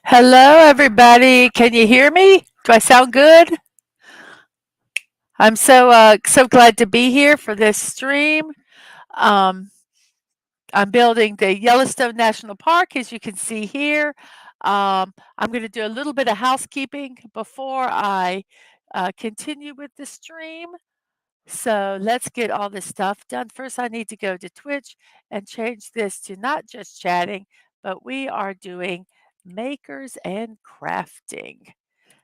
Hello, everybody. Can you hear me? Do I sound good? I'm so glad to be here for this stream. Um, I'm building the Yellowstone National Park, as you can see here. I'm going to do a little bit of housekeeping before I continue with the stream. So let's get all this stuff done. First, I need to go to Twitch and change this to not just chatting, but we are doing makers and crafting.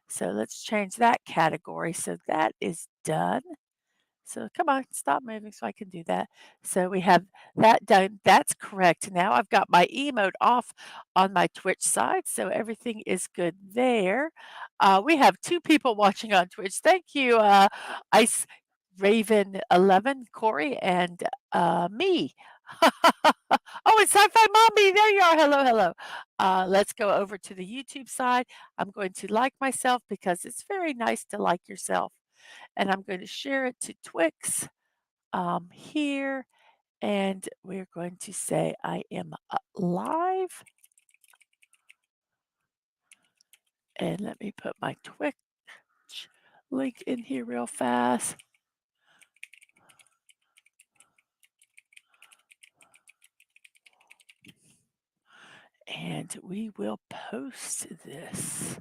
So let's change that category. So that is done. So come on, stop moving so I can do that. So we have that done. That's correct. Now I've got my emote off on my Twitch side. So everything is good there. We have 2 people watching on Twitch. Thank you, Ice Raven 11, Corey, and me. Oh, it's Sci-Fi Mommy. There you are. Hello, hello. Let's go over to the YouTube side. I'm going to like myself because it's very nice to like yourself. And I'm going to share it to Twix here. And we're going to say I am live. And let me put my Twitch link in here real fast. And we will post this.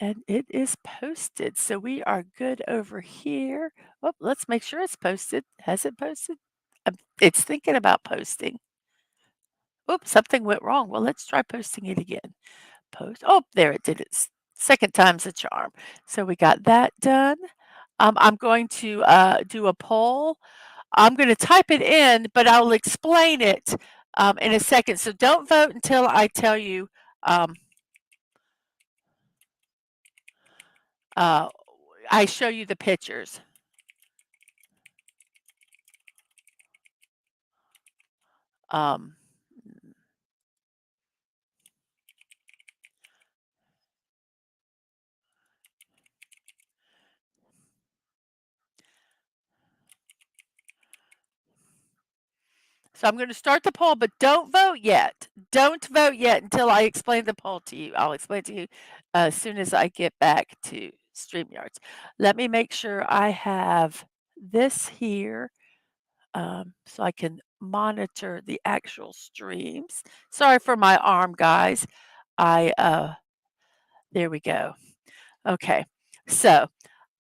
And it is posted. So we are good over here. Oh, let's make sure it's posted. Has it posted? It's thinking about posting. Oops, something went wrong. Well, let's try posting it again. Post. Oh, there it did it. Second time's a charm. So we got that done. I'm going to do a poll. I'm going to type it in, but I'll explain it in a second. So don't vote until I tell you I show you the pictures. Um, so I'm going to start the poll, but don't vote yet. Don't vote yet until I explain the poll to you. I'll explain to you as soon as I get back to StreamYards. Let me make sure I have this here so I can monitor the actual streams. Sorry for my arm, guys. There we go. Okay, so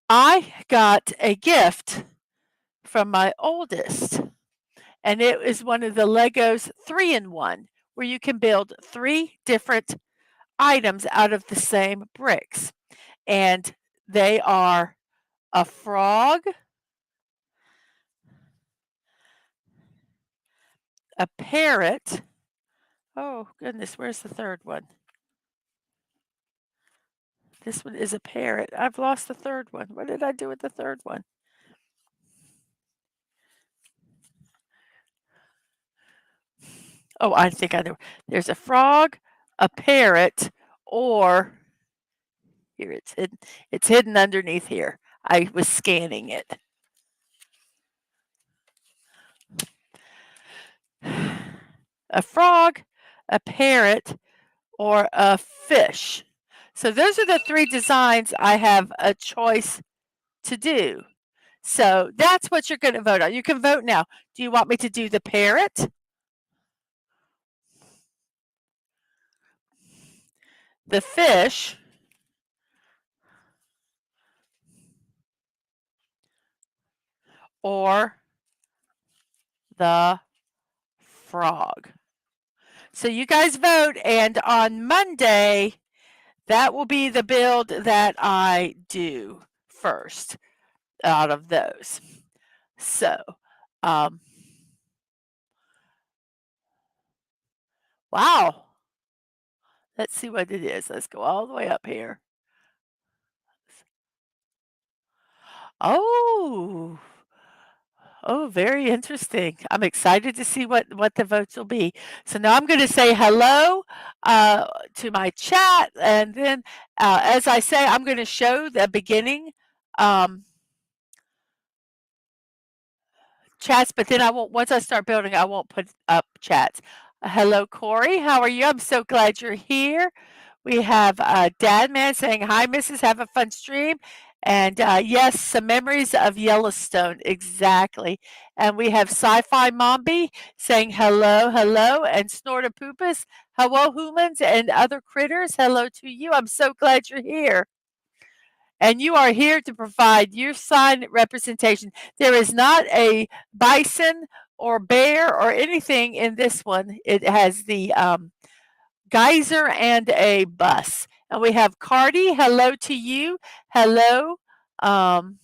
I got a gift from my oldest, and it is one of the Legos 3-in-1, where you can build 3 different items out of the same bricks. And they are a frog, a parrot. Oh, goodness, where's the third one? This one is a parrot. I've lost the third one. What did I do with the third one? Oh, I think I know. There's a frog, a parrot, or here it's hidden. It's hidden underneath here. I was scanning it. A frog, a parrot, or a fish. So those are the 3 designs I have a choice to do. So that's what you're going to vote on. You can vote now. Do you want me to do the parrot, the fish, or the frog? So you guys vote, and on Monday, that will be the build that I do first out of those. So, wow. Let's see what it is. Let's go all the way up here. Oh. Oh, very interesting. I'm excited to see what the votes will be. So now I'm going to say hello to my chat, and then as I say, I'm going to show the beginning chats, but then I won't. Once I start building, I won't put up chats. Hello, Corey. How are you? I'm so glad you're here. We have Dadman saying, "Hi, Mrs. Have a fun stream." And yes, some memories of Yellowstone. Exactly. And we have Sci Fi Mombi saying, "Hello, hello." And Snortapoopas, "Hello, humans and other critters. Hello to you. I'm so glad you're here. And you are here to provide your sign representation. There is not a bison or bear or anything in this one. It has the geyser and a bus. And we have Cardi. Hello to you. Hello. Um,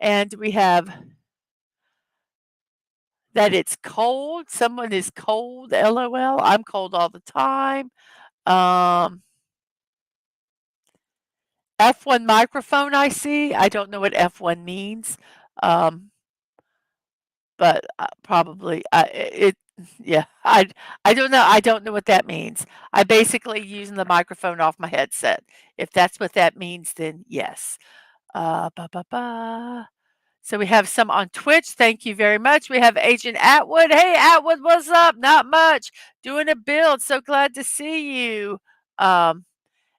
and we have that it's cold. Someone is cold. LOL. I'm cold all the time. Um, F1 microphone, I see. I don't know what F1 means. Um, but probably it yeah, I don't know. I don't know what that means. I basically using the microphone off my headset. If that's what that means, then yes. Ba, ba, ba. So we have some on Twitch. Thank you very much. We have Agent Atwood. Hey, Atwood, what's up? Not much. Doing a build. So glad to see you. Um,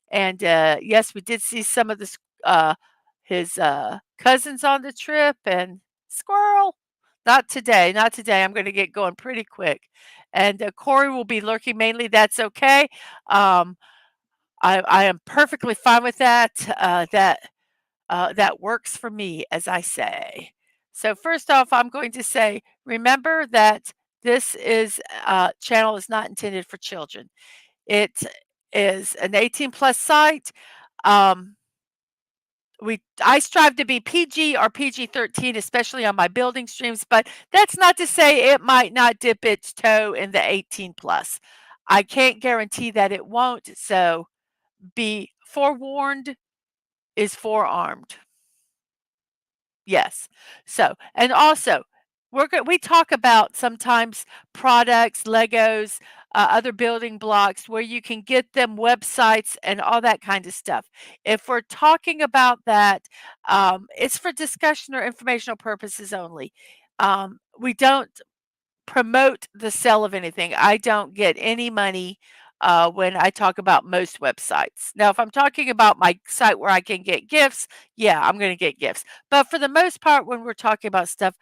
and yes, we did see some of his cousins on the trip and squirrel. Not today. Not today. I'm going to get going pretty quick. And Corey will be lurking mainly. That's okay. Um, I am perfectly fine with that. That works for me, as I say. So first off, I'm going to say, remember that this is channel is not intended for children. It is an 18 plus site. Um, I strive to be PG or PG-13, especially on my building streams, but that's not to say it might not dip its toe in the 18 plus. I can't guarantee that it won't, so be forewarned is forearmed. Yes. So, and also, we talk about sometimes products, Legos, other building blocks where you can get them websites and all that kind of stuff. If we're talking about that, it's for discussion or informational purposes only. We don't promote the sale of anything. I don't get any money when I talk about most websites. Now, if I'm talking about my site where I can get gifts, yeah, I'm going to get gifts. But for the most part, when we're talking about stuff,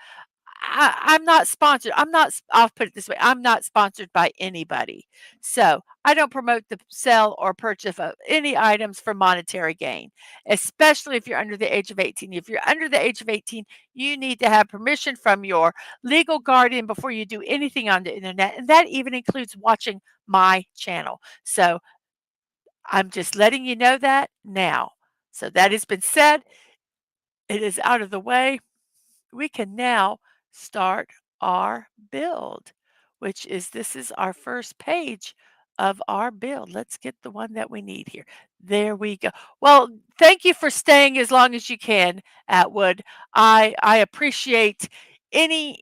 I'm not sponsored. I'll put it this way, I'm not sponsored by anybody. So I don't promote the sale or purchase of any items for monetary gain, especially if you're under the age of 18. If you're under the age of 18, you need to have permission from your legal guardian before you do anything on the internet. And that even includes watching my channel. So I'm just letting you know that now. So that has been said. It is out of the way. We can now start our build, which is this is our first page of our build. Let's get the one that we need here. There we go. Well, thank you for staying as long as you can, Atwood. I appreciate any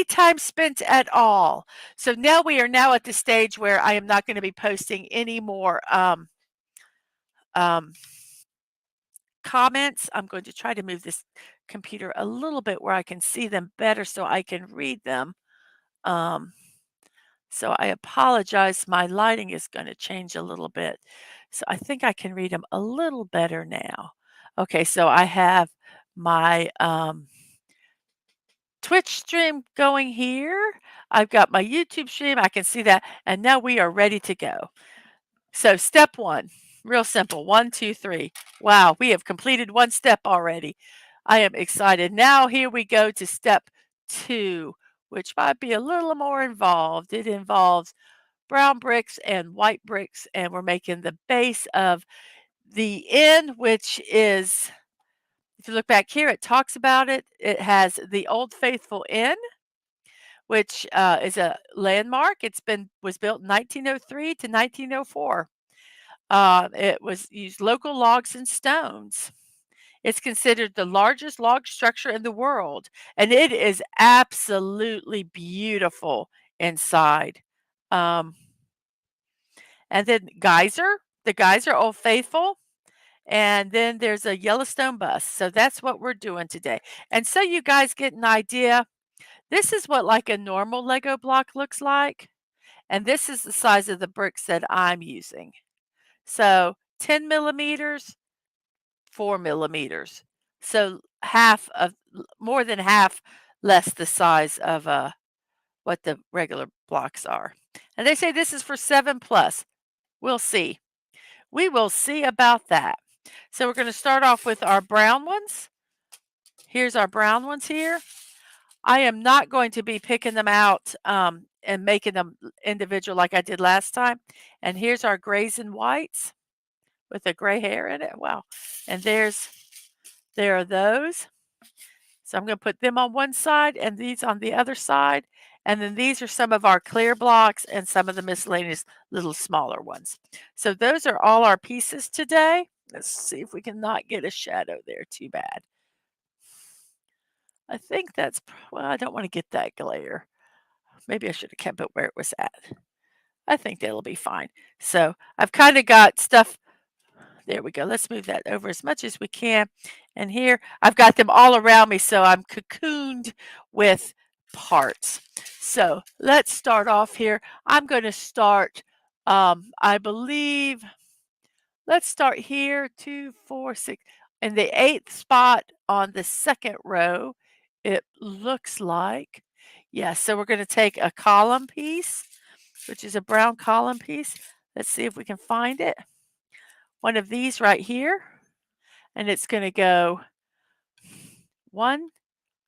time spent at all. So now we are now at the stage where I am not going to be posting any more um, comments. I'm going to try to move this computer a little bit where I can see them better so I can read them. Um, so I apologize. My lighting is going to change a little bit. So I think I can read them a little better now. Okay, so I have my Twitch stream going here. I've got my YouTube stream. I can see that. And now we are ready to go. So step one, real simple. 1, 2, 3. Wow, we have completed one step already. I am excited. Now here we go to step 2, which might be a little more involved. It involves brown bricks and white bricks, and we're making the base of the inn, which is, if you look back here, it talks about it. It has the Old Faithful Inn, which is a landmark. Was built in 1903 to 1904. It was used local logs and stones. It's considered the largest log structure in the world, and it is absolutely beautiful inside. Um, and then the Geyser Old Faithful, and then there's a Yellowstone bus. So that's what we're doing today. And so you guys get an idea, this is what like a normal Lego block looks like. And this is the size of the bricks that I'm using. So 10 millimeters, 4 millimeters. So half of more than half less the size of what the regular blocks are. And they say this is for 7 plus. We'll see. We will see about that. So we're going to start off with our brown ones. Here's our brown ones here. I am not going to be picking them out and making them individual like I did last time. And here's our grays and whites with a gray hair in it. Wow. And there are those. So I'm going to put them on one side and these on the other side. And then these are some of our clear blocks and some of the miscellaneous little smaller ones. So those are all our pieces today. Let's see if we can not get a shadow there too bad. I think that's, well, I don't want to get that glare. Maybe I should have kept it where it was at. I think that'll be fine. So I've kind of got stuff. There we go. Let's move that over as much as we can. And here I've got them all around me, so I'm cocooned with parts. So let's start off here. I'm going to start, I believe, let's start here, 2, 4, 6. In the 8th spot on the second row, it looks like. Yeah, so we're going to take a column piece, which is a brown column piece. Let's see if we can find it. One of these right here. And it's going to go 1,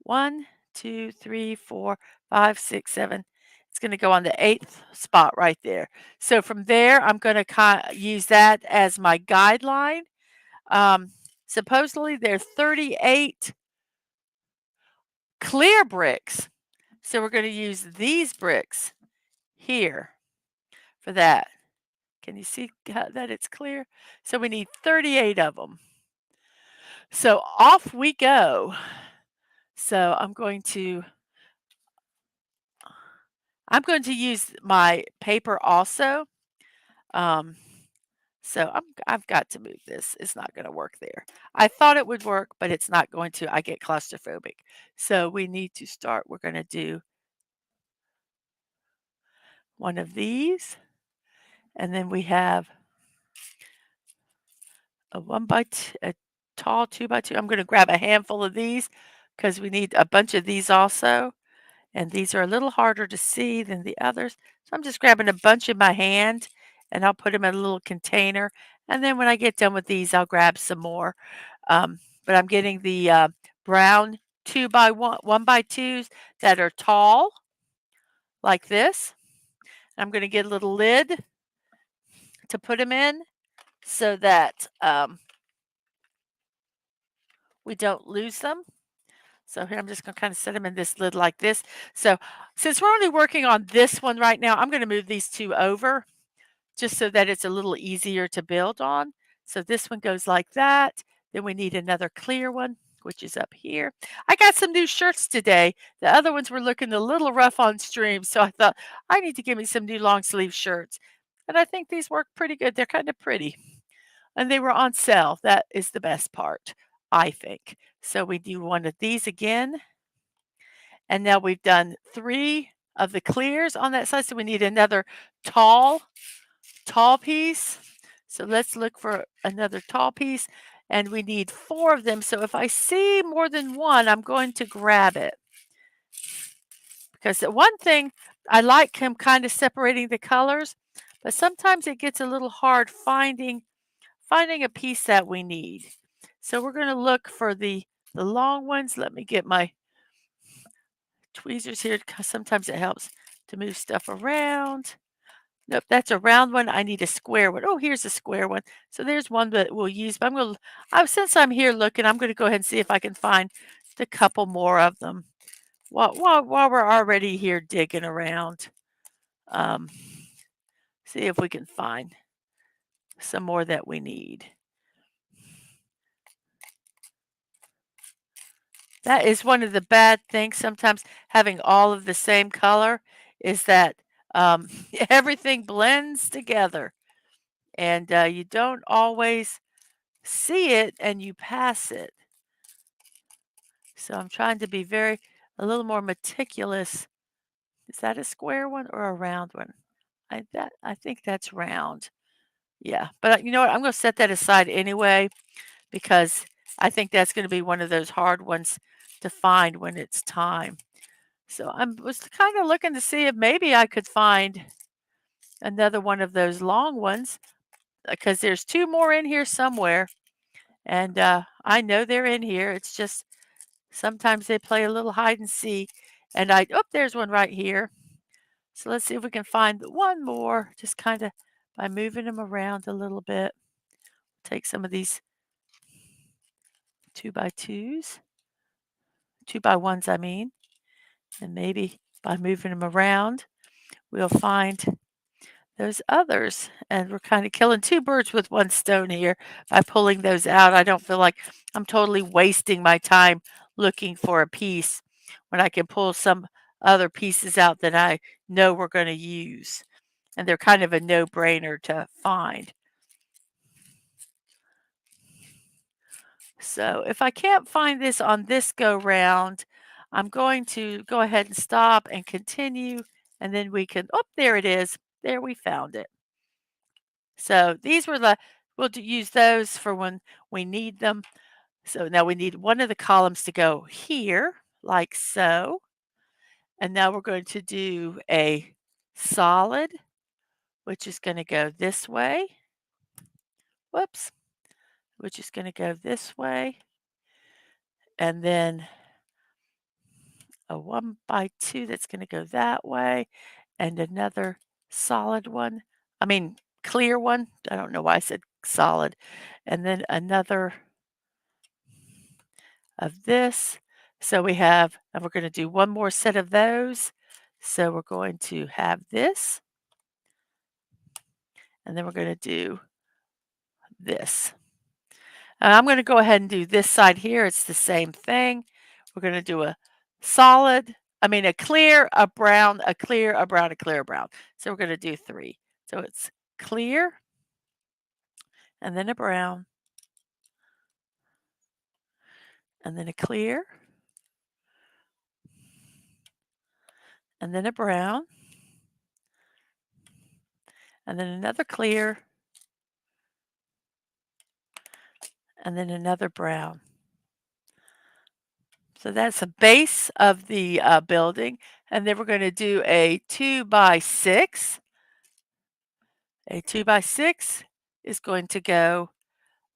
1, 2, 3, 4, 5, 6, 7. It's going to go on the 8th spot right there. So from there, I'm going to use that as my guideline. Supposedly, there are 38 clear bricks. So we're going to use these bricks here for that. Can you see that it's clear? So we need 38 of them. So off we go. So I'm going to use my paper also. So I've got to move this. It's not going to work there. I thought it would work, but it's not going to. I get claustrophobic. So we need to start. We're going to do one of these. And then we have a tall 2x2. I'm going to grab a handful of these because we need a bunch of these also. And these are a little harder to see than the others. So I'm just grabbing a bunch in my hand and I'll put them in a little container. And then when I get done with these, I'll grab some more. But I'm getting the brown 2x1, 1x2s that are tall like this. I'm going to get a little lid to put them in so that we don't lose them. So here I'm just going to kind of set them in this lid like this. So since we're only working on this one right now, I'm going to move these two over just so that it's a little easier to build on. So this one goes like that. Then we need another clear one, which is up here. I got some new shirts today. The other ones were looking a little rough on stream. So I thought I need to give me some new long sleeve shirts. And I think these work pretty good. They're kind of pretty. And they were on sale. That is the best part, I think. So we do one of these again. And now we've done 3 of the clears on that side. So we need another tall piece. So let's look for another tall piece. And we need 4 of them. So if I see more than one, I'm going to grab it. Because the one thing, I like him kind of separating the colors. But sometimes it gets a little hard finding a piece that we need. So we're going to look for the long ones. Let me get my tweezers here because sometimes it helps to move stuff around. Nope, that's a round one. I need a square one. Oh, here's a square one. So there's one that we'll use. But since I'm here looking, I'm going to go ahead and see if I can find a couple more of them while we're already here digging around. See if we can find some more that we need. That is one of the bad things sometimes having all of the same color is that everything blends together and you don't always see it and you pass it. So I'm trying to be a little more meticulous. Is that a square one or a round one? I think that's round. Yeah, but you know what? I'm gonna set that aside anyway because I think that's gonna be one of those hard ones to find when it's time. So I was kind of looking to see if maybe I could find another one of those long ones because there's two more in here somewhere, and I know they're in here. It's just sometimes they play a little hide and seek, and oh, there's one right here. So let's see if we can find one more, just kind of by moving them around a little bit. Take some of these 2x2s, 2x1s, I mean, and maybe by moving them around, we'll find those others. And we're kind of killing two birds with one stone here by pulling those out. I don't feel like I'm totally wasting my time looking for a piece when I can pull some other pieces out that I know we're going to use. And they're kind of a no-brainer to find. So if I can't find this on this go round, I'm going to go ahead and stop and continue, and then we can, oh, there it is. There, we found it. So these were we'll use those for when we need them. So now we need one of the columns to go here, like so. And now we're going to do a solid, which is going to go this way. Whoops. Which is going to go this way. And then a 1x2 that's going to go that way, and another solid one. I mean, clear one. I don't know why I said solid. And then another of this. So we have, and we're going to do one more set of those. So we're going to have this, and then we're going to do this. And I'm going to go ahead and do this side here. It's the same thing. We're going to do a solid, a clear, a brown, a clear, a brown, a clear, a brown. So we're going to do 3. So it's clear, and then a brown, and then a clear, and then a brown, and then another clear, and then another brown. So that's the base of the building. And then we're going to do a 2x6. A 2x6 is going to go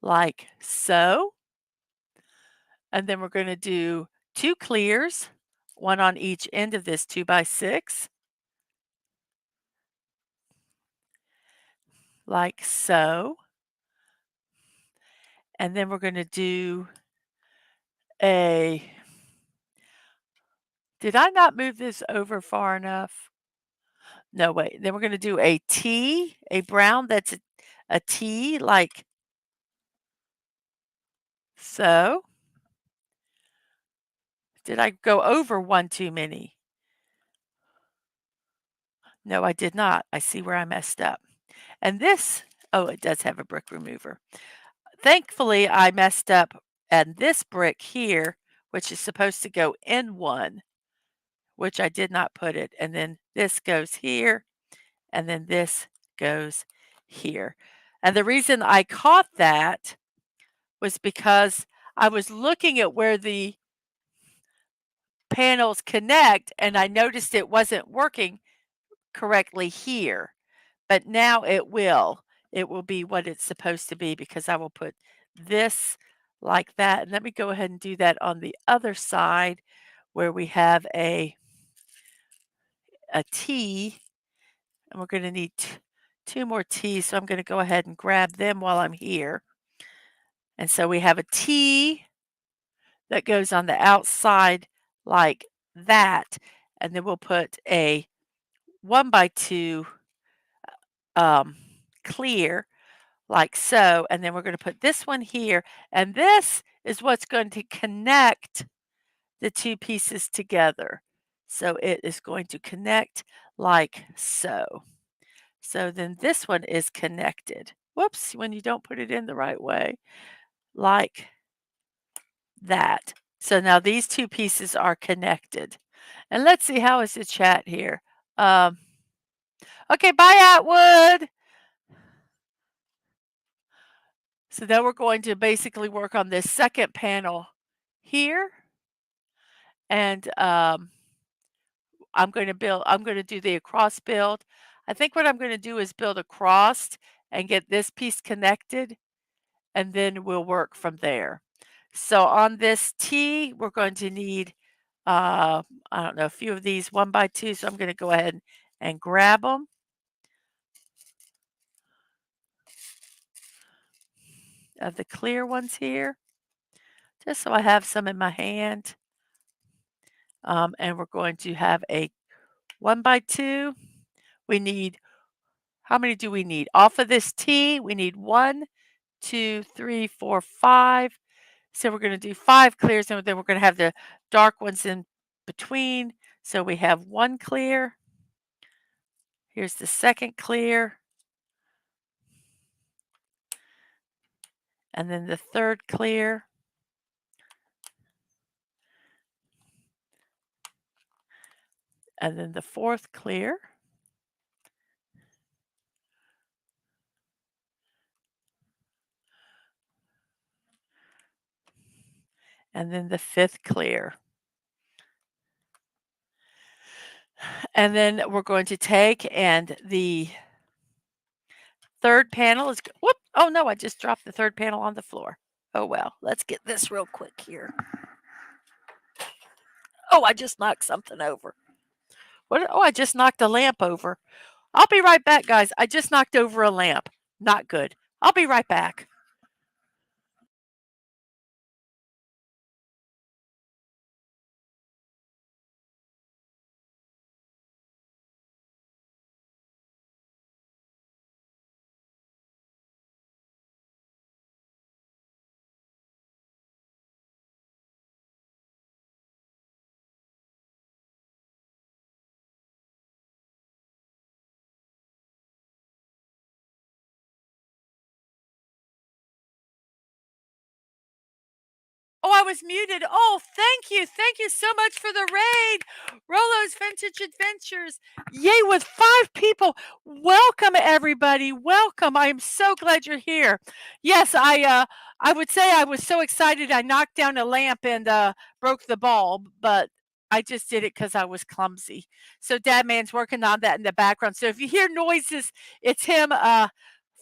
like so. And then we're going to do 2 clears, one on each end of this 2x6, like so. And then we're going to do did I not move this over far enough? No, wait. Then we're going to do a T, a brown that's a T, like so. Did I go over one too many? No, I did not. I see where I messed up. And this, oh, it does have a brick remover. Thankfully, I messed up and this brick here, which is supposed to go in one, which I did not put it. And then this goes here, and then this goes here. And the reason I caught that was because I was looking at where the panels connect, and I noticed it wasn't working correctly here. But now it will. It will be what it's supposed to be because I will put this like that. And let me go ahead and do that on the other side where we have a T. And we're going to need 2 more T's. So I'm going to go ahead and grab them while I'm here. And so we have a T that goes on the outside like that. And then we'll put a 1x2 clear like so. And then we're going to put this one here. And this is what's going to connect the 2 pieces together. So it is going to connect like so. So then this one is connected. Whoops, when you don't put it in the right way, like that. So now these 2 pieces are connected. And let's see, how is the chat here? Okay, bye, Atwood. So then we're going to basically work on this second panel here. And I'm going to do the across build. I think what I'm going to do is build across and get this piece connected, and then we'll work from there. So on this T, we're going to need, I don't know, a few of these 1x2. So I'm going to go ahead and grab them. Of the clear ones here, just so I have some in my hand. And we're going to have a 1x2. We need, how many do we need? Off of this T, we need 1, 2, 3, 4, 5. So we're going to do 5 clears, and then we're going to have the dark ones in between. So we have 1 clear. Here's the second clear. And then the third clear. And then the fourth clear. And then the fifth clear. And then we're going to take, and the third panel is, whoop, oh no, I just dropped the third panel on the floor. Oh well, let's get this real quick here. Oh, I just knocked something over. What? Oh, I just knocked a lamp over. I'll be right back, guys. I just knocked over a lamp. Not good. I'll be right back. Oh, I was muted. Oh, thank you. Thank you so much for the raid. Rolo's Vintage Adventures. Yay, with 5 people. Welcome, everybody. Welcome. I am so glad you're here. Yes, I would say I was so excited I knocked down a lamp and broke the bulb, but I just did it because I was clumsy. So Dadman's working on that in the background. So if you hear noises, it's him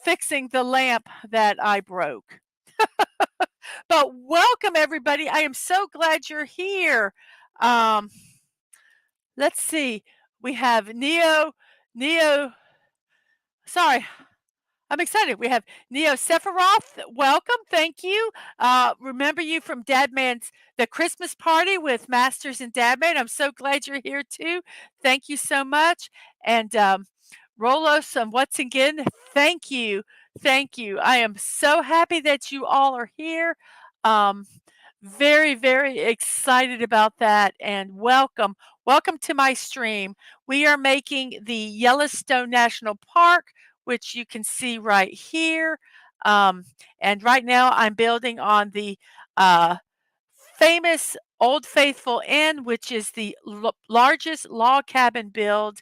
fixing the lamp that I broke. But welcome, everybody. I am so glad you're here. Um, let's see. We have Neo, sorry, I'm excited. We have Neo Sephiroth. Welcome. Thank you. Remember you from Dadman's the Christmas party with Masters and Dadman. I'm so glad you're here too. Thank you so much. And Rolos and What's Again, thank you. Thank you. I am so happy that you all are here. Um, very, very excited about that. And welcome. Welcome to my stream. We are making the Yellowstone National Park, which you can see right here. And right now I'm building on the famous Old Faithful Inn, which is the largest log cabin build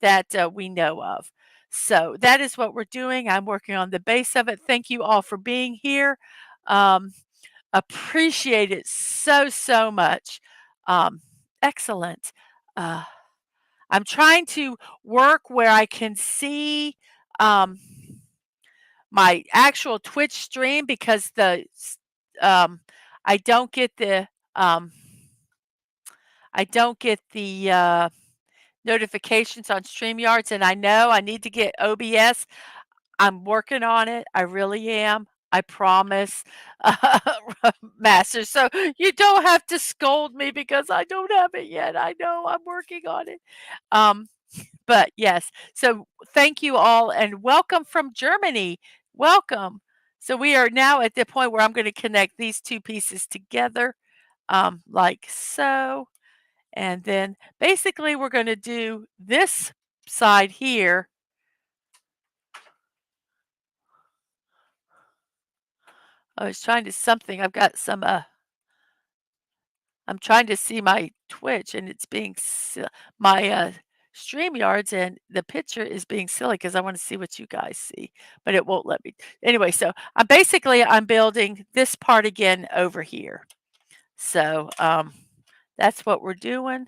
that we know of. So that is what we're doing. I'm working on the base of it. Thank you all for being here. Appreciate it so, so much. Excellent. I'm trying to work where I can see my actual Twitch stream because um, I don't get the um, I don't get the notifications on StreamYards, and I know I need to get OBS. I'm working on it. I really am. I promise, Master. So you don't have to scold me because I don't have it yet. I know I'm working on it. But yes, so thank you all and welcome from Germany. Welcome. So we are now at the point where I'm going to connect these 2 pieces together, like so. And then basically we're going to do this side here. I was trying to something. I've got some, I'm trying to see my Twitch and it's being, my StreamYards, and the picture is being silly because I want to see what you guys see, but it won't let me. Anyway, so I'm building this part again over here. So that's what we're doing.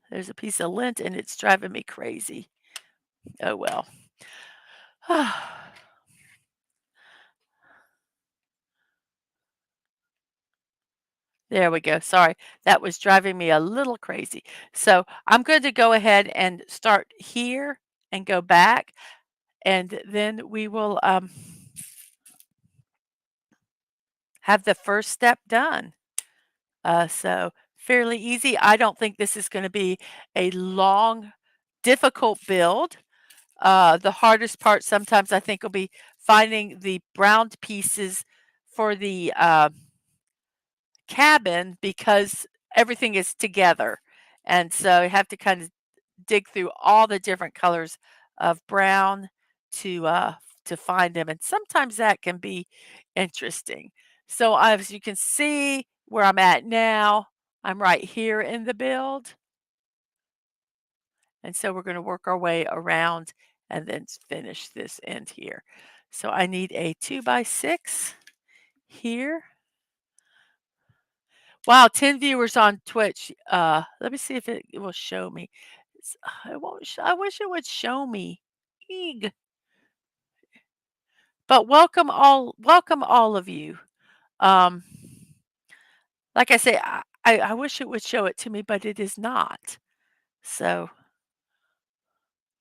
There's a piece of lint and it's driving me crazy. Oh well. There we go. Sorry, that was driving me a little crazy. So I'm going to go ahead and start here and go back, and then we will have the first step done. So fairly easy. I don't think this is going to be a long, difficult build. The hardest part sometimes I think will be finding the browned pieces for the cabin because everything is together. And so you have to kind of dig through all the different colors of brown to find them. And sometimes that can be interesting. So as you can see where I'm at now, I'm right here in the build. And so we're going to work our way around and then finish this end here. So I need a 2x6 here. Wow, 10 viewers on Twitch. Let me see if it will show me. It won't I wish it would show me. Eeg. But welcome all of you. Um, like I say, I wish it would show it to me, but it is not. So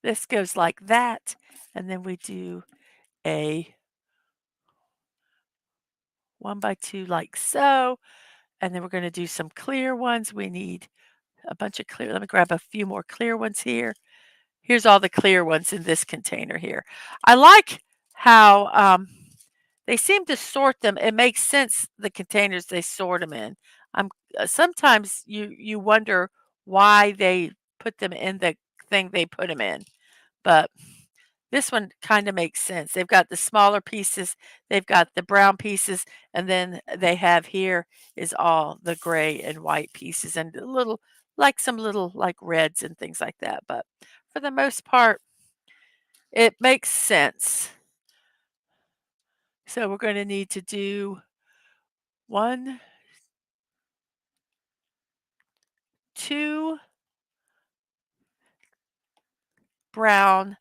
this goes like that, and then we do a 1x2 like so, and then we're going to do some clear ones. We need a bunch of clear. Let me grab a few more clear ones here. Here's all the clear ones in this container here. I like how they seem to sort them. It makes sense, the containers they sort them in. Sometimes you wonder why they put them in the thing they put them in, but this one kind of makes sense. They've got the smaller pieces, they've got the brown pieces, and then they have here is all the gray and white pieces and a little like some little like reds and things like that. But for the most part, it makes sense. So we're going to need to do 1, 2 brown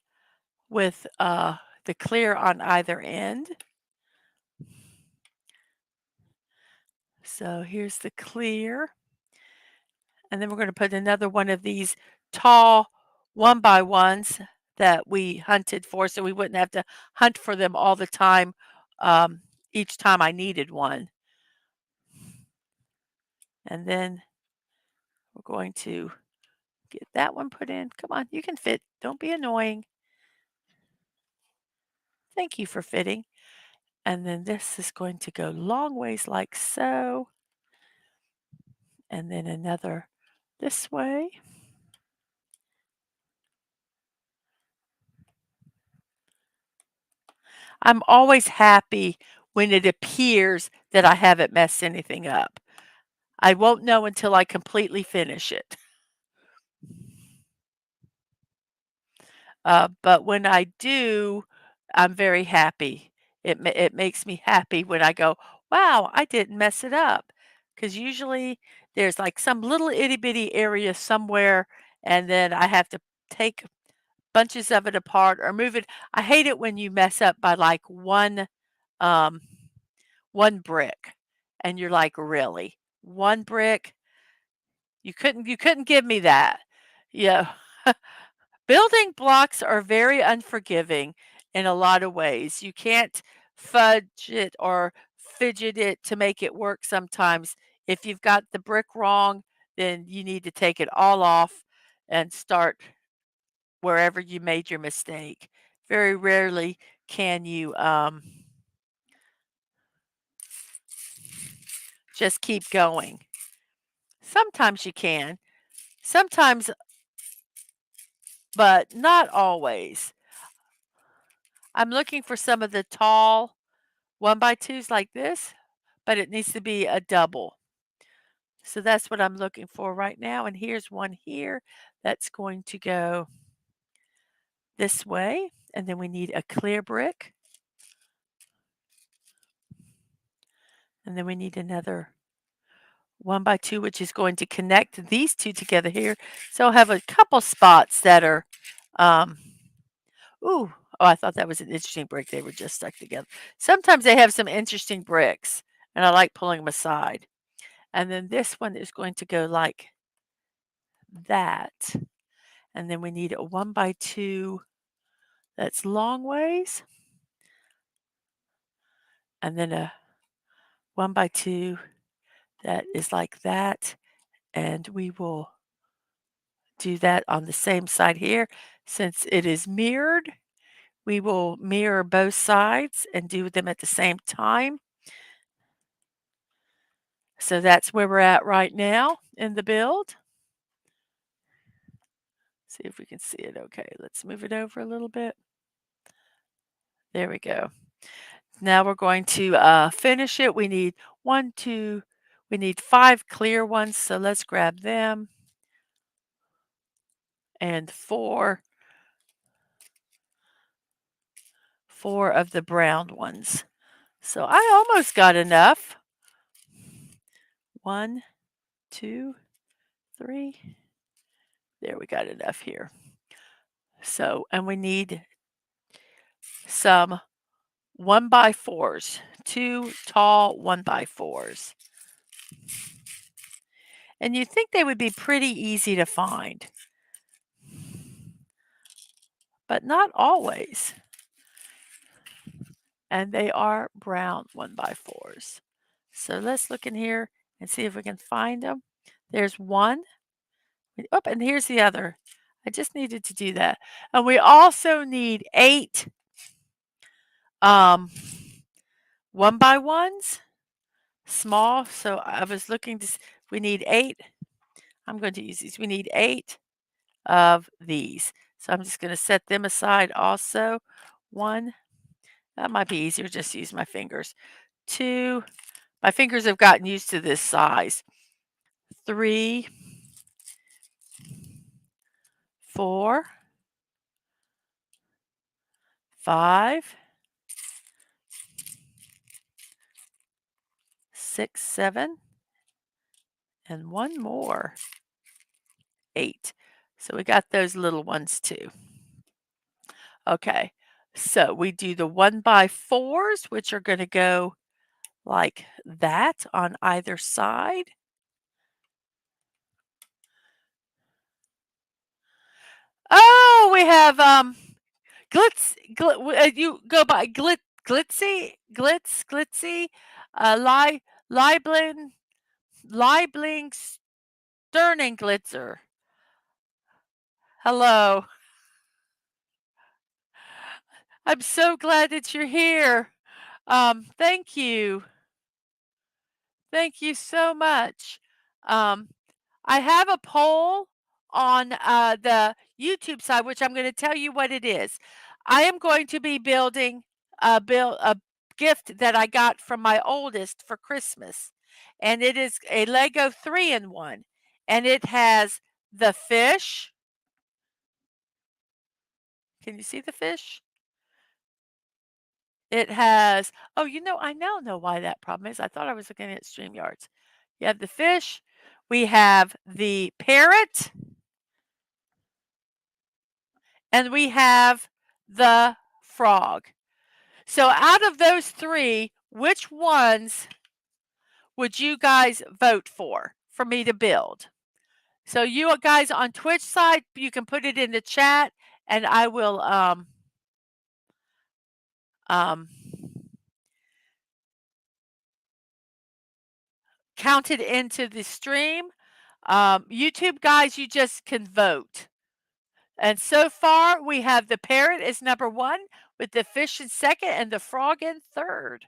with the clear on either end. So here's the clear. And then we're going to put another one of these tall 1x1s that we hunted for so we wouldn't have to hunt for them all the time each time I needed one. And then we're going to get that one put in. Come on, you can fit. Don't be annoying. Thank you for fitting. And then this is going to go long ways like so. And then another this way. I'm always happy when it appears that I haven't messed anything up. I won't know until I completely finish it. But when I do, I'm very happy. It makes me happy when I go, wow, I didn't mess it up. Because usually there's like some little itty bitty area somewhere, and then I have to take bunches of it apart or move it. I hate it when you mess up by like um, one brick, and you're like, really, one brick? You couldn't give me that. Yeah. Building blocks are very unforgiving in a lot of ways. You can't fudge it or fidget it to make it work sometimes. If you've got the brick wrong, then you need to take it all off and start wherever you made your mistake. Very rarely can you just keep going. Sometimes you can, sometimes, but not always. I'm looking for some of the tall 1x2s like this, but it needs to be a double. So that's what I'm looking for right now. And here's one here that's going to go this way. And then we need a clear brick. And then we need another 1x2, which is going to connect these two together here. So I'll have a couple spots that are, ooh, oh, I thought that was an interesting brick. They were just stuck together. Sometimes they have some interesting bricks, and I like pulling them aside. And then this one is going to go like that. And then we need a 1x2 that's long ways. And then a 1x2 that is like that. And we will do that on the same side here. Since it is mirrored, we will mirror both sides and do them at the same time. So that's where we're at right now in the build. See if we can see it okay. Let's move it over a little bit. There we go. Now we're going to finish it. We need we need 5 clear ones. So let's grab them. And 4 of the brown ones. So I almost got enough. 1, 2, 3. There, we got enough here. So, and we need some 1x4s, 2 tall 1x4s. And you'd think they would be pretty easy to find, but not always. And they are brown 1x4s. So let's look in here and see if we can find them. There's one. Oh, and here's the other. I just needed to do that. And we also need 8 1x1s, small. So I was looking to, we need 8. I'm going to use these. We need 8 of these. So I'm just going to set them aside also. 1, that might be easier, just use my fingers. 2, my fingers have gotten used to this size. 3, 4, 5, 6, 7, and one more. 8. So we got those little ones too. Okay, so we do the 1x4s, which are going to go like that on either side. Oh, we have you go by glitzy, Liebling Sterning Glitzer. Hello. I'm so glad that you're here. Thank you. Thank you so much. I have a poll on the YouTube side, which I'm going to tell you what it is. I am going to be building a gift that I got from my oldest for Christmas, and it is a Lego 3-in-1, and it has the fish. Can you see the fish? It has, oh, I now know why that problem is. I thought I was looking at StreamYards. You have the fish. We have the parrot. And we have the frog. So out of those 3, which ones would you guys vote for me to build? So you guys on Twitch side, you can put it in the chat and I will count it into the stream. YouTube guys, you just can vote. And so far, we have the parrot as number 1, with the fish in second, and the frog in third.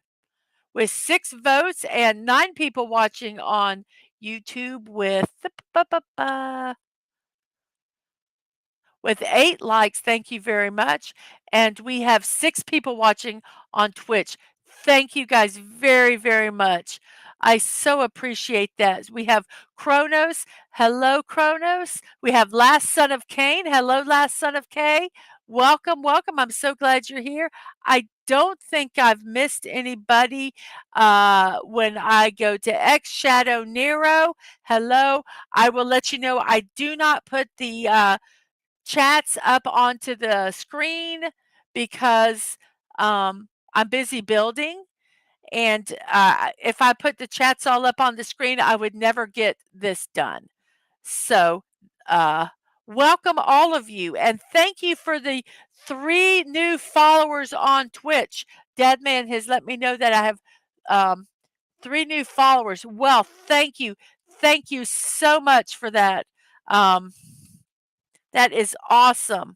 With 6 votes and 9 people watching on YouTube with 8 likes. Thank you very much. And we have 6 people watching on Twitch. Thank you guys very, very much. I so appreciate that. We have Kronos. Hello, Kronos. We have Last Son of Cain. Hello, Last Son of Kay. Welcome, welcome. I'm so glad you're here. I don't think I've missed anybody when I go to X Shadow Nero. Hello. I will let you know I do not put the chats up onto the screen because I'm busy building. And if I put the chats all up on the screen, I would never get this done. So, uh, welcome all of you. And thank you for the 3 new followers on Twitch. Deadman has let me know that I have 3 new followers. Well, thank you. Thank you so much for that. Um, that is awesome.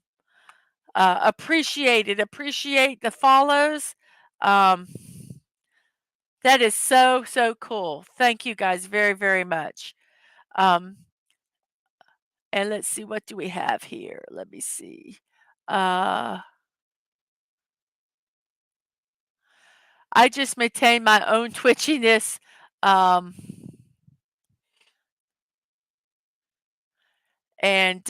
Appreciate it. Appreciate the follows. Um, that is so, so cool. Thank you guys very, very much. Um, and let's see, what do we have here? Let me see. Uh, I just maintain my own twitchiness. Um, and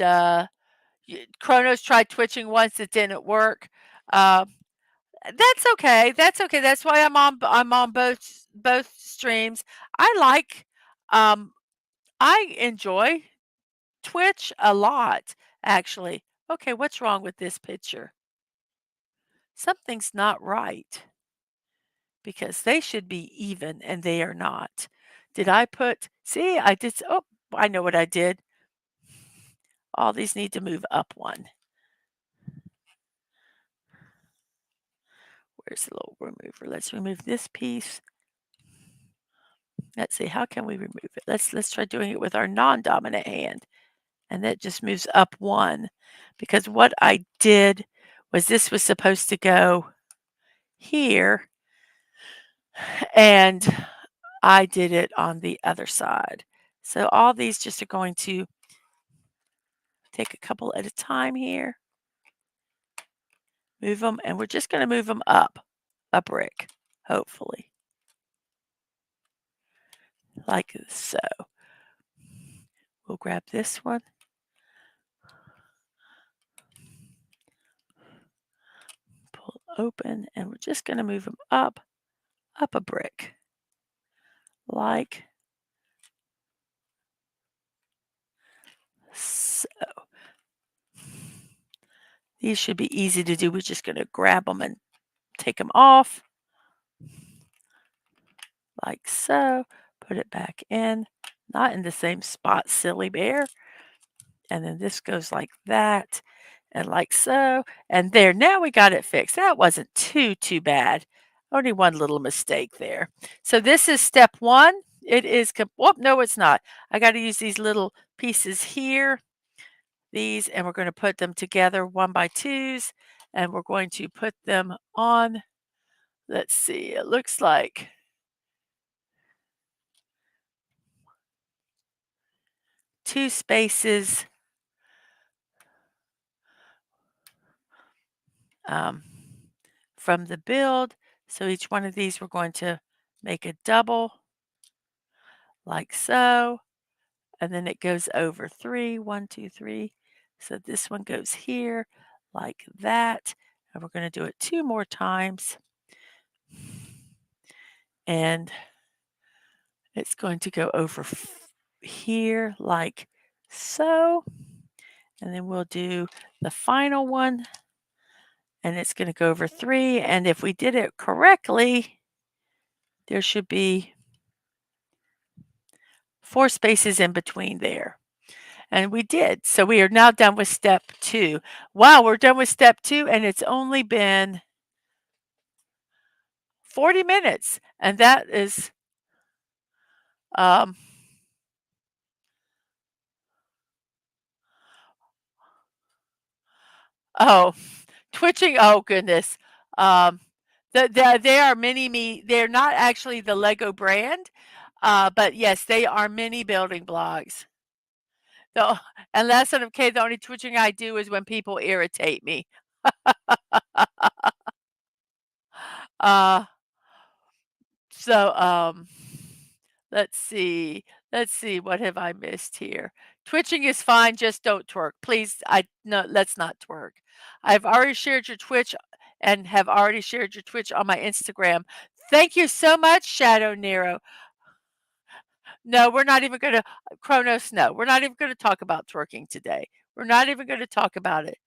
Kronos tried twitching once, it didn't work. Uh, that's okay. That's okay. That's why I'm on both streams. I like I enjoy Twitch a lot, actually. Okay, what's wrong with this picture? Something's not right because they should be even and they are not. Did I put, see, I did, oh, I know what I did. All these need to move up one. Where's the little remover? Let's remove this piece. Let's see, how can we remove it? Let's try doing it with our non-dominant hand. And that just moves up one. Because what I did was this was supposed to go here, and I did it on the other side. So all these just are going to take a couple at a time here. Move them, and we're just going to move them up a brick, hopefully. Like so. We'll grab this one. Pull open, and we're just going to move them up a brick. Like so. These should be easy to do. We're just going to grab them and take them off. Like so. Put it back in. Not in the same spot, silly bear. And then this goes like that. And like so. And there. Now we got it fixed. That wasn't too bad. Only one little mistake there. So this is step 1. It is, oh, no, it's not. I got to use these little pieces here. These, and we're going to put them together 1x2s, and we're going to put them on, let's see, it looks like 2 spaces from the build. So each one of these we're going to make a double like so, and then it goes over 3, 1, 2, 3. So this one goes here like that, and we're going to do it 2 more times. And it's going to go over here like so. And then we'll do the final one. And it's going to go over 3. And if we did it correctly, there should be 4 spaces in between there. And we did. So we are now done with step 2. Wow, we're done with step 2, and it's only been 40 minutes. And that is oh, twitching. Oh goodness. They are mini me. They're not actually the Lego brand, but yes, they are mini building blocks. So, and last son of K, the only twitching I do is when people irritate me. uh, so Let's see. Let's see. What have I missed here? Twitching is fine. Just don't twerk. Please, no, let's not twerk. I've already shared your Twitch and have already shared your Twitch on my Instagram. Thank you so much, Shadow Nero. No, we're not even going to, Kronos, no, we're not even going to talk about twerking today. We're not even going to talk about it.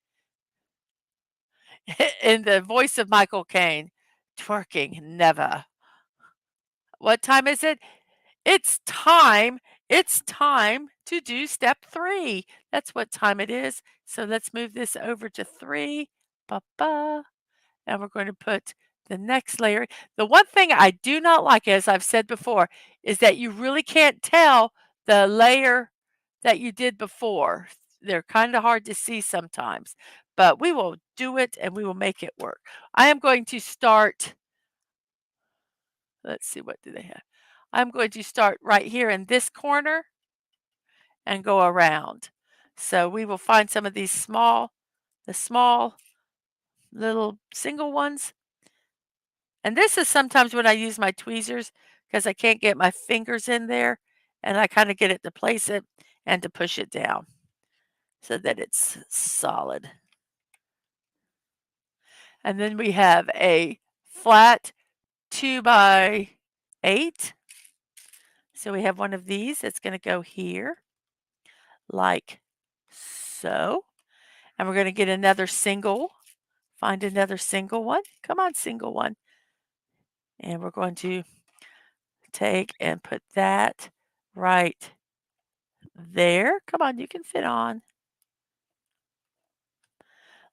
In the voice of Michael Caine, twerking, never. What time is it? It's time. It's time to do step 3. That's what time it is. So let's move this over to 3. Ba-ba. And we're going to put the next layer. The one thing I do not like, as I've said before, is that you really can't tell the layer that you did before. They're kind of hard to see sometimes, but we will do it and we will make it work. I am going to start, let's see, what do they have? I'm going to start right here in this corner and go around. So we will find some of these the small little single ones. And this is sometimes when I use my tweezers because I can't get my fingers in there and I kind of get it to place it and to push it down so that it's solid. And then we have a flat 2x8. So we have one of these that's going to go here like so. And we're going to get another single, find another single one. Come on, single one. And we're going to take and put that right there. Come on, you can fit on.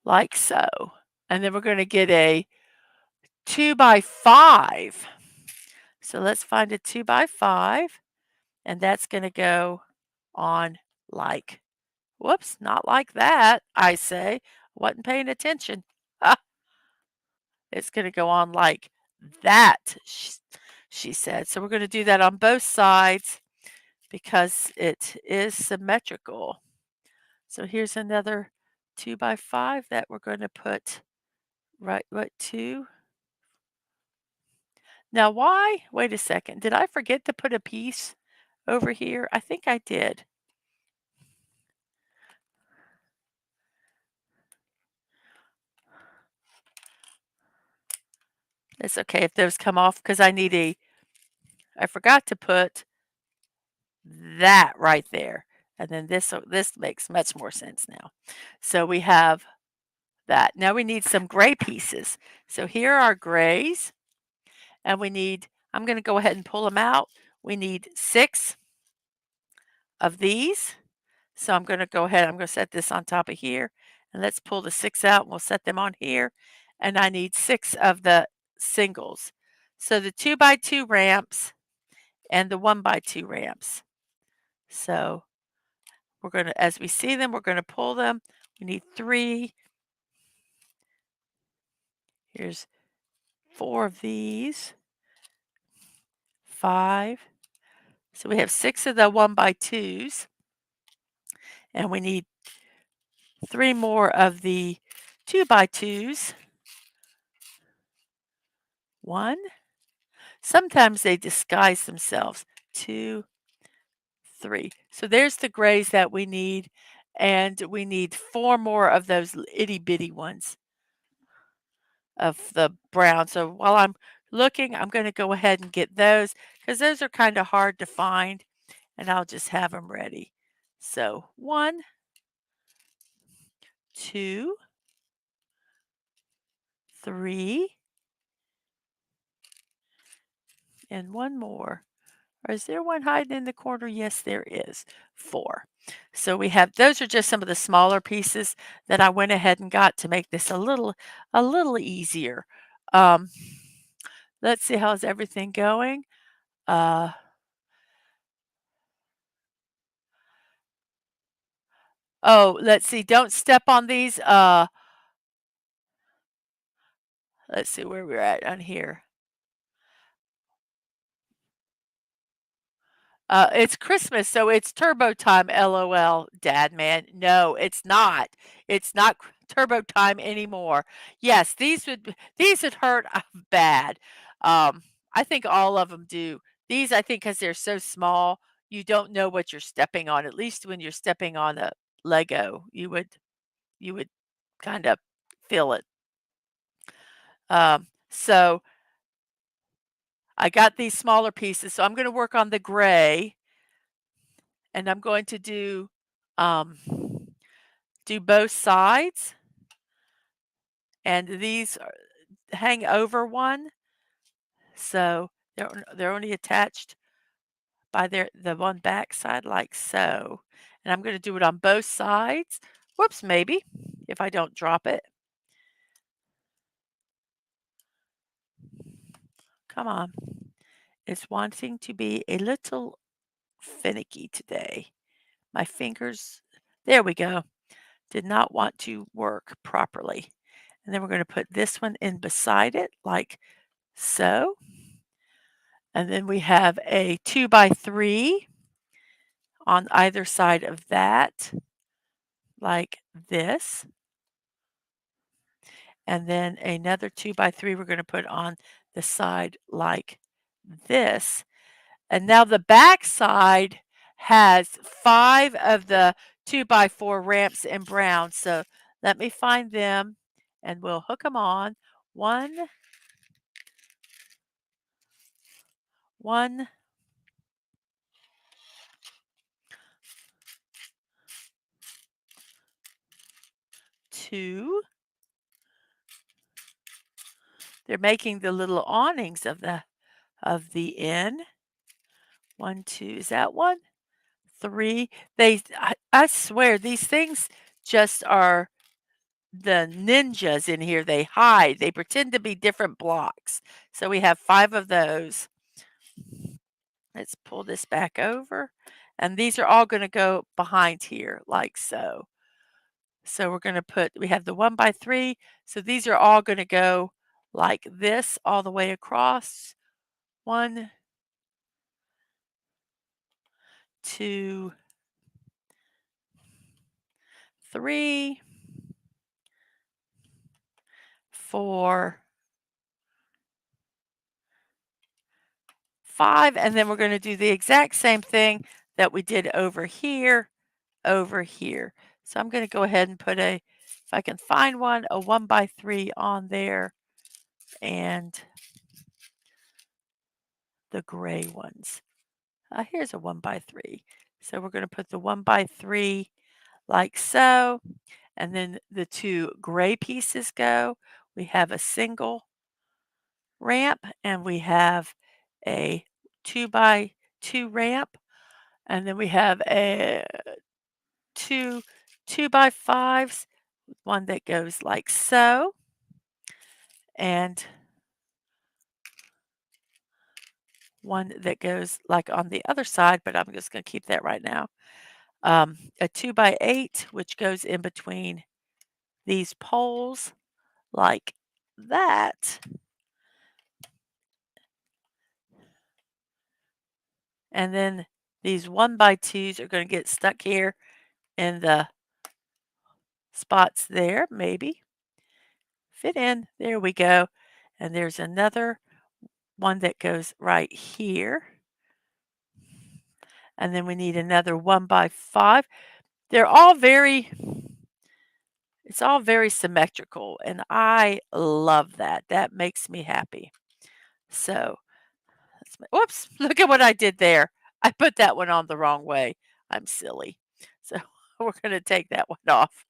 Like so. And then we're going to get a 2x5. So let's find a 2x5. And that's going to go on like, whoops, not like that, I say. Wasn't paying attention. It's going to go on like that, she said. So we're going to do that on both sides because it is symmetrical. So here's another 2x5 that we're going to put right 2. Now why? Wait a second. Did I forget to put a piece over here? I think I did. It's okay if those come off because I forgot to put that right there. And then this makes much more sense now. So we have that. Now we need some gray pieces. So here are grays. And we need, I'm going to go ahead and pull them out. We need 6 of these. So I'm going to go ahead, I'm going to set this on top of here. And let's pull the 6 out and we'll set them on here. And I need 6 of the singles. So the 2x2 ramps and the 1x2 ramps. So we're going to, as we see them, we're going to pull them. We need 3. Here's 4 of these. 5. So we have 6 of the 1x2s. And we need 3 more of the 2x2s. 1. Sometimes they disguise themselves. 2, 3. So there's the grays that we need. And we need 4 more of those itty bitty ones of the brown. So while I'm looking, I'm going to go ahead and get those because those are kind of hard to find. And I'll just have them ready. So 1, 2, 3, and 1 more. Or is there one hiding in the corner? Yes, there is. 4. So we have, those are just some of the smaller pieces that I went ahead and got to make this a little easier. Let's see, how's everything going? Oh, let's see. Don't step on these. Let's see where we're at on here. It's Christmas, so it's turbo time, LOL, Dad man. No, it's not. It's not turbo time anymore. Yes, these would hurt bad. I think all of them do. These, I think, because 'cause they're so small, you don't know what you're stepping on. At least when you're stepping on a Lego, you would kind of feel it. So I got these smaller pieces, so I'm gonna work on the gray, and I'm going to um, do both sides, and these hang over one, so they're only attached by the one back side like so, and I'm gonna do it on both sides. Whoops, maybe, if I don't drop it. Come on. It's wanting to be a little finicky today. My fingers there we go. Did not want to work properly. And then we're gonna put this one in beside it like so. And then we have a 2 by 3 on either side of that, like this. And then another 2 by 3 we're gonna put on the side like this. And now the back side has 5 of the 2 by 4 ramps in brown. So let me find them and we'll hook them on. One, one, two. They're making the little awnings of the inn. 1, 2. Is that one? 3. I swear these things just are the ninjas in here. They hide. They pretend to be different blocks. So we have 5 of those. Let's pull this back over. And these are all going to go behind here like so. So we're going to we have the 1 by 3. So these are all going to go like this all the way across. 1, 2, 3, 4, 5. And then we're going to do the exact same thing that we did over here, over here. So I'm going to go ahead and put if I can find one, a 1 by 3 on there. And the gray ones. Here's a 1 by 3. So we're going to put the 1 by 3 like so. And then the 2 gray pieces go. We have a single ramp and we have a 2 by 2 ramp. And then we have a two by 5s, one that goes like so. And one that goes like on the other side, but I'm just going to keep that right now. A 2 by 8, which goes in between these poles like that. And then these 1 by 2s are going to get stuck here in the spots there, maybe. Fit in. There we go. And there's another one that goes right here. And then we need another 1 by 5. They're all it's all very symmetrical, and I love that. That makes me happy. So, whoops, look at what I did there. I put that one on the wrong way. I'm silly. So, we're going to take that one off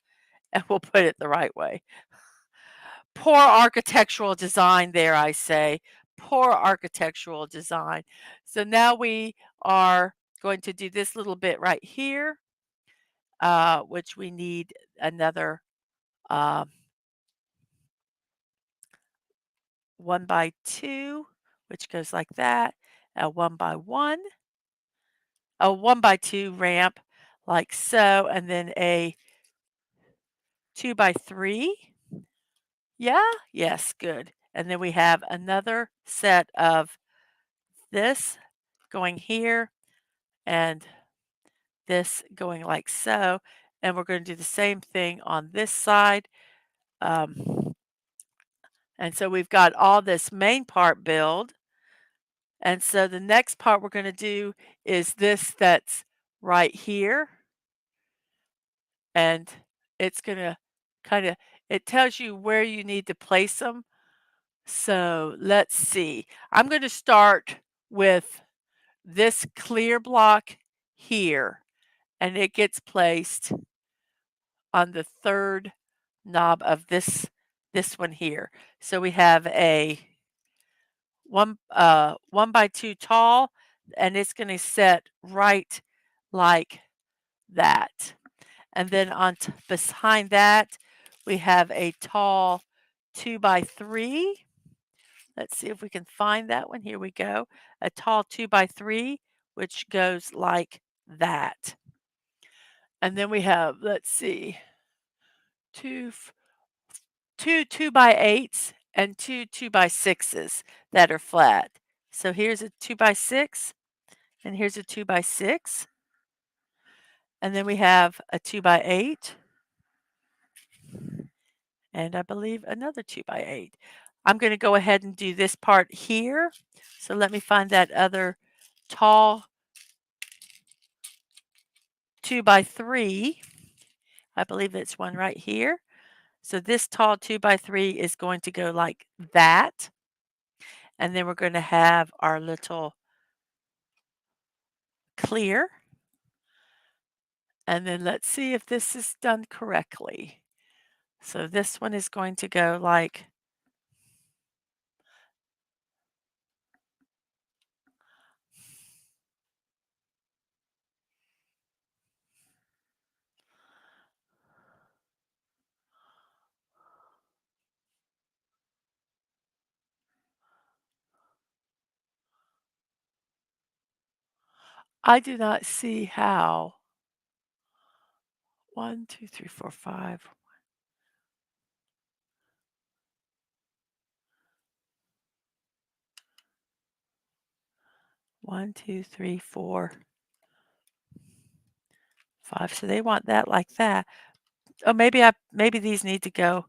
and we'll put it the right way. Poor architectural design there, I say. Poor architectural design. So now we are going to do this little bit right here, which we need another uh, 1 by 2, which goes like that, a 1 by 1, a 1 by 2 ramp like so, and then a 2 by 3. Yeah? Yes, good. And then we have another set of this going here and this going like so. And we're going to do the same thing on this side. And so we've got all this main part build. And so the next part we're going to do is this that's right here. And it's going to kind of, it tells you where you need to place them. So let's see. I'm going to start with this clear block here, and it gets placed on the third knob of this one here. So we have a 1x2 tall, and it's going to set right like that. And then behind that, we have a tall 2x3. Let's see if we can find that one. Here we go. A tall 2x3, which goes like that. And then we have, let's see, two 2x8s and two 2x6s that are flat. So here's a 2x6 and here's a 2x6. And then we have a 2x8 and I believe another 2x8. I'm going to go ahead and do this part here. So let me find that other tall 2x3. I believe it's one right here. So this tall 2x3 is going to go like that. And then we're going to have our little clear. And then let's see if this is done correctly. So this one is going to go like, I do not see how. 1, 2, 3, 4, 5. 1, 2, 3, 4, 5. So they want that like that. Oh, maybe these need to go.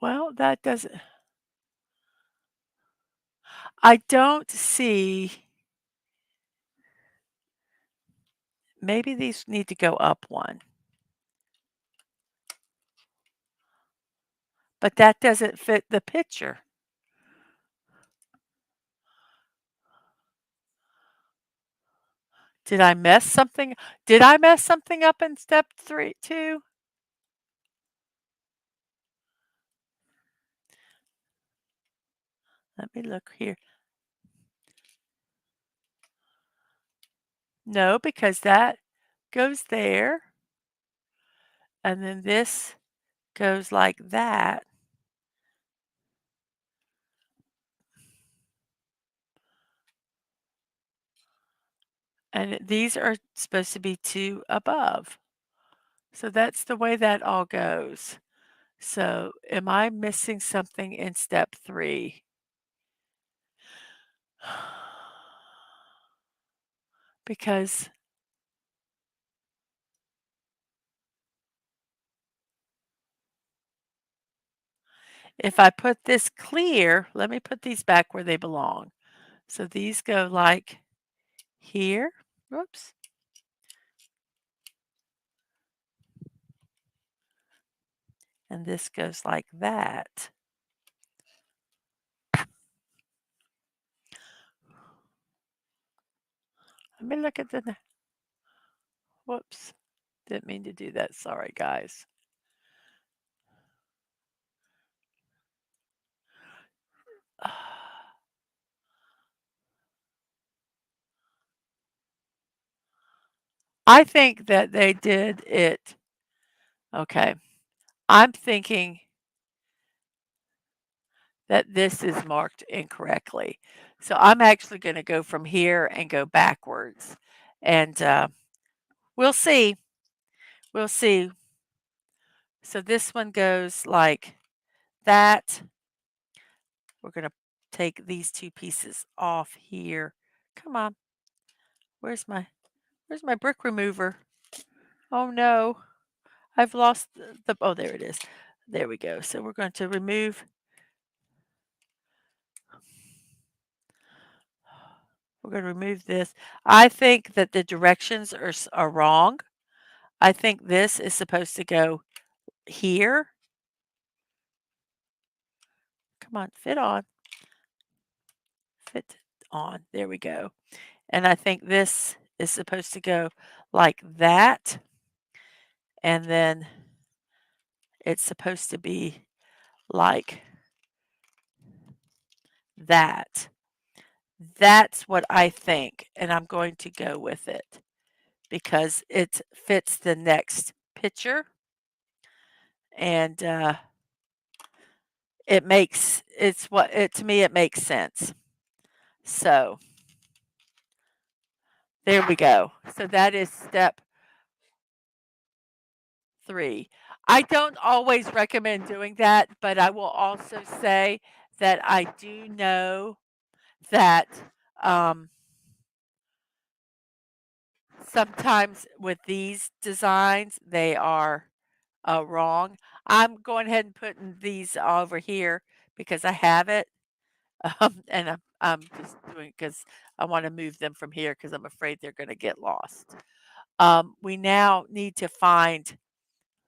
Well, that doesn't. I don't see. Maybe these need to go up one. But that doesn't fit the picture. Did I mess something? Did I mess something up in step 2? Let me look here. No, because that goes there. And then this goes like that. And these are supposed to be 2 above. So that's the way that all goes. So am I missing something in step 3? Because if I put this clear, let me put these back where they belong. So these go like here. Whoops. And this goes like that. Let me look at the, whoops. Didn't mean to do that. Sorry, guys. I think that they did it. Okay. I'm thinking that this is marked incorrectly. So I'm actually going to go from here and go backwards. And we'll see. We'll see. So this one goes like that. We're going to take these 2 pieces off here. Come on. Where's my brick remover? Oh no. I've lost oh, there it is. There we go. So we're going to remove. We're going to remove this. I think that the directions are wrong. I think this is supposed to go here. Come on, fit on. Fit on. There we go. And I think this is supposed to go like that. And then it's supposed to be like that. That's what I think, and I'm going to go with it because it fits the next picture, and to me it makes sense. So there we go. So that is step 3. I don't always recommend doing that, but I will also say that I do know that um, sometimes with these designs, they are wrong. I'm going ahead and putting these over here because I have it. And I'm just doing because I want to move them from here because I'm afraid they're going to get lost. We now need to find,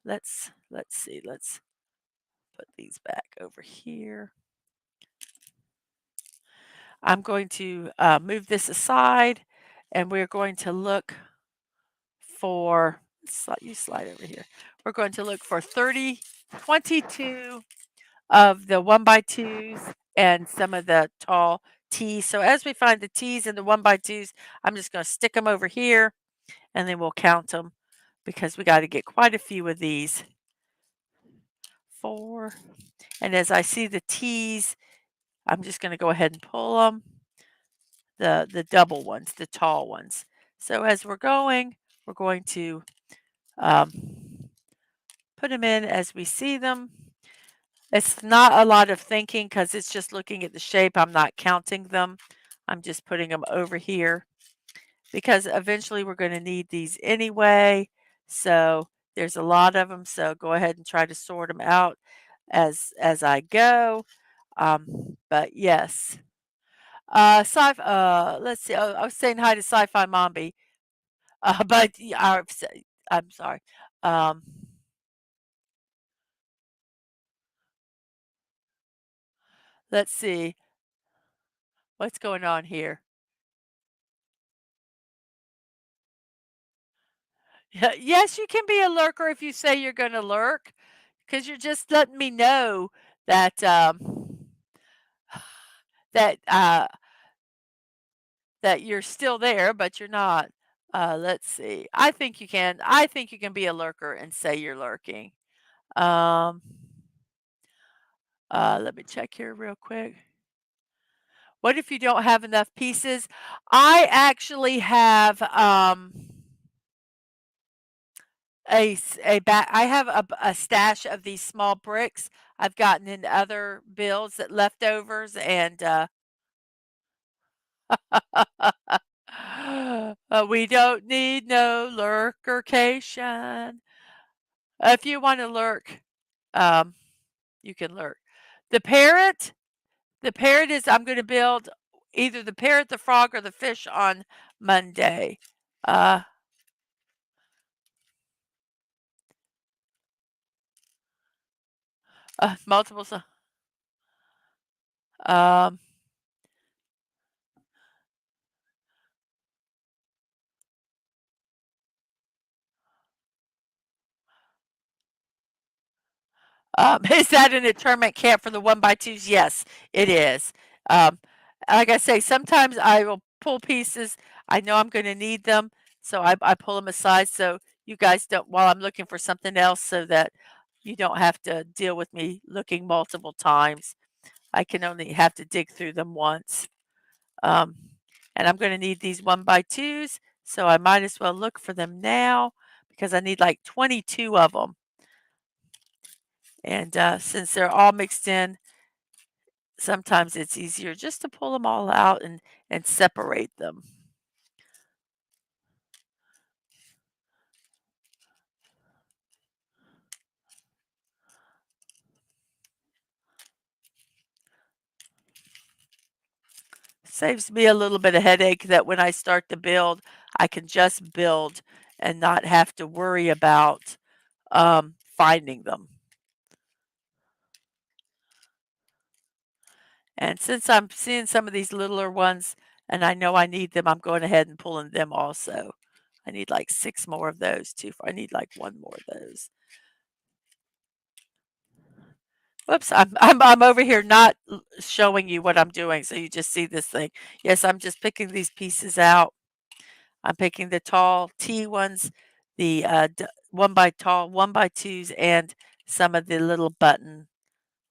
let's see, let's put these back over here. I'm going to move this aside and we're going to look for, you slide over here. We're going to look for 22 of the 1x2s and some of the tall tees. So as we find the tees and the 1x2s, I'm just going to stick them over here and then we'll count them because we got to get quite a few of these. 4. And as I see the tees, I'm just going to go ahead and pull them, the double ones, the tall ones. So as we're going to um, put them in as we see them. It's not a lot of thinking because it's just looking at the shape. I'm not counting them. I'm just putting them over here because eventually we're going to need these anyway. So there's a lot of them. So go ahead and try to sort them out as I go. But yes. Let's see. I was saying hi to Sci-Fi Mombi. But I'm sorry. Um, let's see what's going on here. Yes, you can be a lurker if you say you're going to lurk, because you're just letting me know that that that you're still there, but you're not. Let's see. I think you can. I think you can be a lurker and say you're lurking. Um, let me check here real quick. What if you don't have enough pieces? I actually have I have a stash of these small bricks I've gotten in other builds that leftovers and we don't need no lurkercation. If you want to lurk, um, you can lurk. The parrot, the parrot is I'm going to build either the parrot, the frog, or the fish on Monday. Uh, multiples. Um, is that an internment camp for the 1x2s? Yes, it is. Um, like I say, sometimes I will pull pieces. I know I'm going to need them, so I pull them aside so you guys don't, while I'm looking for something else, so that you don't have to deal with me looking multiple times. I can only have to dig through them once. Um, and I'm going to need these 1x2s, so I might as well look for them now because I need like 22 of them. And since they're all mixed in, sometimes it's easier just to pull them all out and separate them. Saves me a little bit of headache that when I start to build, I can just build and not have to worry about finding them. And since I'm seeing some of these littler ones and I know I need them, I'm going ahead and pulling them also. I need like 6 more of those too. I need like 1 more of those. Whoops, I'm over here not showing you what I'm doing, so you just see this thing. Yes, I'm just picking these pieces out. I'm picking the tall T ones, the 1 by tall 1 by 2s, and some of the little button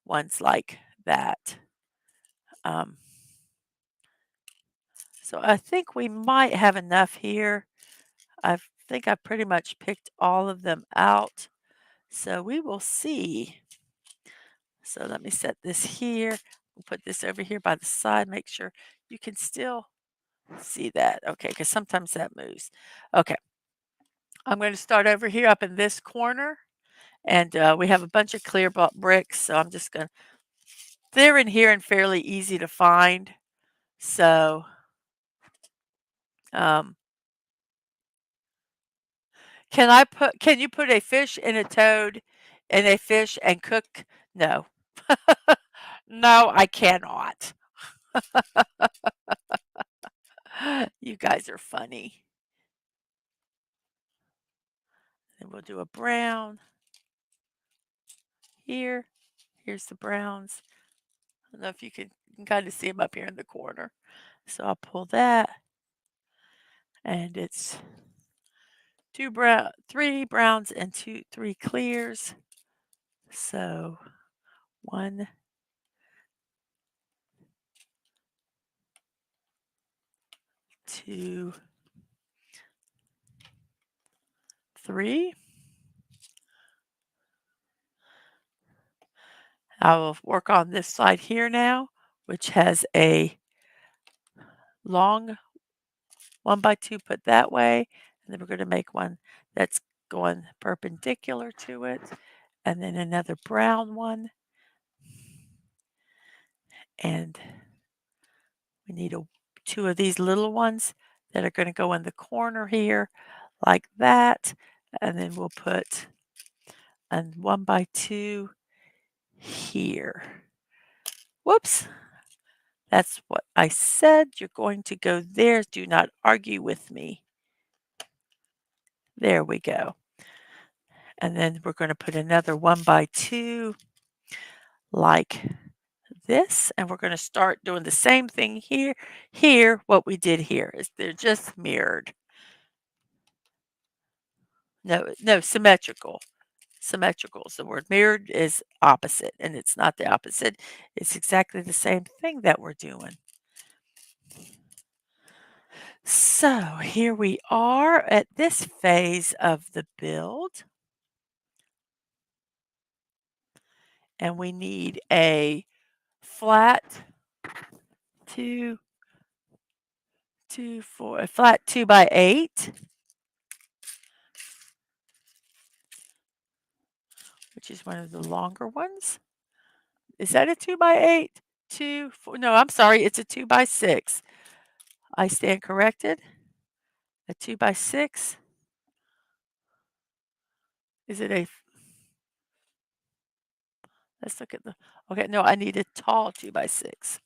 ones like that. Um, so I think we might have enough here. I think I pretty much picked all of them out. So we will see. So let me set this here. We'll put this over here by the side. Make sure you can still see that. Okay, because sometimes that moves. Okay. I'm going to start over here up in this corner. And we have a bunch of clear bricks. So I'm just going to, they're in here and fairly easy to find. So um, can you put a fish in a toad and a fish and cook? No. No, I cannot. You guys are funny. And we'll do a brown here. Here's the browns. I don't know if you can kind of see them up here in the corner. So I'll pull that. And it's 3 browns and 3 clears. So 1, 2, 3. I will work on this side here now, which has a long 1 by 2 put that way. And then we're going to make one that's going perpendicular to it. And then another brown one. And we need 2 of these little ones that are going to go in the corner here like that. And then we'll put a 1 by 2 here. Whoops. That's what I said. You're going to go there. Do not argue with me. There we go. And then we're going to put another 1 by 2 like this. And we're going to start doing the same thing here. Here, what we did here is they're just mirrored. No, symmetrical. Symmetrical is the word. Mirrored is opposite, and it's not the opposite. It's exactly the same thing that we're doing. So here we are at this phase of the build. And we need a flat a flat 2 by 8, which is one of the longer ones. Is that a 2 by 8? 2, 4, no, I'm sorry, it's a 2 by 6. I stand corrected. A 2 by 6. Is it a, let's look at the, okay, no, I need a tall 2 by 6.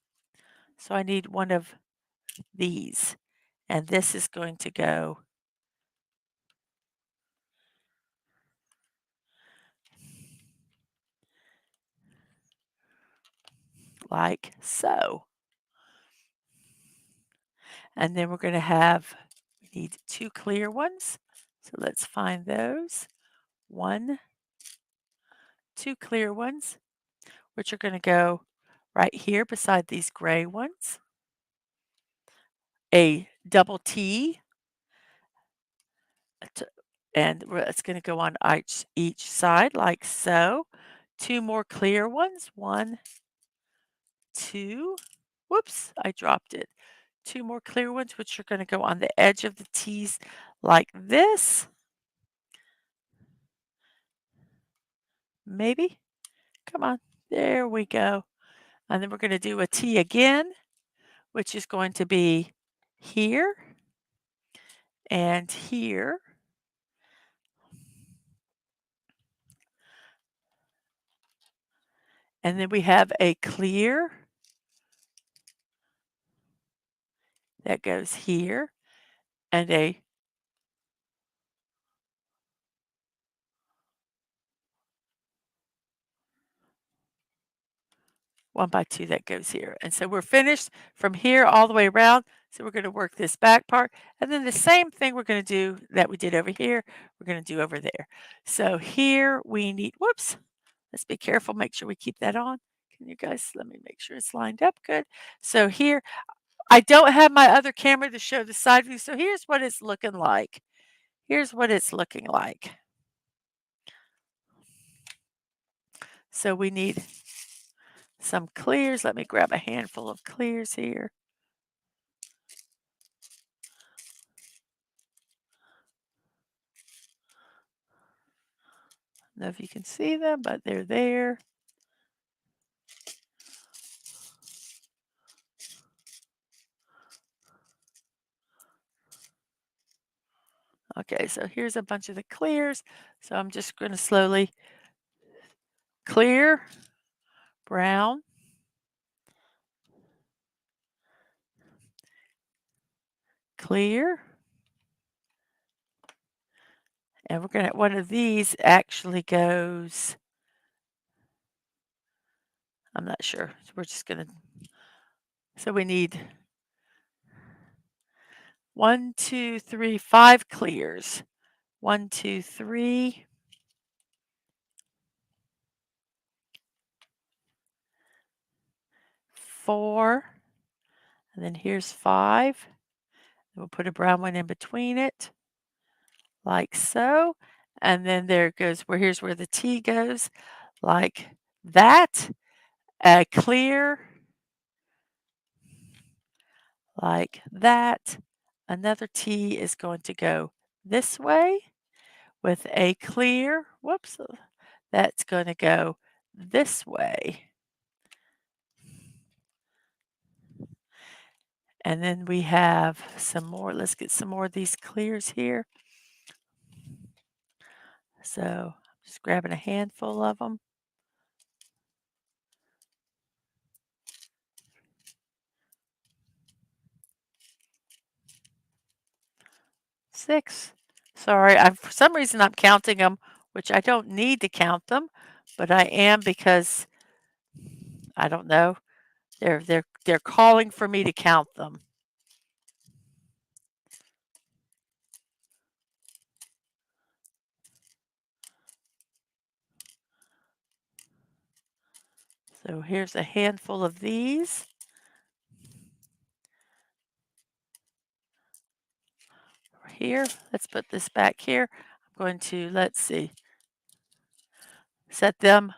So I need one of these. And this is going to go like so. And then we're going to have, we need 2 clear ones. So let's find those. 1, 2 clear ones, which are going to go right here beside these gray ones. A double T, and it's going to go on each side like so. 2 more clear ones. 1, 2. Whoops, I dropped it. 2 more clear ones, which are going to go on the edge of the T's like this. Maybe. Come on. There we go. And then we're going to do a T again which is going to be here and here. And then we have a clear that goes here and a 1x2 that goes here. And so we're finished from here all the way around. So we're going to work this back part. And then the same thing we're going to do that we did over here, we're going to do over there. So here we need, whoops, let's be careful, make sure we keep that on. Can you guys, let me make sure it's lined up good. So here, I don't have my other camera to show the side view. So here's what it's looking like. Here's what it's looking like. So we need some clears. Let me grab a handful of clears here. I don't know if you can see them, but they're there. Okay, so here's a bunch of the clears. So I'm just going to slowly clear, brown, clear. And we're going to, one of these actually goes, I'm not sure. So we're just going to, so we need 1, 2, 3, 5 clears. 1, 2, 3. 4. And then here's 5. And we'll put a brown one in between it, like so. And then there goes where, here's where the T goes, like that. A clear, like that. Another T is going to go this way with a clear, whoops, that's going to go this way. And then we have some more. Let's get some more of these clears here. So I'm just grabbing a handful of them. 6. Sorry, for some reason I'm counting them, which I don't need to count them, but I am because I don't know. They're calling for me to count them. So here's a handful of these. Here, let's put this back here. I'm going to, let's see, set them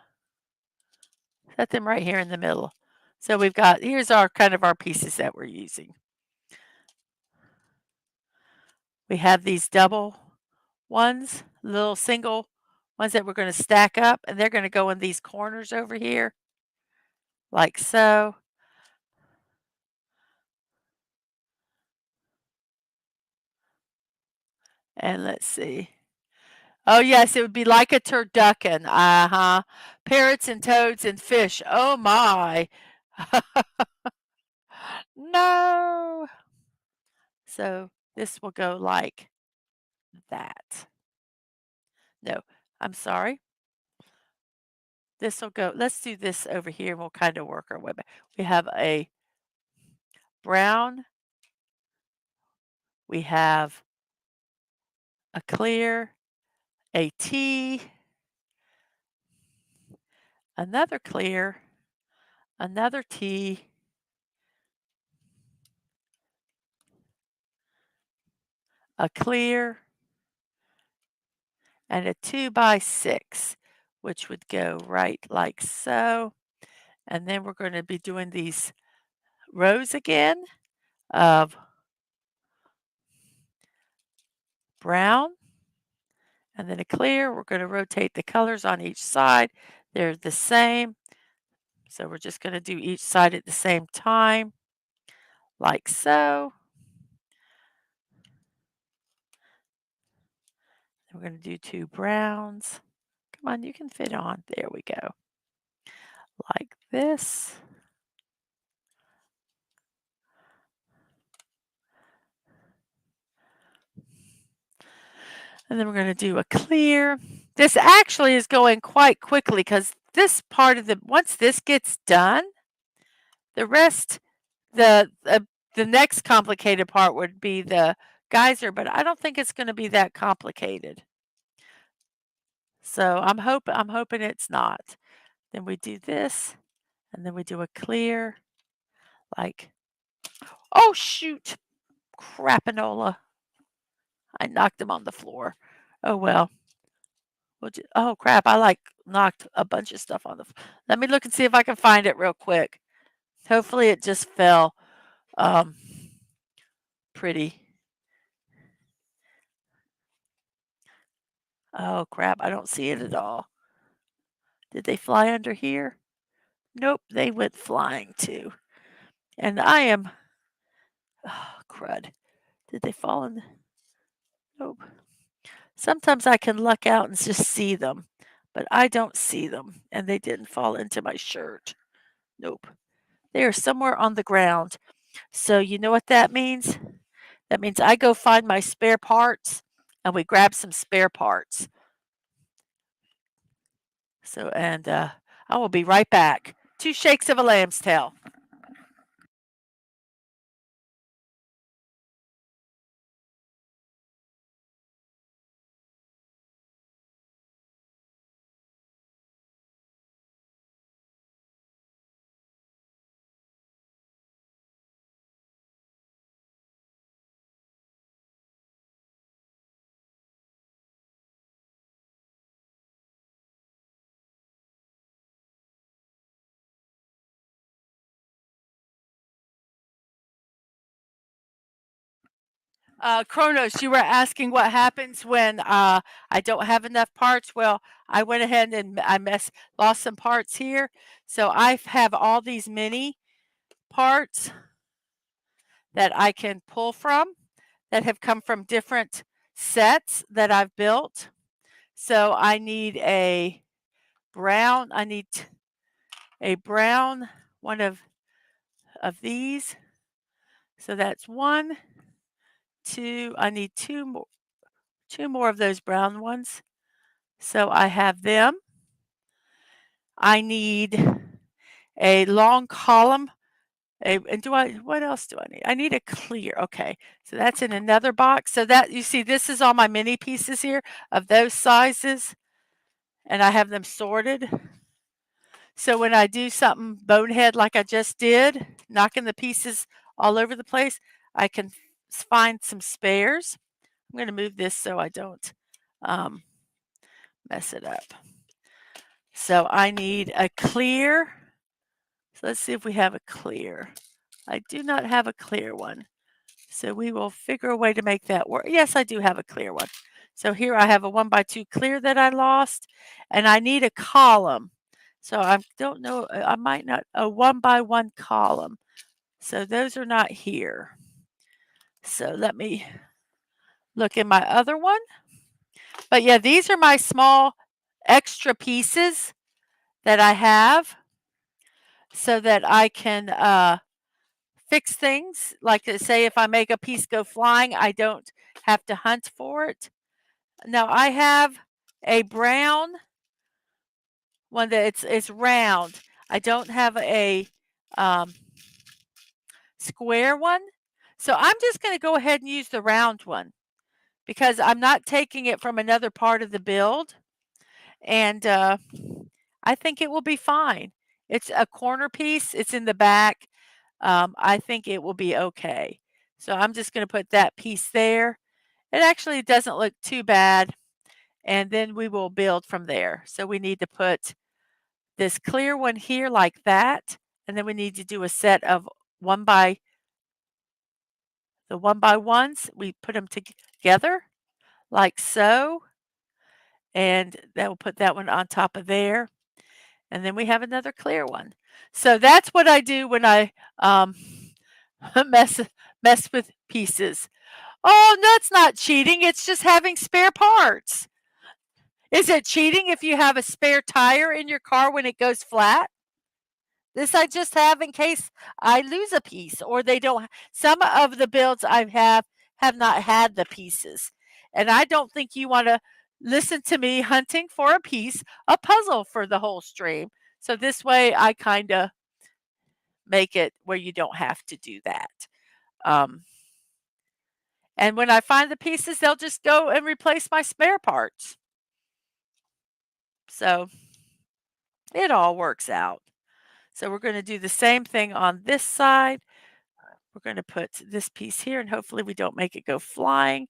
right here in the middle. So we've got, here's our kind of our pieces that we're using. We have these double ones, little single ones that we're going to stack up, and they're going to go in these corners over here, like so. And let's see. Oh, yes, it would be like a turducken. Uh-huh. Parrots and toads and fish. Oh, my. No. So this will go like that. No, I'm sorry. This will go, let's do this over here and we'll kind of work our way back. We have a brown, we have a clear, a T, another clear, another T, a clear, and a 2x6, which would go right like so. And then we're going to be doing these rows again of brown and then a clear. We're going to rotate the colors on each side. They're the same. So we're just going to do each side at the same time, like so. We're going to do 2 browns. Come on, you can fit on. There we go. Like this. And then we're going to do a clear. This actually is going quite quickly because this part of once this gets done, the rest, the next complicated part would be the geyser, but I don't think it's going to be that complicated. So I'm hoping it's not. Then we do this, and then we do a clear, like, oh shoot, crapanola. I knocked him on the floor. Oh well. Oh crap, I like knocked a bunch of stuff on the Let me look and see if I can find it real quick. Hopefully it just fell um, pretty. Oh crap, I don't see it at all. Did they fly under here? Nope, they went flying too. And I am, oh crud. Did they fall in? Nope. Sometimes I can luck out and just see them, but I don't see them, and they didn't fall into my shirt. Nope. They are somewhere on the ground. So you know what that means? That means I go find my spare parts and we grab some spare parts. So, and I will be right back. 2 shakes of a lamb's tail. Kronos, you were asking what happens when I don't have enough parts. Well, I went ahead and lost some parts here. So I have all these mini parts that I can pull from that have come from different sets that I've built. So I need a brown, one of these. So that's 1, 2, I need 2 more of those brown ones. So I have them. I need a long column. And what else do I need? I need a clear. Okay. So that's in another box. So that, you see, this is all my mini pieces here of those sizes. And I have them sorted. So when I do something bonehead like I just did, knocking the pieces all over the place, I can find some spares. I'm going to move this so I don't mess it up. So I need a clear. So let's see if we have a clear. I do not have a clear one. So we will figure a way to make that work. Yes, I do have a clear one. So here I have a 1x2 clear that I lost, and I need a column. So I don't know, I might not, a 1x1 column. So those are not here. So let me look in my other one. But yeah, these are my small extra pieces that I have so that I can fix things. Like say if I make a piece go flying, I don't have to hunt for it. Now I have a brown one that it's round. I don't have a square one. So I'm just going to go ahead and use the round one because I'm not taking it from another part of the build. And I think it will be fine. It's a corner piece. It's in the back. I think it will be okay. So I'm just going to put that piece there. It actually doesn't look too bad. And then we will build from there. So we need to put this clear one here like that. And then we need to do a set of the 1x1s. We put them together like so. And that will put that one on top of there. And then we have another clear one. So that's what I do when I mess mess with pieces. Oh, that's not cheating. It's just having spare parts. Is it cheating if you have a spare tire in your car when it goes flat? This I just have in case I lose a piece or they don't. Some of the builds I have not had the pieces. And I don't think you want to listen to me hunting for a puzzle for the whole stream. So this way I kind of make it where you don't have to do that. Um, and when I find the pieces, they'll just go and replace my spare parts. So it all works out. So we're going to do the same thing on this side. We're going to put this piece here and hopefully we don't make it go flying.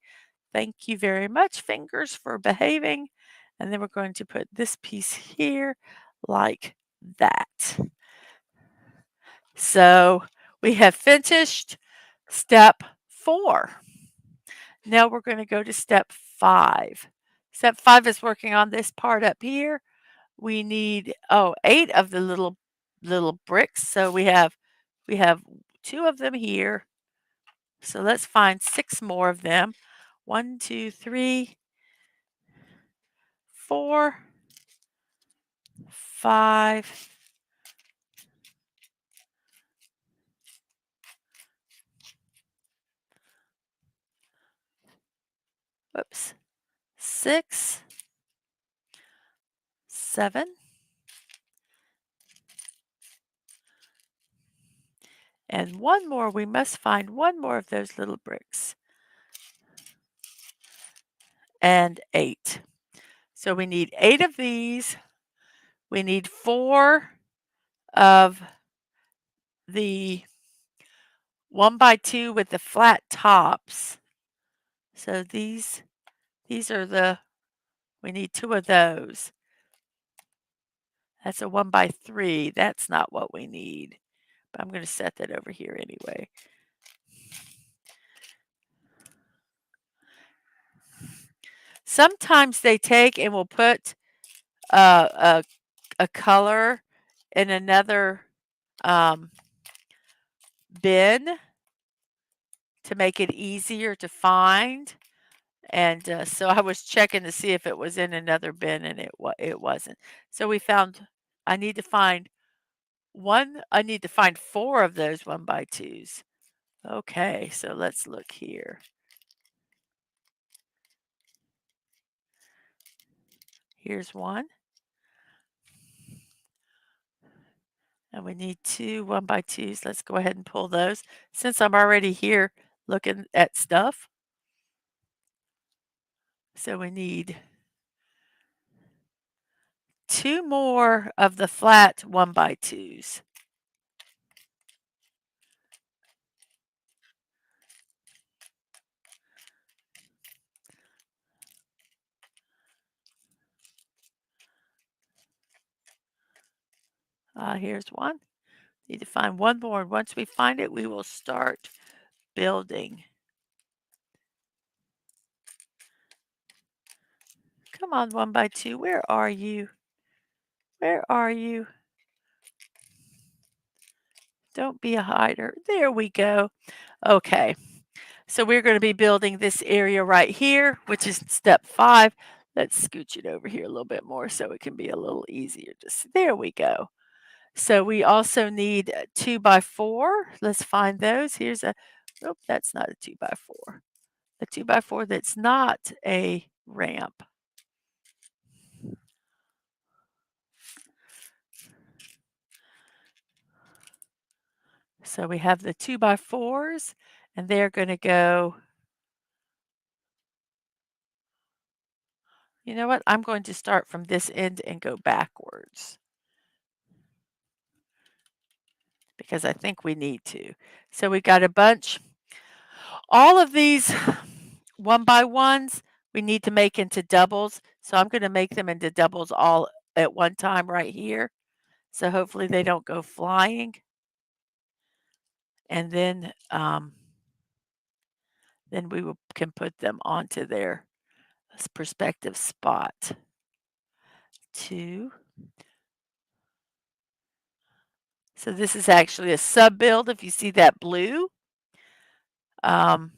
Thank you very much, fingers, for behaving. And then we're going to put this piece here like that. So we have finished step 4. Now we're going to go to step 5. Step 5 is working on this part up here. We need 8 of the little bricks. So we have 2 of them here. So let's find 6 more of them. 1, 2, 3, 4, 5. Whoops. 6, 7. And one more. We must find one more of those little bricks. And 8. So we need 8 of these. We need 4 of the 1x2 with the flat tops. So these are we need 2 of those. That's a 1x3. That's not what we need. But I'm going to set that over here anyway. Sometimes they take and will put a color in another bin to make it easier to find. And so I was checking to see if it was in another bin, and it wasn't. So we found I need to find 4 of those 1x2s. Okay, so let's look here. Here's one. And we need 2 1x2s. Let's go ahead and pull those since I'm already here looking at stuff. So we need 2 more of the flat 1x2s. Here's one. Need to find one more. And once we find it, we will start building. Come on, 1x2. Where are you? Where are you? Don't be a hider. There we go. Okay. So we're going to be building this area right here, which is step 5. Let's scooch it over here a little bit more so it can be a little easier to see. There we go. So we also need 2x4. Let's find those. Here's nope, that's not a 2x4. A 2x4 that's not a ramp. So we have the 2x4s, and they're going to go. You know what? I'm going to start from this end and go backwards because I think we need to. So we got a bunch. All of these 1x1s we need to make into doubles. So I'm going to make them into doubles all at one time right here. So hopefully they don't go flying. And then can put them onto their perspective spot. 2. So this is actually a sub build if you see that blue. Um,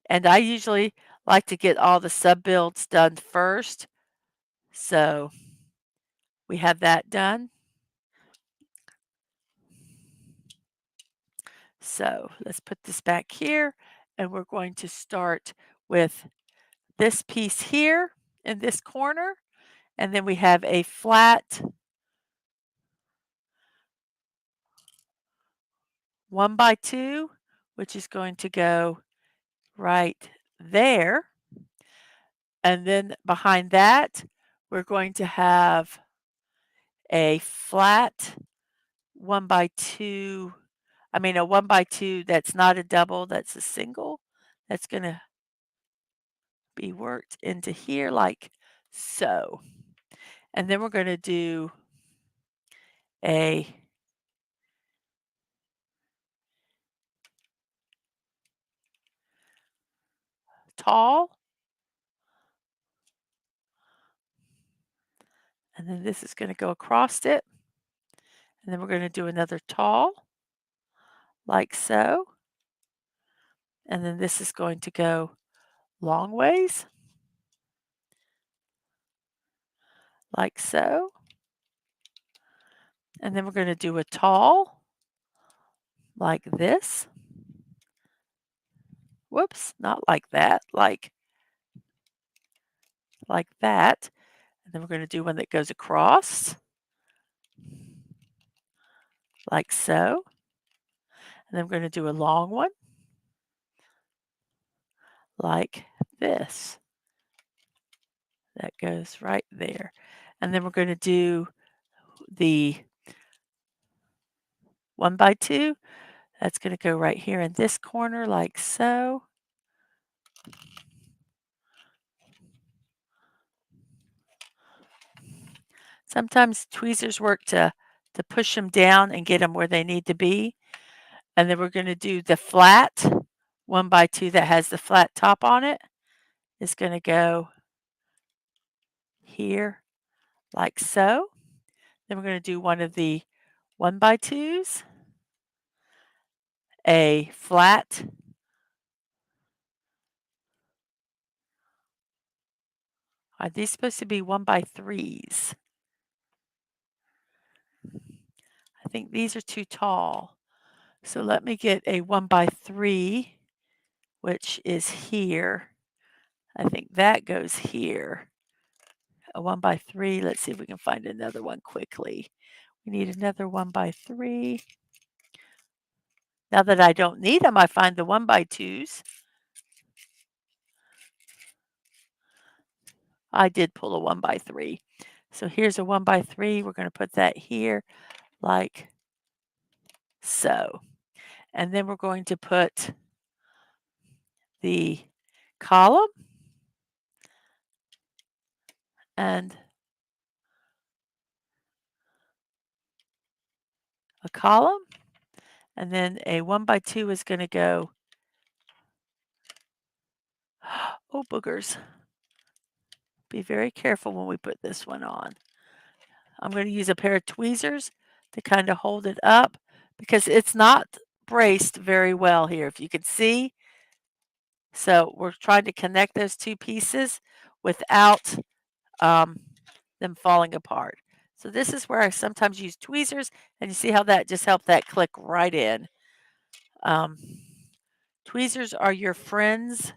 and I usually like to get all the sub-builds done first. So we have that done. So let's put this back here, and we're going to start with this piece here in this corner, and then we have a flat 1x2, which is going to go right there. And then behind that, we're going to have a flat 1x2. I mean, a 1x2 that's not a double, that's a single. That's going to be worked into here like so. And then we're going to do a tall. And then this is going to go across it. And then we're going to do another tall like so. And then this is going to go long ways like so. And then we're going to do a tall like this. Whoops, not like that, like that. And then we're going to do one that goes across like so. And then we're going to do a long one like this. That goes right there. And then we're going to do the 1x2. That's going to go right here in this corner like so. Sometimes tweezers work to push them down and get them where they need to be. And then we're going to do the flat 1x2 that has the flat top on it. It's going to go here like so. Then we're going to do one of the 1x2s, a flat Are these supposed to be 1x3s? I think these are too tall. So let me get a 1x3, which is here. I think that goes here. A 1x3. Let's see if we can find another one quickly. We need another 1x3. Now that I don't need them, I find the 1x2s. I did pull a 1x3. So here's a 1x3. We're going to put that here like so. And then we're going to put the column and a column. And then a 1x2 is going to go, oh boogers. Be very careful when we put this one on. I'm going to use a pair of tweezers to kind of hold it up because it's not braced very well here, if you can see. So we're trying to connect those two pieces without them falling apart. So this is where I sometimes use tweezers, and you see how that just helped that click right in. Tweezers are your friends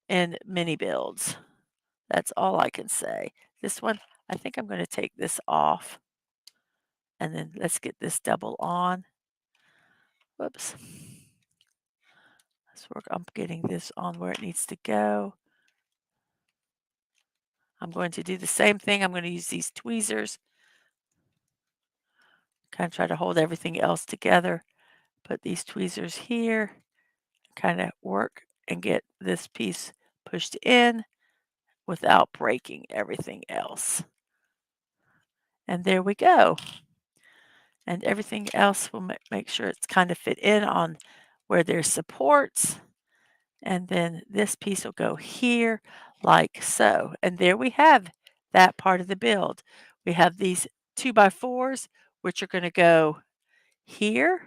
in mini builds. That's all I can say. This one, I think I'm going to take this off. And then let's get this double on. Whoops. Let's work on getting this on where it needs to go. I'm going to do the same thing. I'm going to use these tweezers. Kind of try to hold everything else together. Put these tweezers here. Kind of work and get this piece pushed in without breaking everything else. And there we go. And everything else will make sure it's kind of fit in on where there's supports. And then this piece will go here like so. And there we have that part of the build. We have these 2x4s, which are going to go here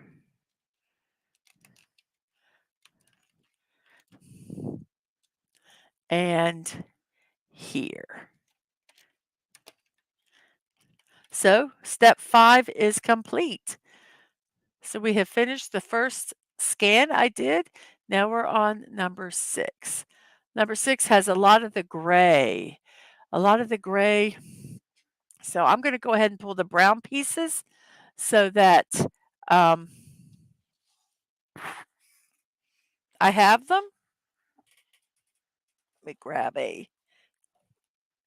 and here. So step 5 is complete. So we have finished the first scan I did. Now we're on number 6. Number 6 has a lot of the gray. A lot of the gray. So I'm going to go ahead and pull the brown pieces so that um, I have them. Let me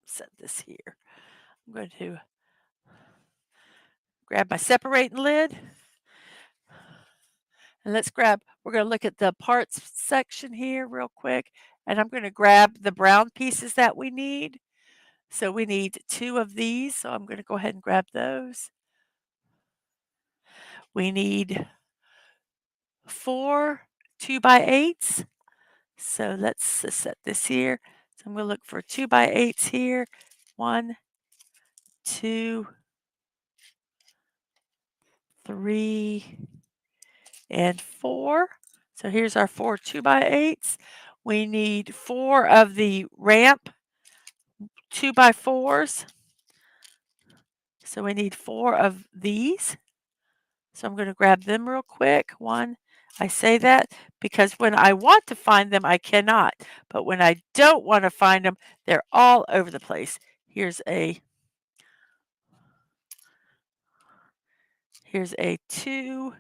set this here. I'm going to grab my separating lid. And we're going to look at the parts section here real quick. And I'm going to grab the brown pieces that we need. So we need 2 of these. So I'm going to go ahead and grab those. We need 4 2x8s. So let's set this here. So I'm going to look for 2x8s here. 1, 2, 3, and 4. So here's our 4 2x8s. We need 4 of the ramp 2x4s. So we need 4 of these. So I'm going to grab them real quick. I say that because when I want to find them, I cannot. But when I don't want to find them, they're all over the place. Here's a 2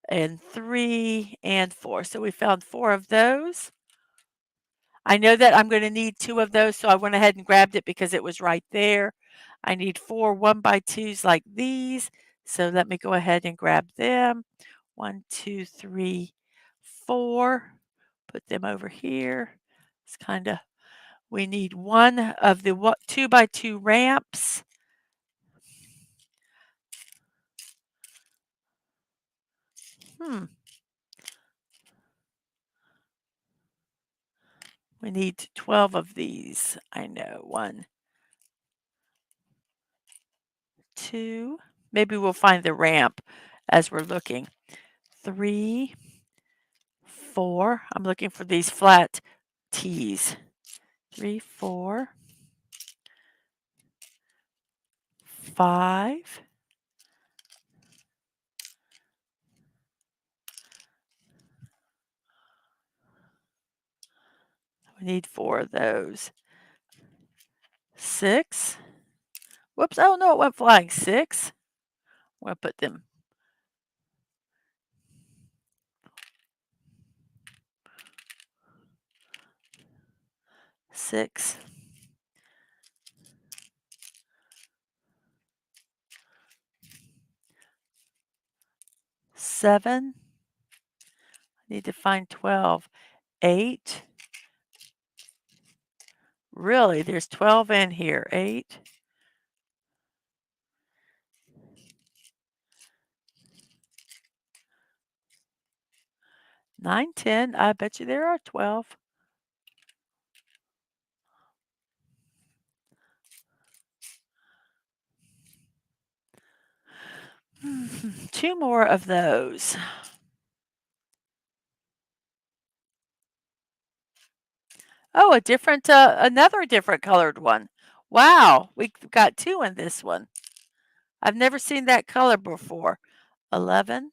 and 3 and 4. So we found 4 of those. I know that I'm going to need 2 of those, so I went ahead and grabbed it because it was right there. I need 4 1x2s like these. So let me go ahead and grab them. 1, 2, 3, 4. Put them over here. It's we need 1 of the 2x2 ramps. We need 12 of these. I know. 1, 2. Maybe we'll find the ramp as we're looking. 3, 4. I'm looking for these flat T's. 3, 4, 5. We need 4 of those. 6. Whoops. Oh, no, it went flying. 6. I'm going to put them. 6. 7. I need to find 12. 8. Really, there's 12 in here. 8. 9, 10. I bet you there are 12. Two more of those. Oh, another different colored one. Wow, we've got 2 in this one. I've never seen that color before. 11.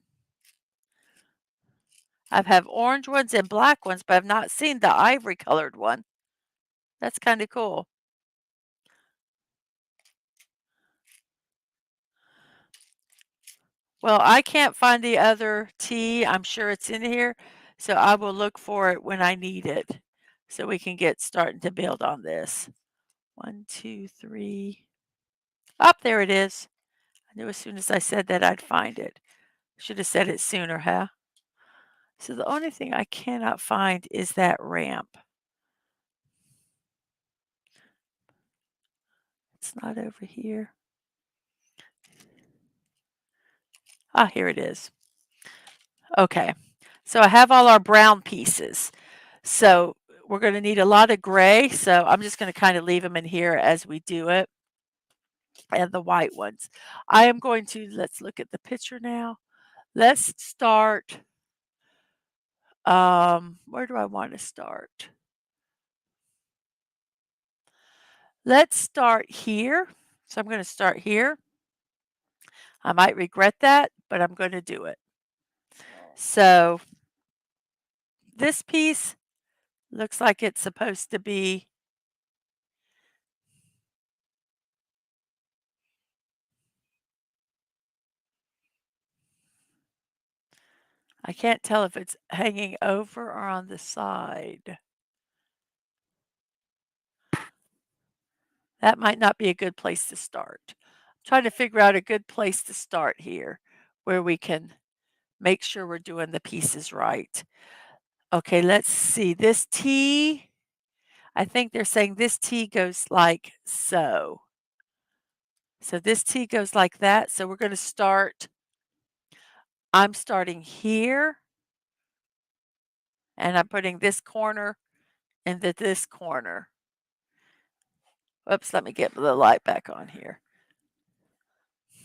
I've have orange ones and black ones, but I've not seen the ivory colored one. That's kind of cool. Well, I can't find the other T. I'm sure it's in here, so I will look for it when I need it so we can get starting to build on this. 1, 2, 3. Up there it is. I knew as soon as I said that I'd find it. Should have said it sooner, huh? So the only thing I cannot find is that ramp. It's not over here. Ah, here it is. Okay, so I have all our brown pieces. So we're going to need a lot of gray. So I'm just going to kind of leave them in here as we do it. And the white ones. I am going to, let's look at the picture now. Let's start. Where do I want to start? Let's start here. So I'm going to start here. I might regret that, but I'm going to do it. So this piece looks like it's supposed to be I can't tell if it's hanging over or on the side. That might not be a good place to start. I'm trying to figure out a good place to start here where we can make sure we're doing the pieces right. Okay, let's see. This T, I think they're saying this T goes like so. So this T goes like that. So we're going to start, I'm starting here and I'm putting this corner into this corner. Oops, let me get the light back on here.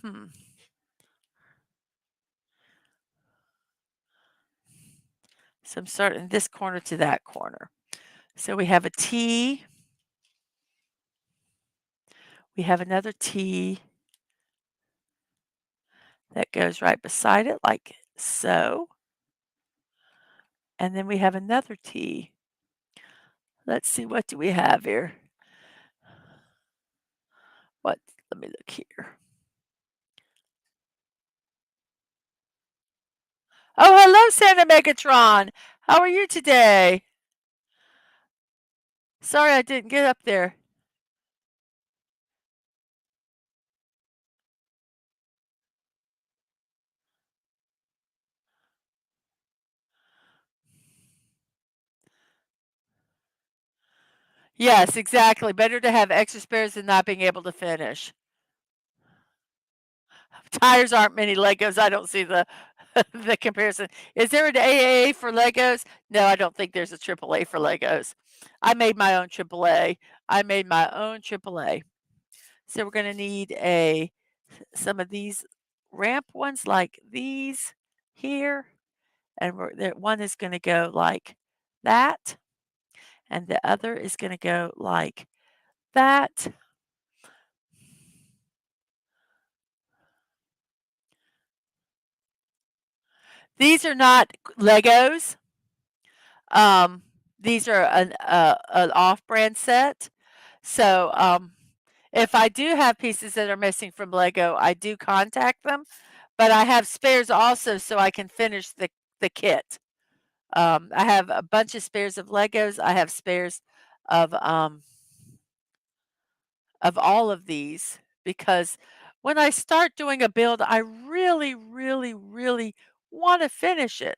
So I'm starting this corner to that corner. So we have a T. We have another T that goes right beside it like so. And then we have another T. Let's see, what do we have here? What? Let me look here. Oh, hello, Santa Megatron. How are you today? Sorry I didn't get up there. Yes, exactly. Better to have extra spares than not being able to finish. Tires aren't mini Legos. I don't see the the comparison. Is there an AAA for Legos? No, I don't think there's a AAA for Legos. I made my own AAA. I made my own AAA. So we're going to need some of these ramp ones like these here. And one is going to go like that. And the other is going to go like that. These are not Legos. Um, these are an off-brand set. So if I do have pieces that are missing from Lego, I do contact them. But I have spares also so I can finish the kit. I have a bunch of spares of Legos. I have spares of all of these because when I start doing a build, I really, really, really want to finish it.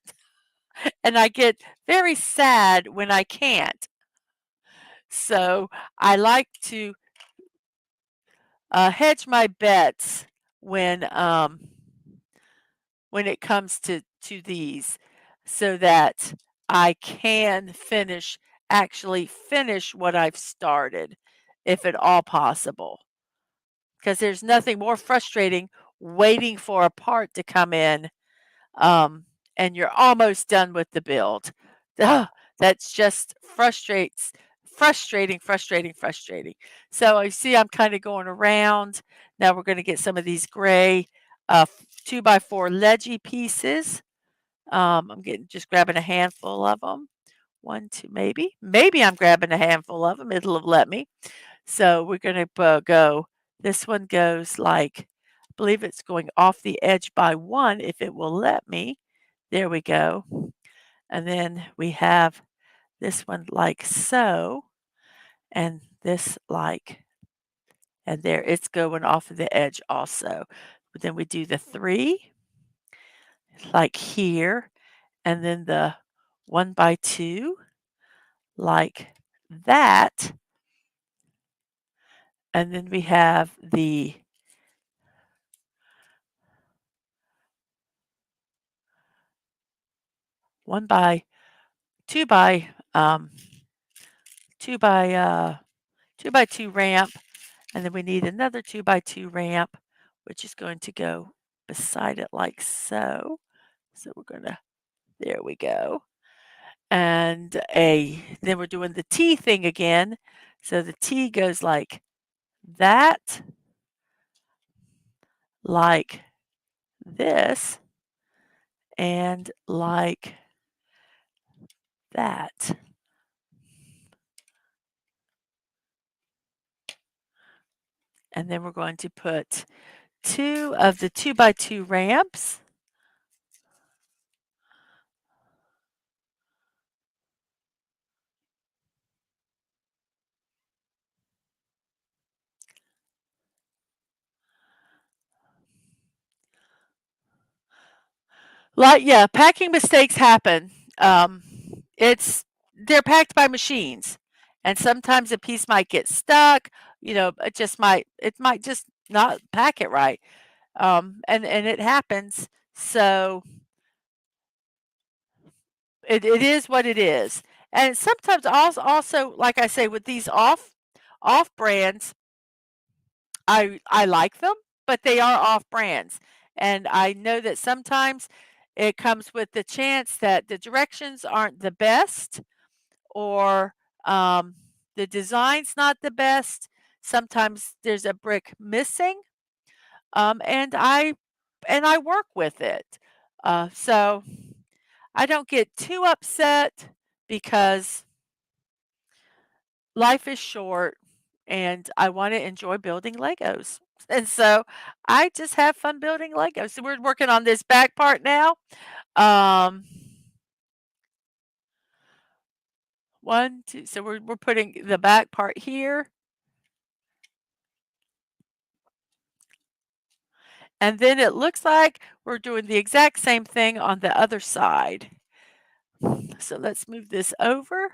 And I get very sad when I can't. So I like to hedge my bets when it comes to these so that I can actually finish what I've started, if at all possible. Because there's nothing more frustrating waiting for a part to come in, um, and you're almost done with the build. Ugh, that's just frustrating, frustrating, frustrating. So I see I'm kind of going around. Now we're going to get some of these gray 2x4 ledgy pieces. I'm just grabbing a handful of them. One, two, maybe. Maybe I'm grabbing a handful of them. It'll have let me. So we're going to go. This one goes like, I believe it's going off the edge by one if it will let me. There we go. And then we have this one like so, and this like, and there it's going off of the edge also. But then we do the 3 like here, and then the 1x2 like that. And then we have the 1 by 2 by 2 by 2 by 2 ramp, and then we need another 2 by 2 ramp, which is going to go beside it like so. So we're gonna, there we go. And then we're doing the T thing again. So the T goes like that like this and like that. And then we're going to put 2 of the 2x2 ramps. Yeah, packing mistakes happen. It's they're packed by machines, and sometimes a piece might get stuck. It might just not pack it right. And it happens. So it is what it is. And sometimes also, like I say, with these off brands, I like them, but they are off brands. And I know that sometimes it comes with the chance that the directions aren't the best or the design's not the best. Sometimes there's a brick missing. Um, and I and I work with it. So I don't get too upset because life is short and I want to enjoy building Legos. And so I just have fun building Legos. So we're working on this back part now. Um, one, two. So we're putting the back part here. And then it looks like we're doing the exact same thing on the other side. So let's move this over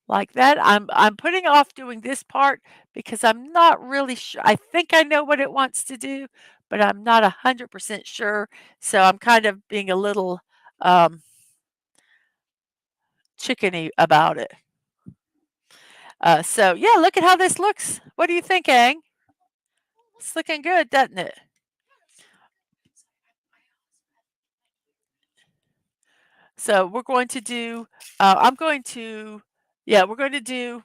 like that. I'm putting off doing this part because I'm not really sure. I think I know what it wants to do, but I'm not 100% sure. So I'm kind of being a little um, chickeny about it. So yeah, look at how this looks. What do you think, Ang? It's looking good, doesn't it? So we're going to do, I'm going to, yeah, we're going to do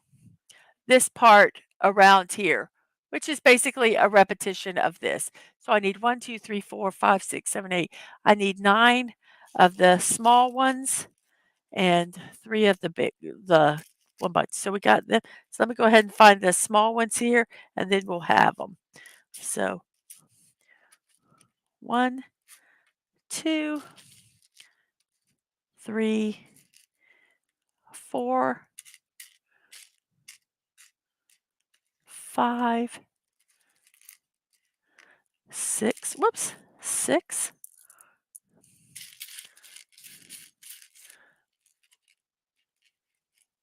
this part around here, which is basically a repetition of this. So I need 1, 2, 3, 4, 5, 6, 7, 8. I need 9 of the small ones and 3 of the one bunch. So we got the, so let me go ahead and find the small ones here and then we'll have them. So 1, 2, 3, 4, 5, 6, whoops, 6,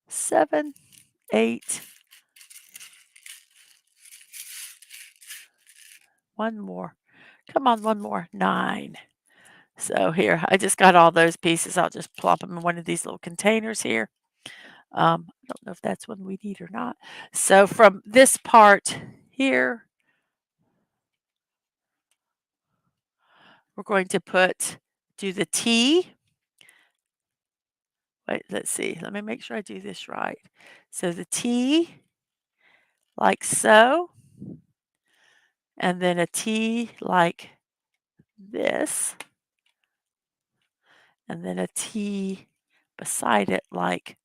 7, 8, one more. Come on, one more. 9. So here, I just got all those pieces. I'll just plop them in one of these little containers here. I don't know if that's one we need or not. So from this part here, we're going to do the T. Wait, let's see. Let me make sure I do this right. So the T, like so, and then a T like this, and then a T beside it like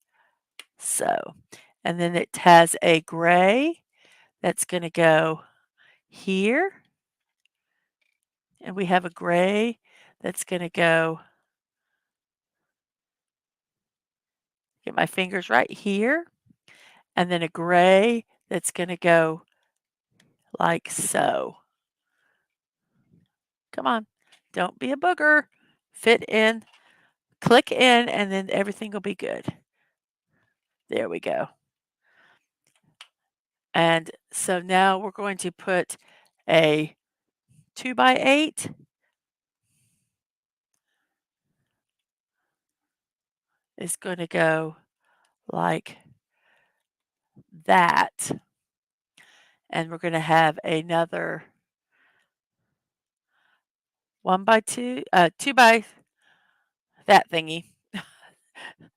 so. And then it has a gray that's going to go here. And we have a gray that's going to go, get my fingers right here. And then a gray that's going to go like so. Come on, don't be a booger. Fit in, click in, and then everything will be good. There we go. And so now we're going to put a 2x8. Is going to go like that. And we're going to have another 1x2, 2x that thingy,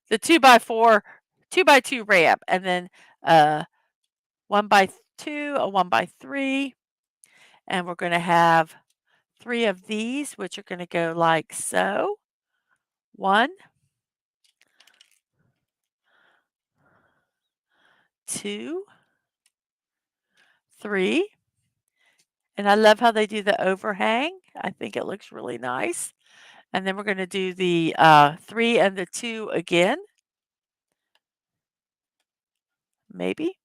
the 2x4, 2x2 ramp, and then 1x2, a 1x3, and we're going to have 3 of these, which are going to go like so. 1, 2, 3. And I love how they do the overhang. I think it looks really nice. And then we're going to do the 3 and the 2 again. Maybe.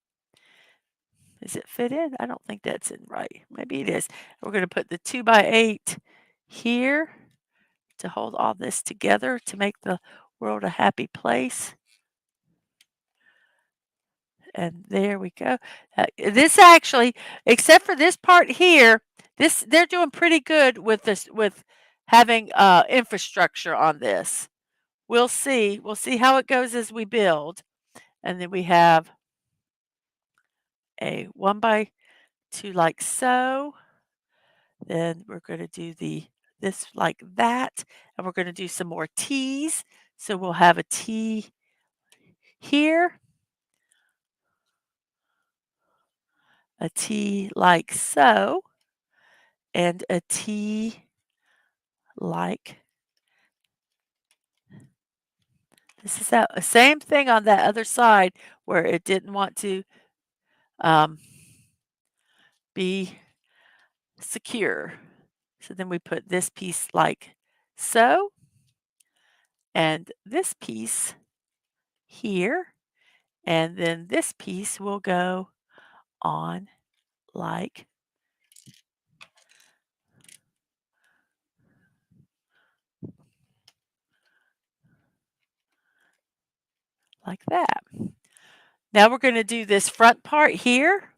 Does it fit in? I don't think that's in right. Maybe it is. We're going to put the 2x8 here to hold all this together to make the world a happy place. And there we go. This actually, except for this part here, they're doing pretty good with this, with having infrastructure on this. We'll see. We'll see how it goes as we build. And then we have a 1x2 like so. Then we're going to do this like that, and we're going to do some more T's. So we'll have a T here, a T like so, and a T like this. Is that same thing on that other side where it didn't want to um, be secure. So then we put this piece like so, and this piece here, and then this piece will go on like that. Now we're going to do this front part here,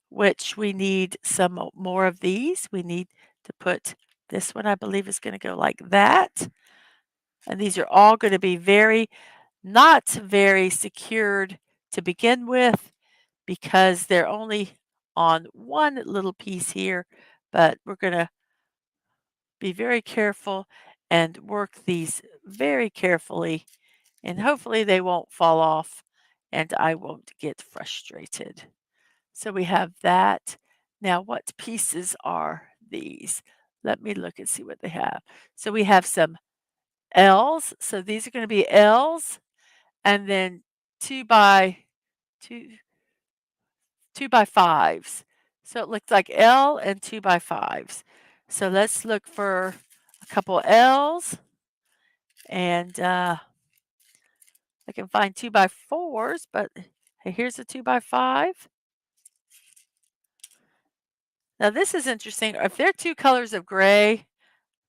which we need some more of these. We need to put this one, I believe, is going to go like that. And these are all going to be not very secured to begin with because they're only on one little piece here, but we're going to be very careful and work these very carefully, and hopefully they won't fall off and I won't get frustrated. So we have that. Now, what pieces are these? Let me look and see what they have. So we have some L's. So these are going to be L's, and then 2 by 2, 2x5s. So it looks like L and 2x5s. So let's look for a couple L's, and I can find 2x4s, but hey, here's a 2x5. Now this is interesting. If they're 2 colors of gray,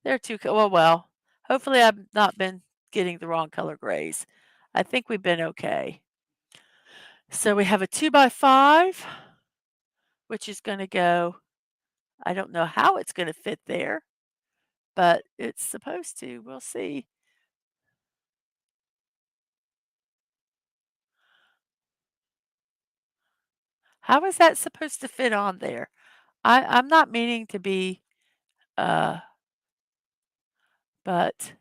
they're 2, well, hopefully I've not been getting the wrong color grays. I think we've been okay. So we have a 2x5, which is going to go, I don't know how it's going to fit there, but it's supposed to. We'll see. How is that supposed to fit on there? I'm not meaning to be, uh, but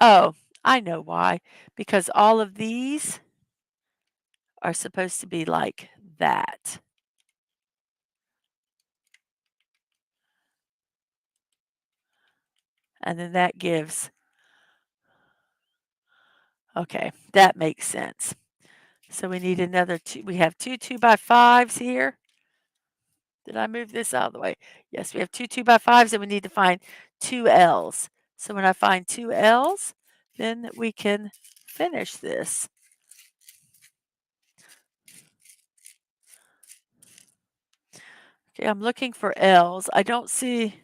oh, I know why. Because all of these are supposed to be like that. And then that gives, okay, that makes sense. So we need another 2. We have 2 2x5s here. Did I move this out of the way? Yes, we have 2 2x5s, and we need to find 2 L's. So when I find 2 L's, then we can finish this. Okay, I'm looking for L's. I don't see.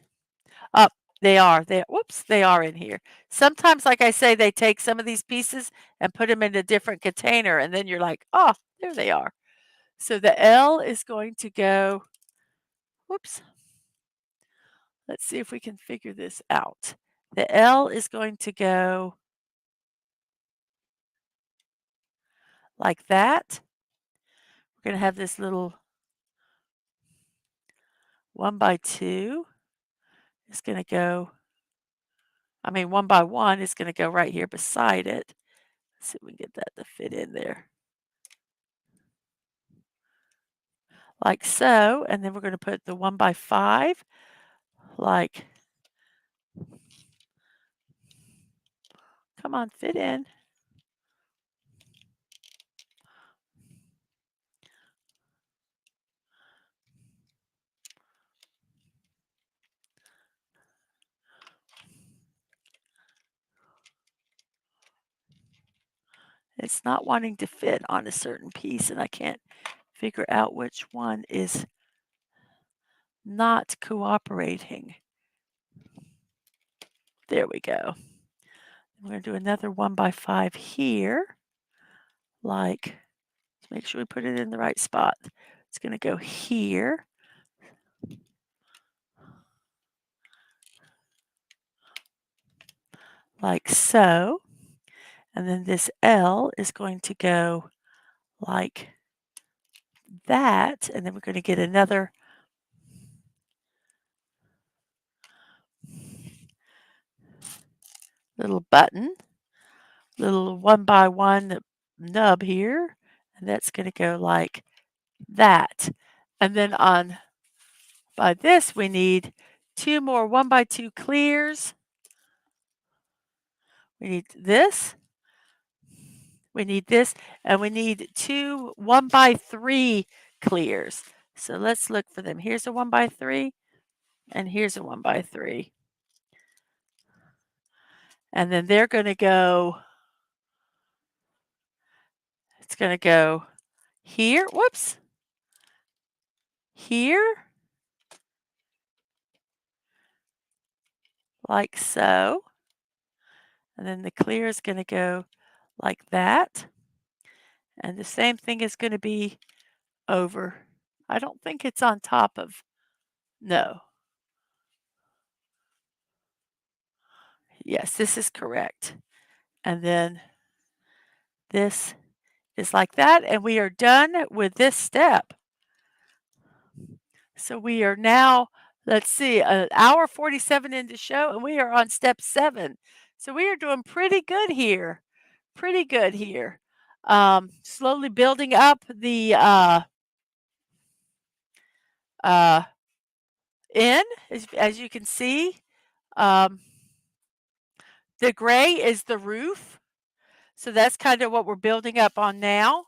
Oh, they are. Whoops, they are in here. Sometimes, like I say, they take some of these pieces and put them in a different container, and then you're like, oh, there they are. So the L is going to go, whoops. Let's see if we can figure this out. The L is going to go like that. We're going to have this little 1 by 2 is going to go, 1 by 1 is going to go right here beside it. Let's see if we can get that to fit in there. Like so, and then we're going to put the 1 by 5 like, come on, fit in. It's not wanting to fit on a certain piece, and I can't figure out which one is not cooperating. There we go. We're going to do another 1 by 5 here. Like, make sure we put it in the right spot. It's going to go here. Like so. And then this L is going to go like that. And then we're going to get another little button, little 1 by 1 nub here. And that's going to go like that. And then on by this, we need 2 more 1 by 2 clears. We need this. We need this, and we need 2 1 by 3 clears. So let's look for them. Here's a 1 by 3, and here's a 1 by 3. And then they're going to go, it's going to go here. Whoops. Here. Like so. And then the clear is going to go like that. And the same thing is going to be over. I don't think it's on top of, no. Yes, this is correct. And then this is like that, and we are done with this step. So we are now, let's see, an hour 47 into show, and we are on step 7. So we are doing pretty good here. Pretty good here. Slowly building up the in, as you can see. The gray is the roof. So that's kind of what we're building up on now.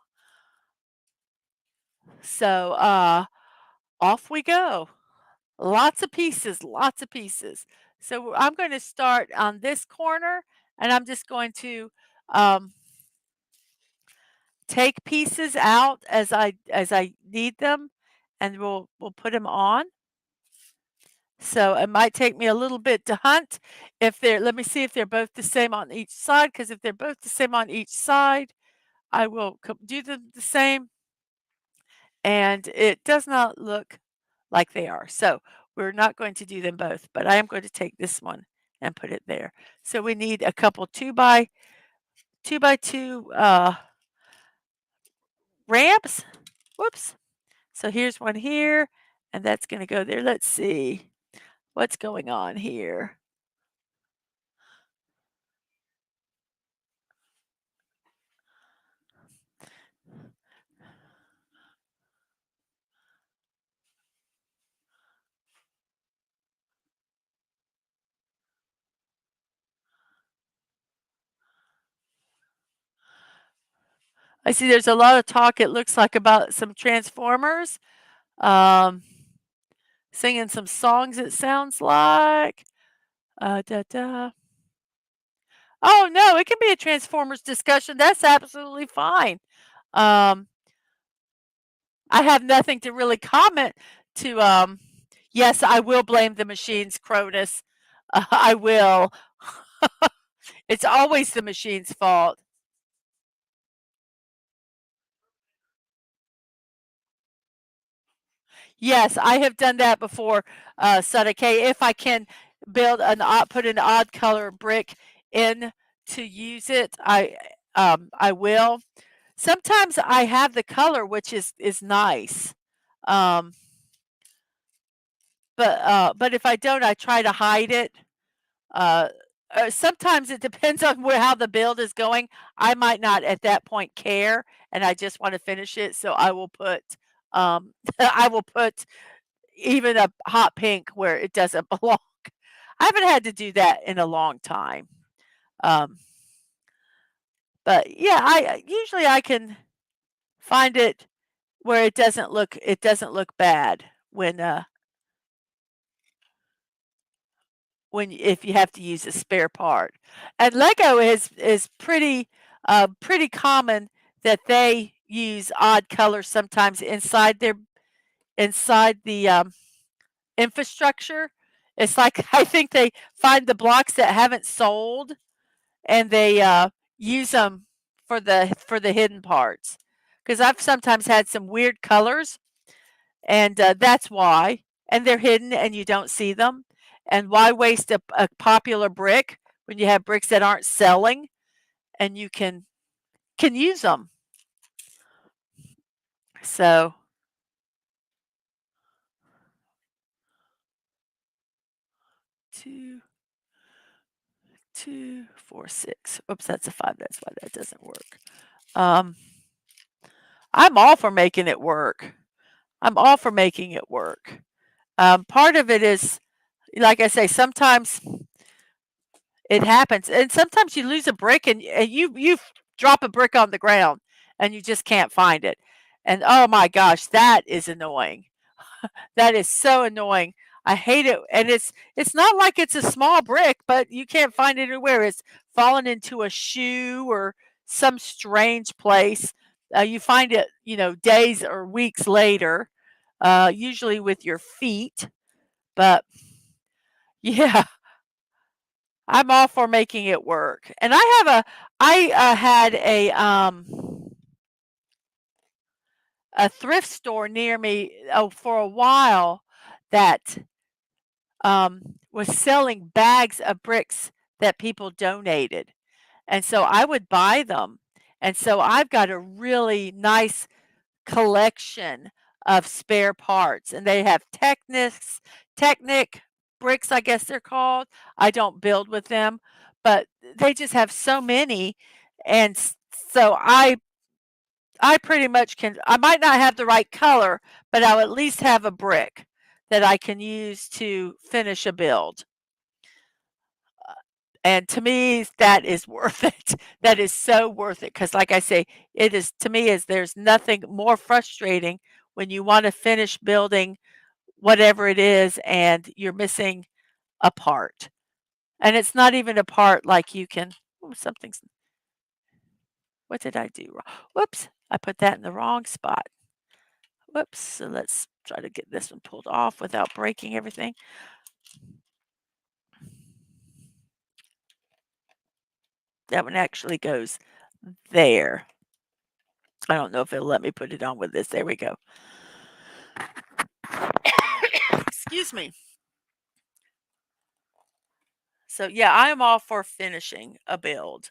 So off we go. Lots of pieces, lots of pieces. So I'm going to start on this corner, and I'm just going to take pieces out as I need them, and we'll put them on. So it might take me a little bit to hunt. If they're, let me see if they're both the same on each side, because if they're both the same on each side, I will do them the same. And it does not look like they are. So we're not going to do them both, but I am going to take this one and put it there. So we need a couple 2 by 2 ramps. Whoops. So here's one here, and that's going to go there. Let's see what's going on here. I see there's a lot of talk, it looks like, about some Transformers, singing some songs, it sounds like. Da, da. Oh, no, it can be a Transformers discussion. That's absolutely fine. I have nothing to really comment to, yes, I will blame the machines, Cronus. I will. It's always the machine's fault. Yes, I have done that before, Sadake. If I can build put an odd color brick in to use it, I will. Sometimes I have the color, which is nice. but if I don't, I try to hide it. Uh, Sometimes it depends on where how the build is going. I might not at that point care, and I just want to finish it, so I will put I will put even a hot pink where it doesn't belong. I haven't had to do that in a long time. Um, but yeah, I usually I can find it where it doesn't look bad when if you have to use a spare part. And Lego is pretty common that they use odd colors sometimes inside the infrastructure. It's like I think they find the blocks that haven't sold and they use them for the hidden parts. Because I've sometimes had some weird colors, and that's why. And they're hidden, and you don't see them. And why waste a popular brick when you have bricks that aren't selling, and you can use them. So 2, 2, 4, 6. Oops, that's a 5. That's why that doesn't work. Um, I'm all for making it work. I'm all for making it work. Part of it is, like I say, sometimes it happens, and sometimes you lose a brick and you drop a brick on the ground and you just can't find it. And oh my gosh, that is annoying. That is so annoying. I hate it. And it's not like it's a small brick, but you can't find it anywhere. It's fallen into a shoe or some strange place. You find it, days or weeks later, usually with your feet. But yeah, I'm all for making it work. And I had a thrift store near me for a while that was selling bags of bricks that people donated. And so I would buy them. And so I've got a really nice collection of spare parts. And they have Technic bricks, I guess they're called. I don't build with them, but they just have so many. And so I pretty much I might not have the right color, but I'll at least have a brick that I can use to finish a build. And to me, that is worth it. That is so worth it because, like I say, it is to me is there's nothing more frustrating when you want to finish building whatever it is and you're missing a part. And it's not even a part like you can, oh, something's, what did I do wrong? Whoops, I put that in the wrong spot. Whoops, so let's try to get this one pulled off without breaking everything. That one actually goes there. I don't know if it'll let me put it on with this. There we go. Excuse me. So yeah, I am all for finishing a build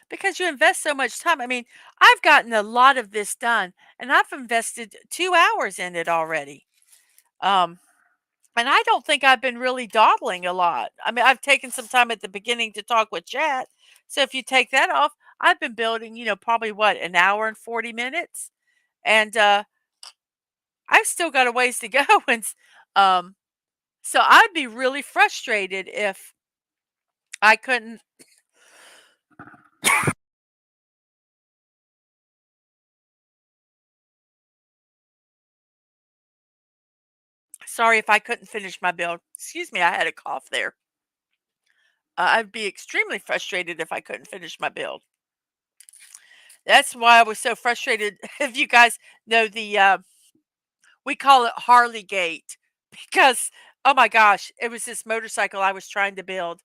because you invest so much time. I mean, I've gotten a lot of this done and I've invested 2 hours in it already. Um, and I don't think I've been really dawdling a lot. I mean, I've taken some time at the beginning to talk with chat. So if you take that off, I've been building, probably what, an hour and 40 minutes. And I've still got a ways to go. And um, so I'd be really frustrated if I couldn't. Sorry if I couldn't finish my build. Excuse me, I had a cough there. I'd be extremely frustrated if I couldn't finish my build. That's why I was so frustrated. If you guys know we call it Harley Gate because, oh my gosh, it was this motorcycle I was trying to build.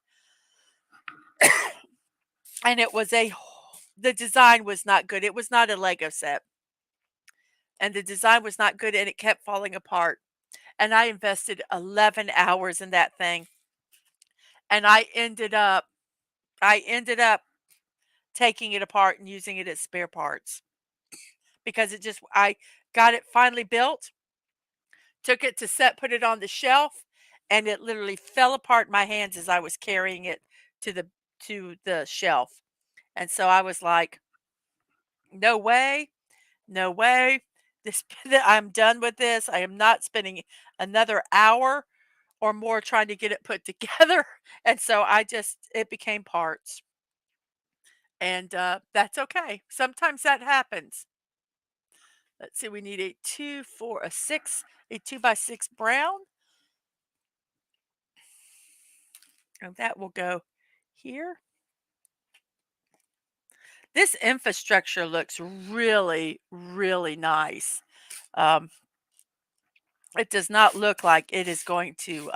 And the design was not good. It was not a Lego set. And the design was not good and it kept falling apart. And I invested 11 hours in that thing. And I ended up taking it apart and using it as spare parts because I got it finally built, took it to put it on the shelf, and it literally fell apart in my hands as I was carrying it to the shelf. And so I was like, no way, no way. This I'm done with this. I am not spending another hour or more trying to get it put together. And so it became parts. And that's okay. Sometimes that happens. Let's see, we need a 2 by 6 brown. And that will go here. This infrastructure looks really, really nice. Um, it does not look like it is going to,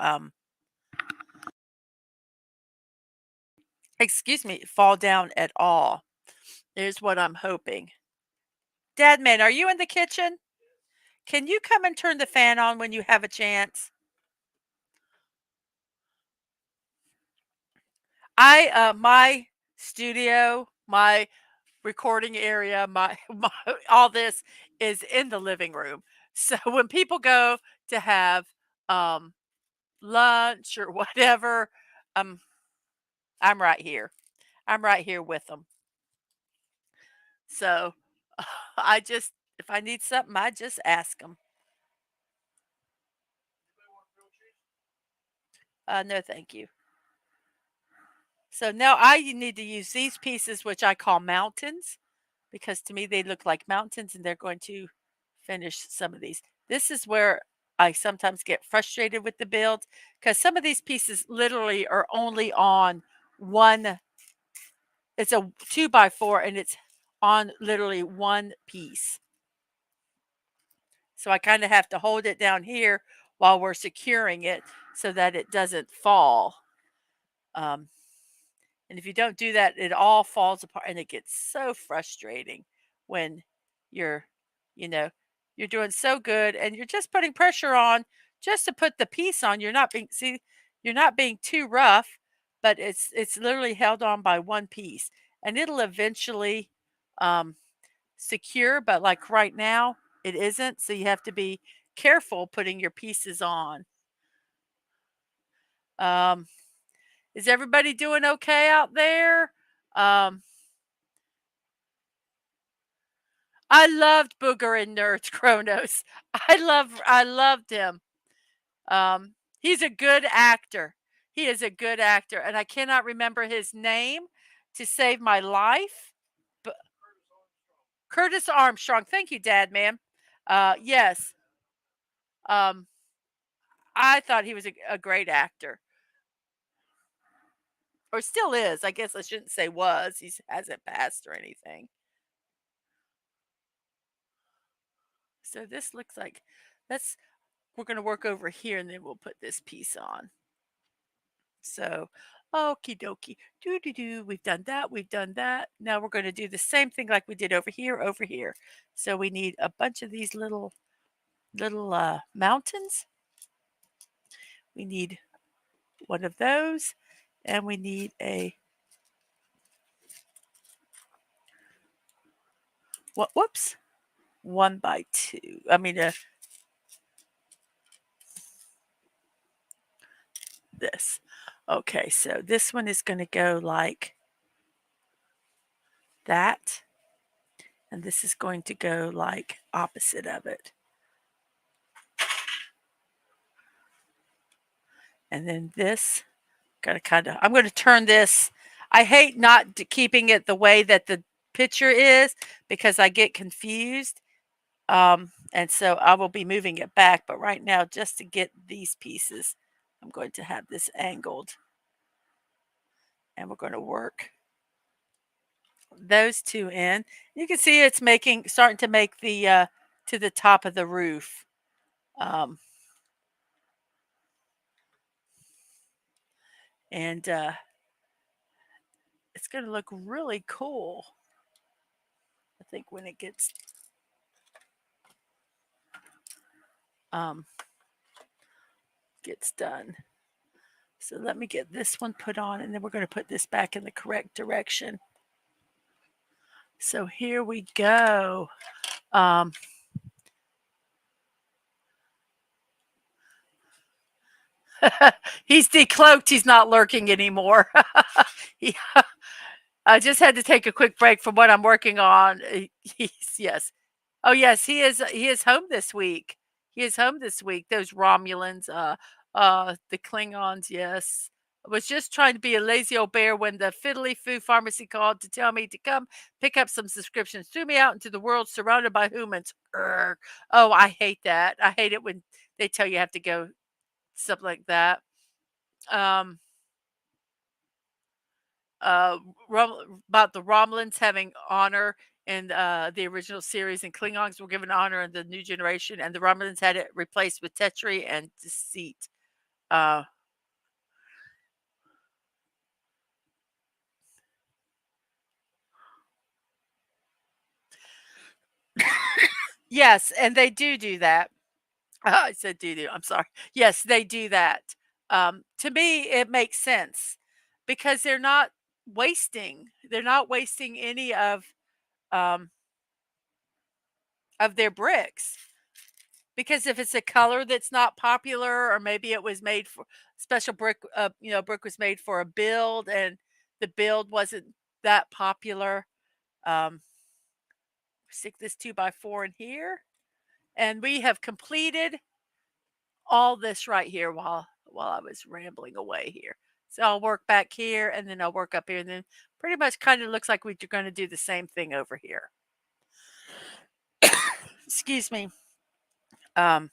excuse me, fall down at all. Is what I'm hoping. Dadman, are you in the kitchen? Can you come and turn the fan on when you have a chance? My studio, my recording area, my all this is in the living room. So when people go to have um lunch or whatever, um I'm right here. I'm right here with them. So I just if I need something, I just ask them. No, thank you. So now I need to use these pieces, which I call mountains, because to me they look like mountains, and they're going to finish some of these. This is where I sometimes get frustrated with the build, because some of these pieces literally are only on one. It's a 2 by 4, and it's on literally one piece. So I kind of have to hold it down here while we're securing it so that it doesn't fall. Um, and if you don't do that, it all falls apart, and it gets so frustrating when you're, you know, you're doing so good and you're just putting pressure on just to put the piece on. You're not being too rough, but it's literally held on by one piece, and it'll eventually um, secure. But like right now, it isn't. So you have to be careful putting your pieces on. Um, is everybody doing okay out there? Um, I loved Booger and Nerds Kronos. I loved him. He's a good actor. He is a good actor, and I cannot remember his name to save my life. But Curtis Armstrong. Thank you, Dad, ma'am. Yes. Um, I thought he was a great actor, or still is. I guess I shouldn't say was. He hasn't passed or anything. So this looks like that's we're going to work over here, and then we'll put this piece on. So, okie dokie, doo doo doo. We've done that. We've done that. Now we're going to do the same thing like we did over here, over here. So we need a bunch of these little mountains. We need one of those, and we need a whoops, 1 by 2. I mean this. Okay, so this one is going to go like that, and this is going to go like opposite of it. And then this, I'm going to turn this. I hate not keeping it the way that the picture is because I get confused. And so I will be moving it back. But right now, just to get these pieces, I'm going to have this angled. And we're going to work those two in. You can see it's starting to make the to the top of the roof. And it's going to look really cool. I think when it gets done. So let me get this one put on, and then we're going to put this back in the correct direction. So here we go. He's decloaked. He's not lurking anymore. He, I just had to take a quick break from what I'm working on. He's yes. Oh yes, he is home this week. He is home this week. Those Romulans, the Klingons, yes. I was just trying to be a lazy old bear when the fiddly foo pharmacy called to tell me to come pick up some subscriptions. Threw me out into the world surrounded by humans. Urgh. Oh, I hate that. I hate it when they tell you have to go stuff like that. Um, uh, about the Romulans having honor in the original series, and Klingons were given honor in the new generation, and the Romulans had it replaced with treachery and deceit. Uh, yes, and they do that. I said do. I'm sorry. Yes, they do that. To me, it makes sense because they're not wasting. They're not wasting any um, of their bricks. Because if it's a color that's not popular, or maybe it was made for special brick, brick was made for a build, and the build wasn't that popular. Um, Stick this 2x4 in here, and we have completed all this right here while I was rambling away here. So I'll work back here, and then I'll work up here, and then pretty much kind of looks like we're going to do the same thing over here. Excuse me. Um,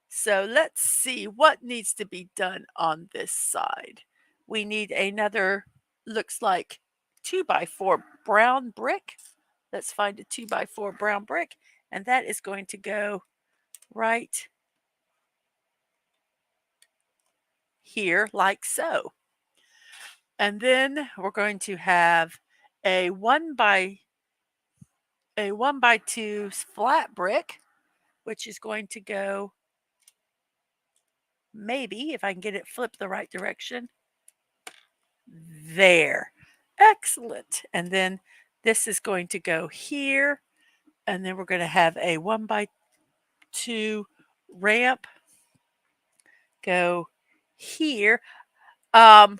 So let's see what needs to be done on this side. We need another, looks like 2x4 brown brick. Let's find a 2x4 brown brick, and that is going to go right here like so. And then we're going to have a 1x2 flat brick, which is going to go, maybe if I can get it flipped the right direction, there. Excellent. And then this is going to go here. And then we're going to have a 1x2 ramp go here. Last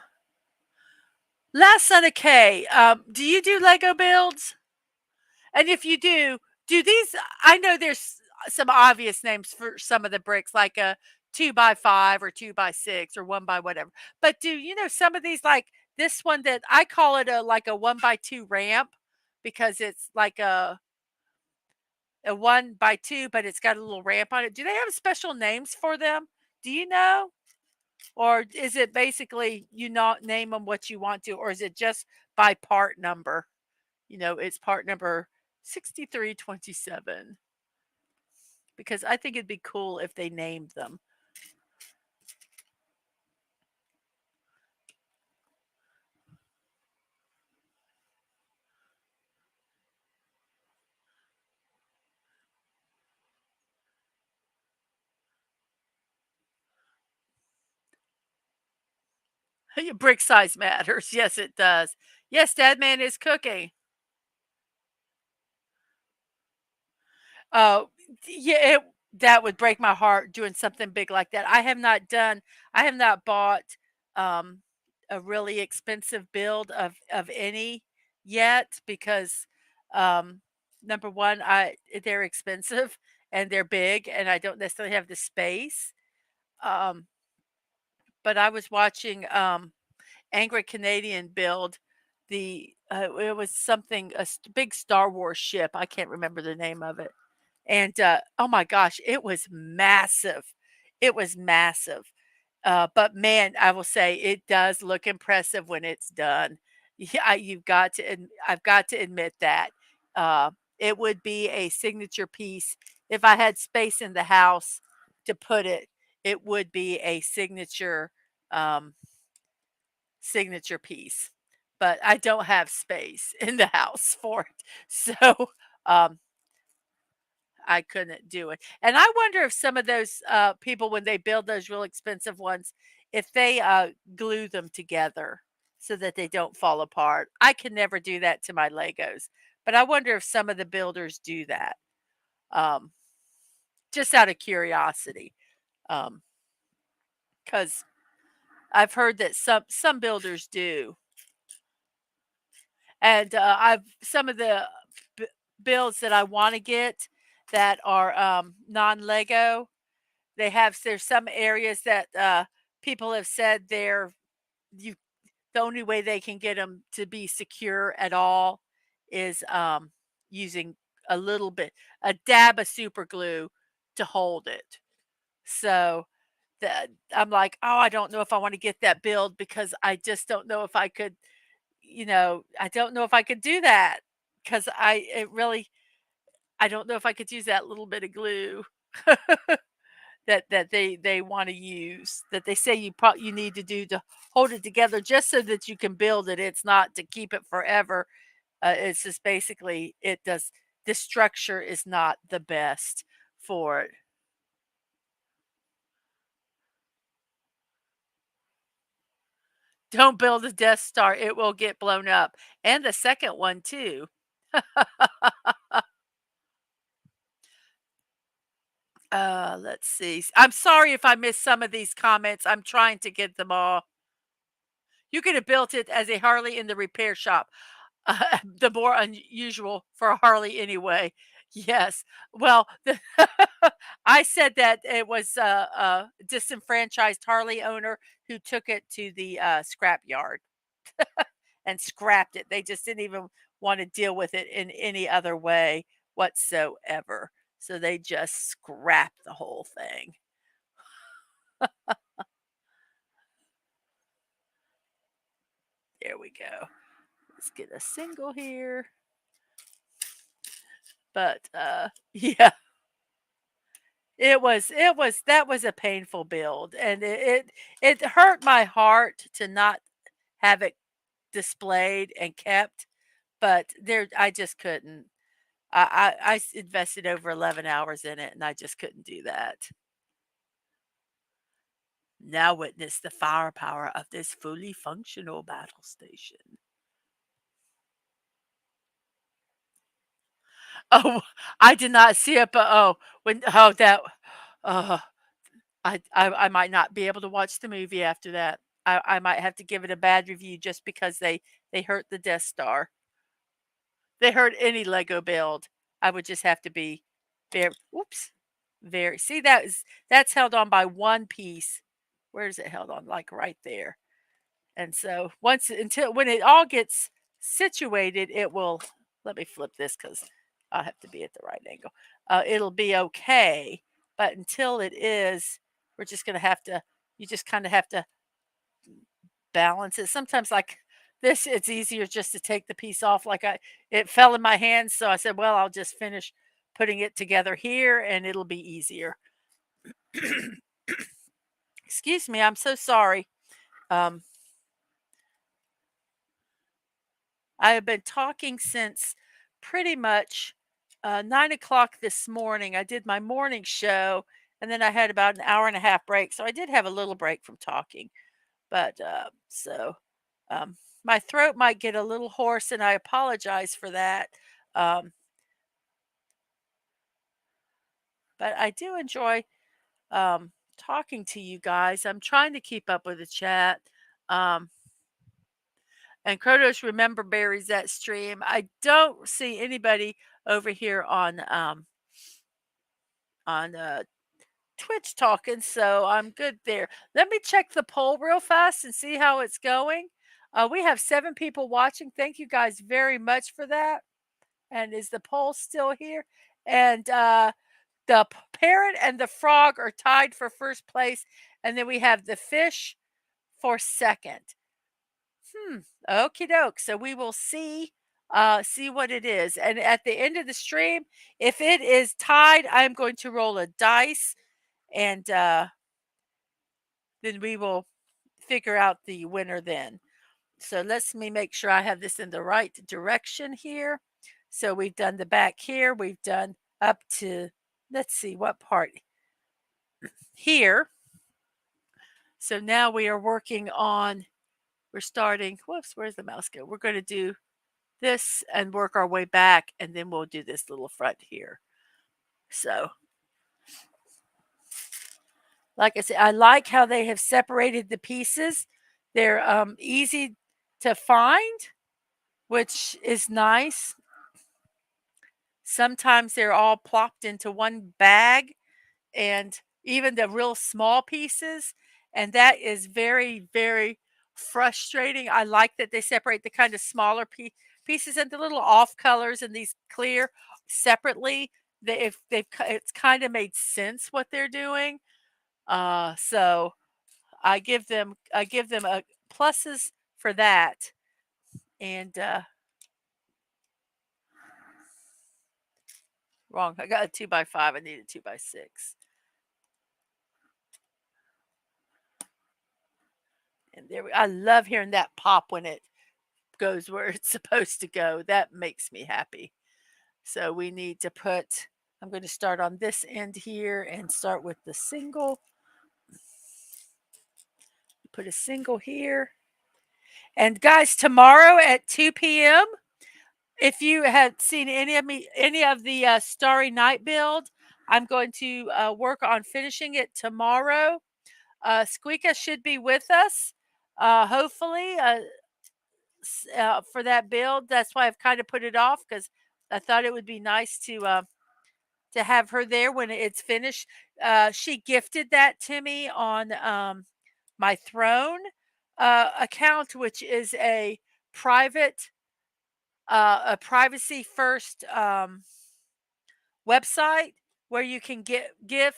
Son of K, do you do Lego builds? And if you do these, I know there's some obvious names for some of the bricks, like a 2x5 or 2x6 or 1 by whatever. But do you know some of these, like this one that I call it a like a 1x2 ramp because it's like a 1x2, but it's got a little ramp on it. Do they have special names for them? Do you know? Or is it basically you not name them what you want to, or is it just by part number? It's part number 6327, because I think it'd be cool if they named them. Brick size matters. Yes, it does. Yes, Dadman is cooking. Oh, yeah, that would break my heart doing something big like that. I have not bought um, a really expensive build of any yet because number one, they're expensive and they're big, and I don't necessarily have the space. Um, but I was watching Angry Canadian build it was something big Star Wars ship. I can't remember the name of it. And, oh my gosh, it was massive. It was massive. But man, I will say it does look impressive when it's done. Yeah, I've got to admit that. Uh, it would be a signature piece. If I had space in the house to put it, it would be a um, signature piece. But I don't have space in the house for it. So, um, I couldn't do it. And I wonder if some of those people, when they build those real expensive ones, if they glue them together so that they don't fall apart. I can never do that to my Legos, but I wonder if some of the builders do that, um, just out of curiosity. Um, because I've heard that some builders do. And I've some of the b- builds that I want to get that are non-Lego. There's some areas that people have said you the only way they can get them to be secure at all is using a dab of super glue to hold it. So that I'm like, oh, I don't know if I want to get that build because I just don't know if I could, I don't know if I could do that because I don't know if I could use that little bit of glue that they want to use that they say you need to do to hold it together just so that you can build it. It's not to keep it forever. It's just basically it does. The structure is not the best for it. Don't build a Death Star; it will get blown up, and the second one too. Let's see. I'm sorry if I missed some of these comments. I'm trying to get them all. You could have built it as a Harley in the repair shop. The more unusual for a Harley anyway. Yes. Well, I said that it was a disenfranchised Harley owner who took it to the scrap yard and scrapped it. They just didn't even want to deal with it in any other way whatsoever. So they just scrapped the whole thing. There we go. Let's get a single here. But yeah, that was a painful build, and it hurt my heart to not have it displayed and kept, but there I just couldn't. Invested over 11 hours in it, and I just couldn't do that. Now witness the firepower of this fully functional battle station. Oh, I did not see it, but that uh, I might not be able to watch the movie after that. I might have to give it a bad review just because they hurt the Death Star. They hurt any Lego build. I would just have to be very oops. Very see that's held on by one piece. Where is it held on? Like right there. And so until when it all gets situated, it will let me flip this because I'll have to be at the right angle. It'll be okay. But until it is, we're just gonna have to you just kind of have to balance it. Sometimes like this, it's easier just to take the piece off. It fell in my hands, so I said, well, I'll just finish putting it together here and it'll be easier. Excuse me, I'm so sorry. Um, I have been talking since pretty much 9 o'clock this morning. I did my morning show and then I had about an hour and a half break. So I did have a little break from talking. But my throat might get a little hoarse and I apologize for that. Um, but I do enjoy talking to you guys. I'm trying to keep up with the chat. Um, and Krotos remember berries that stream. I don't see anybody over here on Twitch talking, so I'm good there. Let me check the poll real fast and see how it's going. We have 7 people watching. Thank you guys very much for that. And is the poll still here? And the parrot and the frog are tied for first place, and then we have the fish for second. Okie doke. So we will see what it is. And at the end of the stream, if it is tied, I'm going to roll a dice and then we will figure out the winner then. So let's me make sure I have this in the right direction here. So we've done the back here. We've done up to, let's see what part here. So now we are working on, we're starting, whoops, where's the mouse go? We're going to do this and work our way back, and then we'll do this little front here. So Like I said, I like how they have separated the pieces. They're easy to find, which is nice. Sometimes they're all plopped into one bag, and even the real small pieces, and that is very, very frustrating. I like that they separate the kind of smaller pieces and the little off colors and these clear separately. If it's kind of made sense what they're doing. So I give them a pluses for that. And wrong. I got a 2x5. I need a 2x6. And I love hearing that pop when it goes where it's supposed to go. That makes me happy. So we need to put, I'm going to start on this end here and start with the single. Put a single here. And guys, tomorrow at 2 p.m., if you have seen any of the Starry Night build, I'm going to work on finishing it tomorrow. Squeaka should be with us, hopefully, for that build. That's why I've kind of put it off, because I thought it would be nice to have her there when it's finished. She gifted that to me on my Throne account, which is private, a privacy first website where you can give.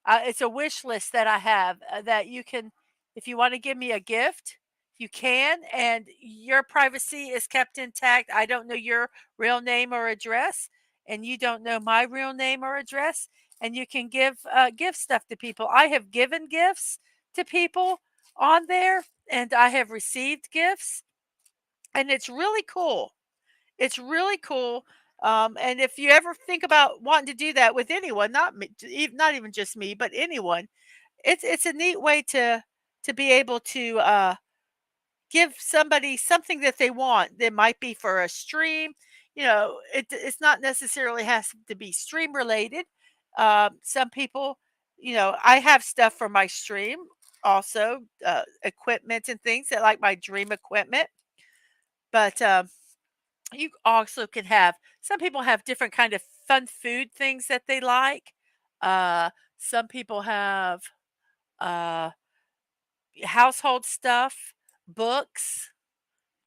It's a wish list that I have, that you can, if you want to give me a gift, you can, and your privacy is kept intact. I don't know your real name or address, and you don't know my real name or address, and you can give stuff to people. I have given gifts to people on there, and I have received gifts, and it's really cool. It's really cool. And if you ever think about wanting to do that with anyone, not me, not even just me, but anyone, it's a neat way to be able to give somebody something that they want. That might be for a stream. It's not necessarily has to be stream related. Some people, I have stuff for my stream, also equipment and things that, like my dream equipment. But you also can have, some people have different kind of fun food things that they like. Some people have uh, household stuff, books,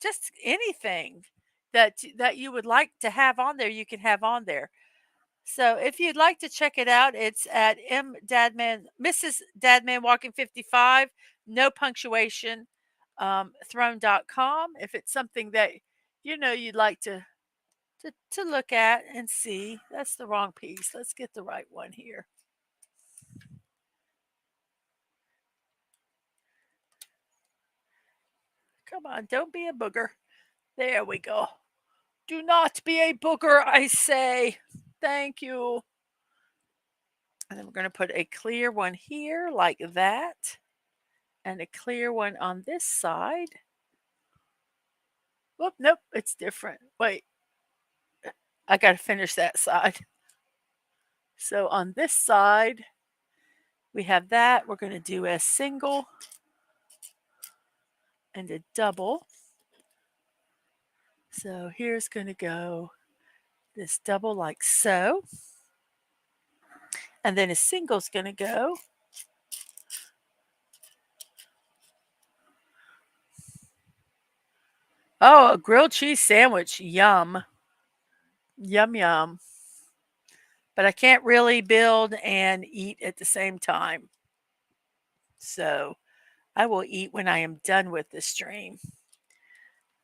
just anything that you would like to have on there, you can have on there. So if you'd like to check it out, it's at Mrs.DadmanWalking55, no punctuation, throne.com. If it's something that you'd like to look at and see. That's the wrong piece. Let's get the right one here. Come on, don't be a booger. There we go. Do not be a booger, I say. Thank you. And then we're going to put a clear one here like that, and a clear one on this side. Whoop, nope, it's different. Wait, I got to finish that side. So on this side, we have that. We're going to do a single and a double. So here's going to go this double like so. And then a single's going to go. Oh, a grilled cheese sandwich. Yum. Yum, yum. But I can't really build and eat at the same time. So I will eat when I am done with the stream.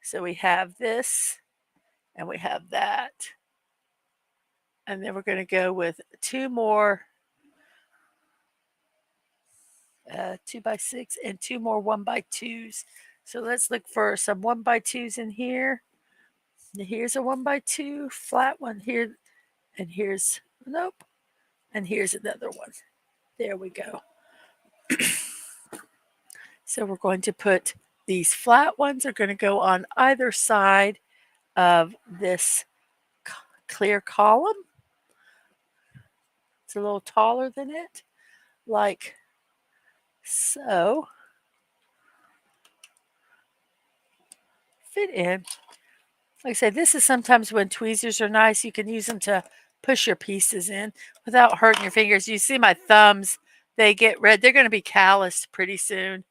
So we have this and we have that. And then we're going to go with two more 2x6 and two more 1x2s. So let's look for some 1x2s in here. Here's a 1x2 flat one here, and here's, nope, and here's another one. There we go. So we're going to put these flat ones are going to go on either side of this clear column. It's a little taller than it, like So fit in. Like I said, this is sometimes when tweezers are nice. You can use them to push your pieces in without hurting your fingers. You see my thumbs, they get red. They're going to be calloused pretty soon.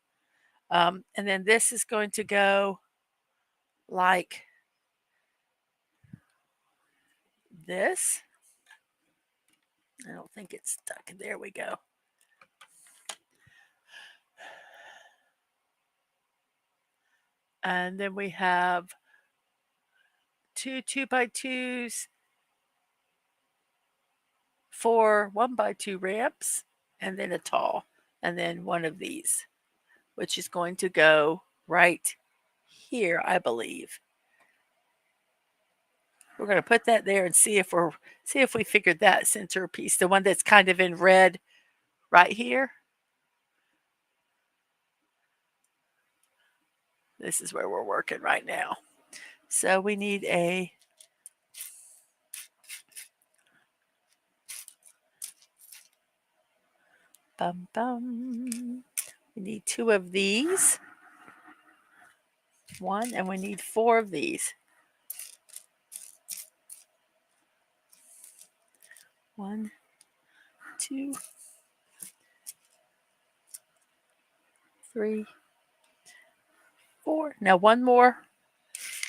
And then this is going to go like this. I don't think it's stuck. There we go. And then we have two 2x2s, 4 1x2 ramps, and then a tall, and then one of these, which is going to go right here, I believe. We're going to put that there and see if we figured that centerpiece, the one that's kind of in red right here. This is where we're working right now. So we need a we need 2 of these. 1, and we need 4 of these. 1, 2, 3, 4. Now one more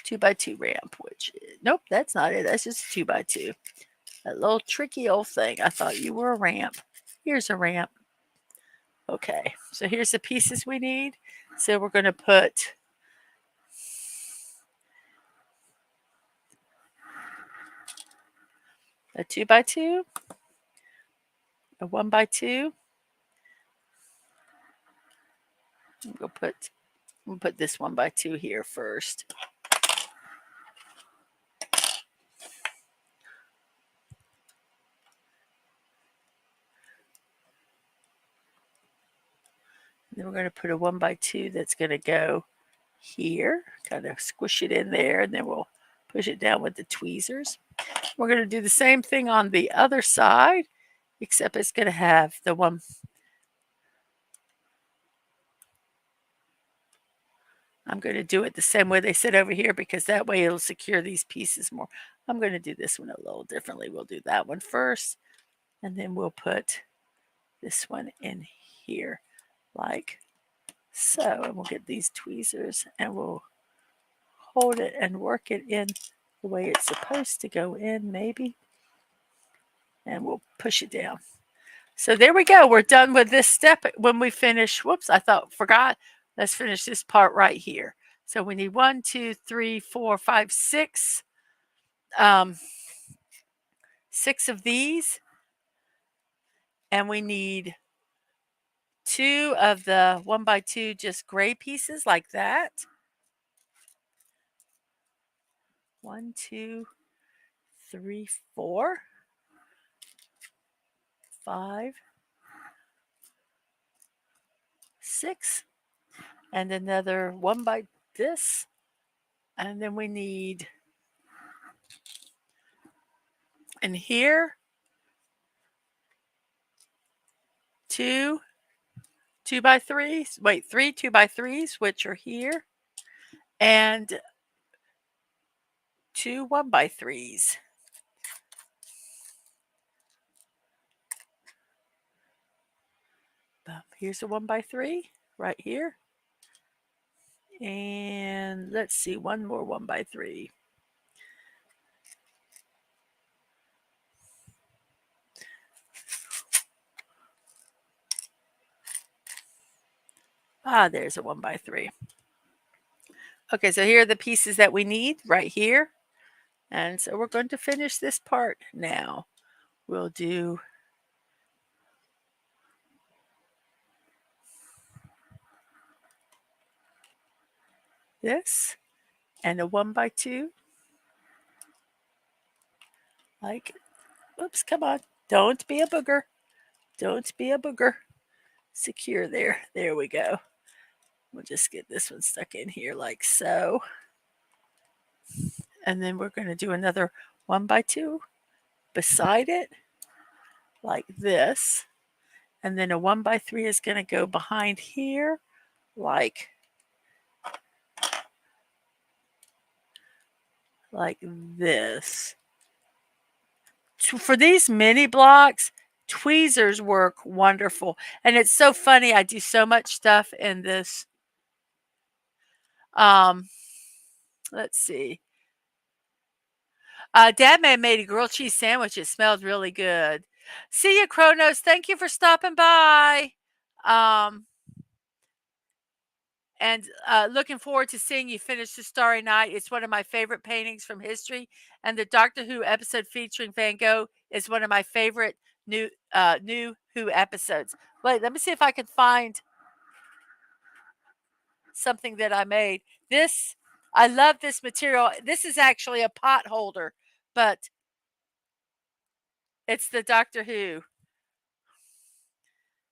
2x2 ramp, which nope, that's not it. That's just a 2x2. That little tricky old thing. I thought you were a ramp. Here's a ramp. Okay, so here's the pieces we need. So we're going to put a 2x2, a 1x2. We'll put this 1x2 here first. Then we're going to put a 1x2 that's going to go here, kind of squish it in there, and then we'll push it down with the tweezers. We're going to do the same thing on the other side, except it's going to have the one. I'm going to do it the same way they said over here because that way it'll secure these pieces more. I'm going to do this one a little differently. We'll do that one first, and then we'll put this one in here like so. And we'll get these tweezers and we'll hold it and work it in the way it's supposed to go in, maybe. And we'll push it down. So there we go. We're done with this step. When we finish, whoops, forgot. Let's finish this part right here. So we need 1, 2, 3, 4, 5, 6. 6 of these. And we need 2 of the 1x2 just gray pieces like that. 1, 2, 3, 4, 5, 6, and another 1 by this. And then we need in here 2 2x3s. Wait, 3 2x3s, which are here, and 2 1x3s. Here's a 1x3 right here. And let's see, one more 1x3. There's a 1x3. Okay, so here are the pieces that we need right here. And so we're going to finish this part now. We'll do this and a 1x2. Like, oops, come on. Don't be a booger. Don't be a booger. Secure there. There we go. We'll just get this one stuck in here like so. And then we're going to do another 1x2 beside it like this. And then a 1x3 is going to go behind here like this. For these mini blocks, tweezers work wonderful. And it's so funny. I do so much stuff in this. Let's see. Dadman made a grilled cheese sandwich. It smelled really good. See you, Kronos. Thank you for stopping by. And looking forward to seeing you finish The Starry Night. It's one of my favorite paintings from history. And the Doctor Who episode featuring Van Gogh is one of my favorite new Who episodes. Wait, let me see if I can find something that I made. I love this material. This is actually a pot holder, but it's the Doctor Who.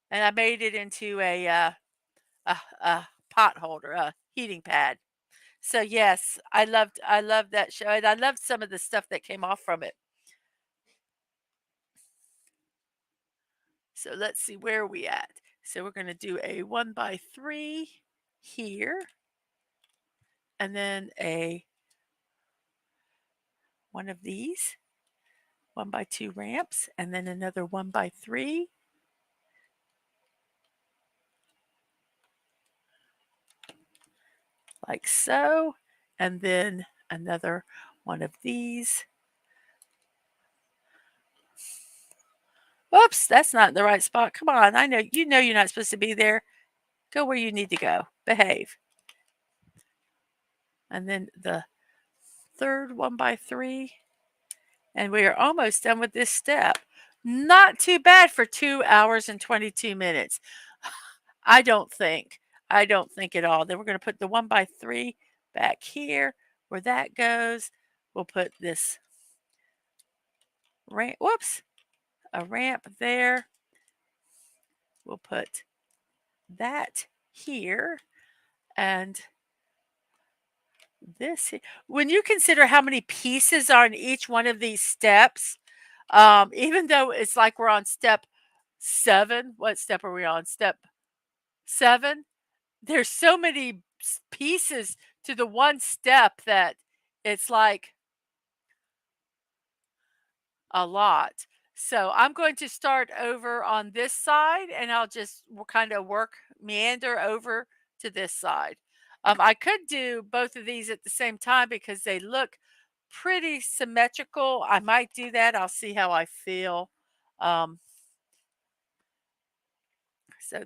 And I made it into a pot holder, a heating pad. So yes, I loved that show, and I loved some of the stuff that came off from it. So let's see, where are we at? So we're going to do a 1x3 here, and then one of these 1x2 ramps, and then another 1x3. Like so, and then another one of these. Oops, that's not the right spot. Come on, I know you're not supposed to be there. Go where you need to go. Behave. And then the third 1x3. And we are almost done with this step. Not too bad for 2 hours and 22 minutes. I don't think at all. Then we're going to put the 1x3 back here where that goes. We'll put this ramp, a ramp there. We'll put that here and this here. When you consider how many pieces are in each one of these steps, even though it's like we're on step 7, what step are we on? Step 7. There's so many pieces to the one step that it's like a lot. So I'm going to start over on this side, and I'll just kind of meander over to this side. I could do both of these at the same time because they look pretty symmetrical. I might do that. I'll see how I feel. So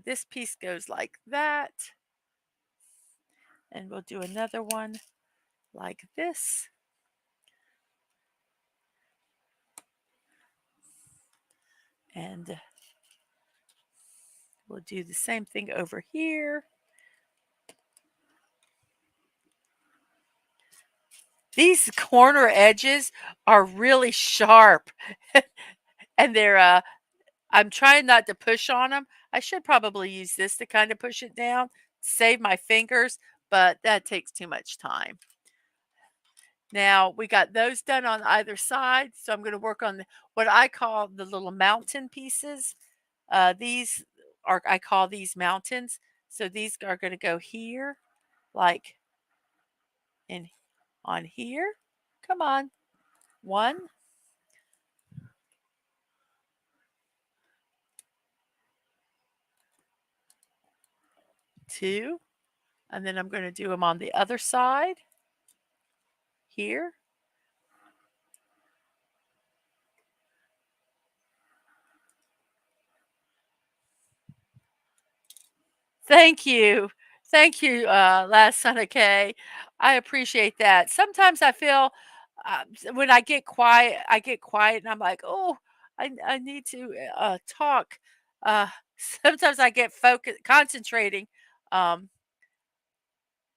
this piece goes like that. And we'll do another one like this. And we'll do the same thing over here. These corner edges are really sharp. And they're I'm trying not to push on them. I should probably use this to kind of push it down, save my fingers, but that takes too much time. Now we got those done on either side. So I'm going to work on what I call the little mountain pieces. I call these mountains. So these are going to go here, like on here. Come on. 1, 2, and then I'm going to do them on the other side here. Thank you. Thank you, Last Son of K. I appreciate that. Sometimes I feel when I get quiet, and I'm like, oh, I need to talk. Sometimes I get concentrating.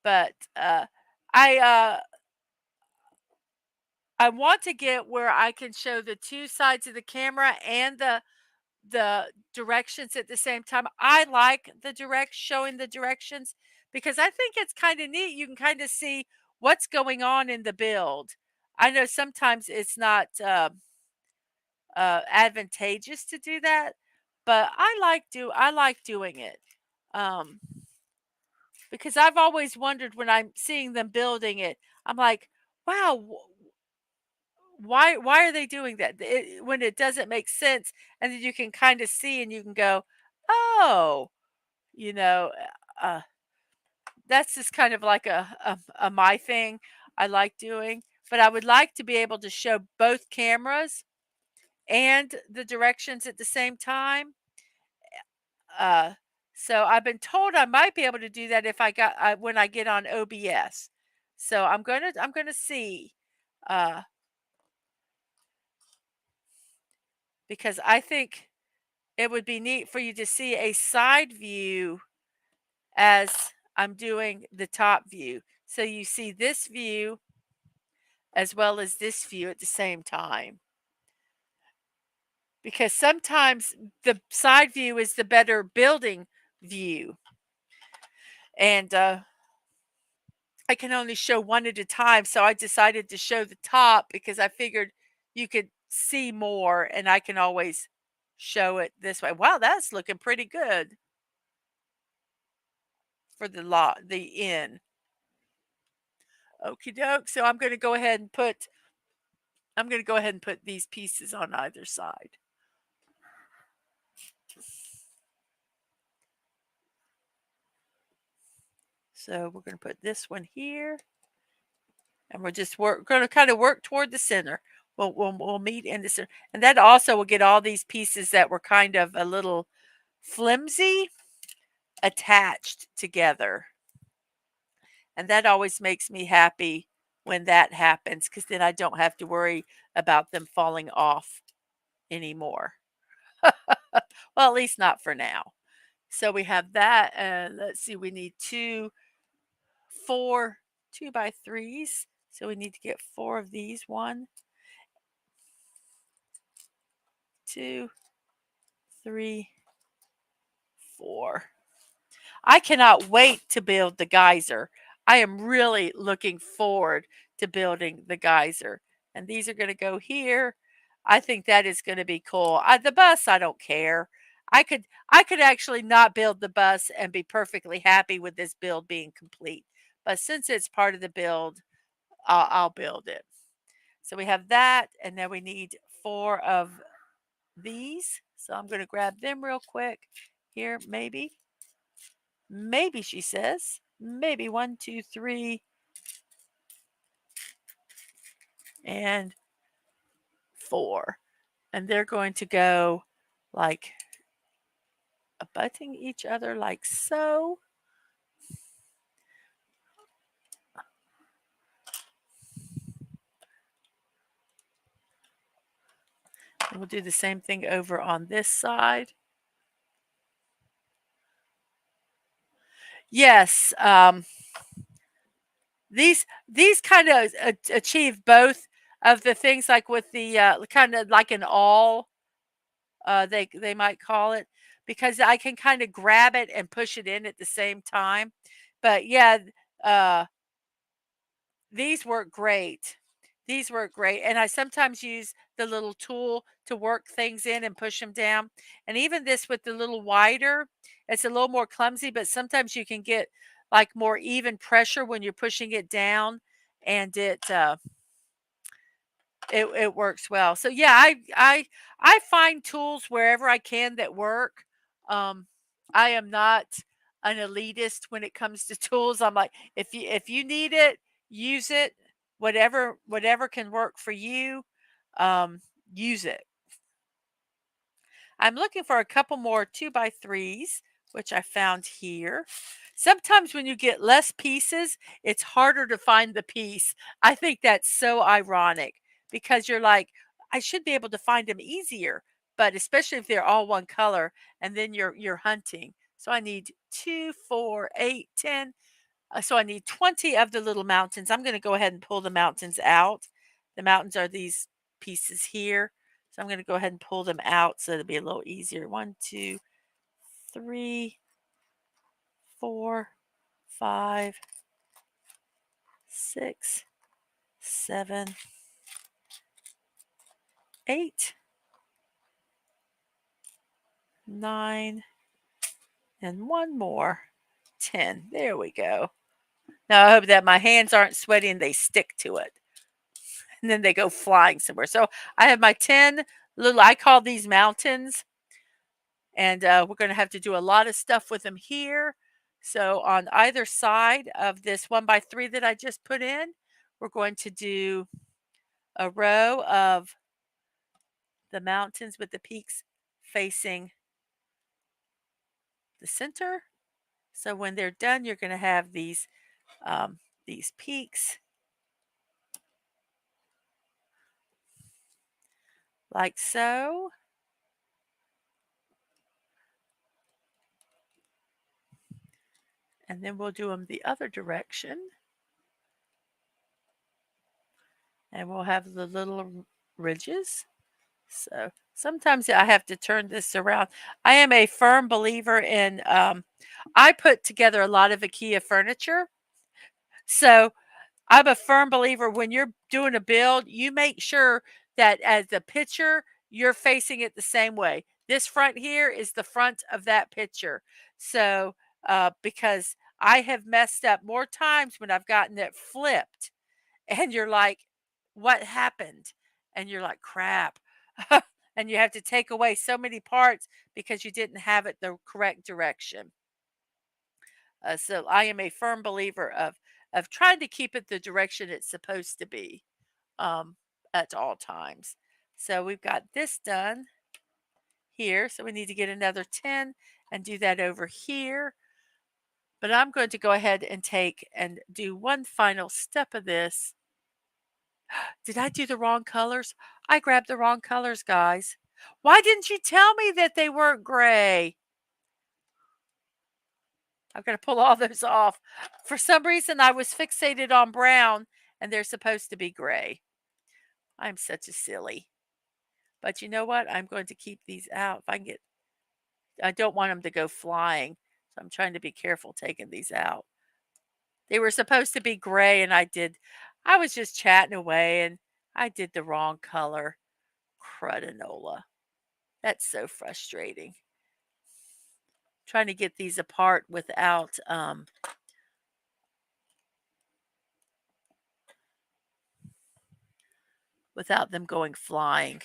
But I I want to get where I can show the two sides of the camera and the directions at the same time. I like showing the directions because I think it's kind of neat. You can kind of see what's going on in the build. I know sometimes it's not advantageous to do that, but I like doing it. Um, because I've always wondered when I'm seeing them building it, I'm like, wow, why are they doing that? When it doesn't make sense, and then you can kind of see and you can go, oh, you know, uh, that's just kind of like a my thing I like doing. But I would like to be able to show both cameras and the directions at the same time. Uh, so I've been told I might be able to do that if I got when I get on OBS. So I'm gonna see, uh, because I think it would be neat for you to see a side view as I'm doing the top view. So you see this view as well as this view at the same time. Because sometimes the side view is the better building view. And I can only show one at a time, so I decided to show the top because I figured you could see more and I can always show it this way. Wow, that's looking pretty good for the inn. Okie doke. So I'm going to go ahead and put these pieces on either side. So we're going to put this one here, and we're just going to kind of work toward the center. We'll meet in the center, and that also will get all these pieces that were kind of a little flimsy attached together. And that always makes me happy when that happens, because then I don't have to worry about them falling off anymore. Well, at least not for now. So we have that, and let's see, we need 4 2x3s. So we need to get 4 of these. 1, 2, 3, 4. I cannot wait to build the geyser. I am really looking forward to building the geyser. And these are going to go here. I think that is going to be cool. The bus, I don't care. I could actually not build the bus and be perfectly happy with this build being complete. But since it's part of the build, I'll build it. So we have that, and then we need 4 of these. So I'm going to grab them real quick. Here, maybe. Maybe, she says. Maybe 1, 2, 3, and 4. And they're going to go like abutting each other like so. And we'll do the same thing over on this side. Yes, these kind of achieve both of the things, like with the kind of like an awl, they might call it, because I can kind of grab it and push it in at the same time. But yeah, uh, these work great. These work great. And I sometimes use the little tool to work things in and push them down. And even this with the little wider, it's a little more clumsy, but sometimes you can get like more even pressure when you're pushing it down, and it works well. So yeah, I find tools wherever I can that work. I am not an elitist when it comes to tools. I'm like, if you need it, use it. Whatever can work for you, use it. I'm looking for a couple more 2x3s, which I found here. Sometimes when you get less pieces, it's harder to find the piece. I think that's so ironic, because you're like, I should be able to find them easier, but especially if they're all one color, and then you're hunting. So I need 2, 4, 8, 10. So I need 20 of the little mountains. I'm going to go ahead and pull the mountains out. The mountains are these pieces here. So I'm going to go ahead and pull them out so it'll be a little easier. 1, 2, 3, 4, 5, 6, 7, 8, 9, and one more, 10. There we go. Now I hope that my hands aren't sweaty and they stick to it. And then they go flying somewhere. So I have my 10 little, I call these mountains. And we're going to have to do a lot of stuff with them here. So on either side of this 1x3 that I just put in, we're going to do a row of the mountains with the peaks facing the center. So when they're done, you're going to have these peaks like so. And then we'll do them the other direction. And we'll have the little ridges. So sometimes I have to turn this around. I am a firm believer in, I put together a lot of IKEA furniture. So I'm a firm believer when you're doing a build, you make sure that as the picture, you're facing it the same way. This front here is the front of that picture. So, because I have messed up more times when I've gotten it flipped and you're like, what happened? And you're like, crap. And you have to take away so many parts because you didn't have it the correct direction. So I am a firm believer of trying to keep it the direction it's supposed to be at all times. So we've got this done here. So we need to get another 10 and do that over here. But I'm going to go ahead and take and do one final step of this. Did I do the wrong colors? I grabbed the wrong colors, guys. Why didn't you tell me that they weren't gray? I'm going to pull all those off. For some reason, I was fixated on brown, and they're supposed to be gray. I'm such a silly. But you know what? I'm going to keep these out. If I can get, I don't want them to go flying. So I'm trying to be careful taking these out. They were supposed to be gray, and I was just chatting away, and I did the wrong color. Crudinola. That's so frustrating. Trying to get these apart without them going flying.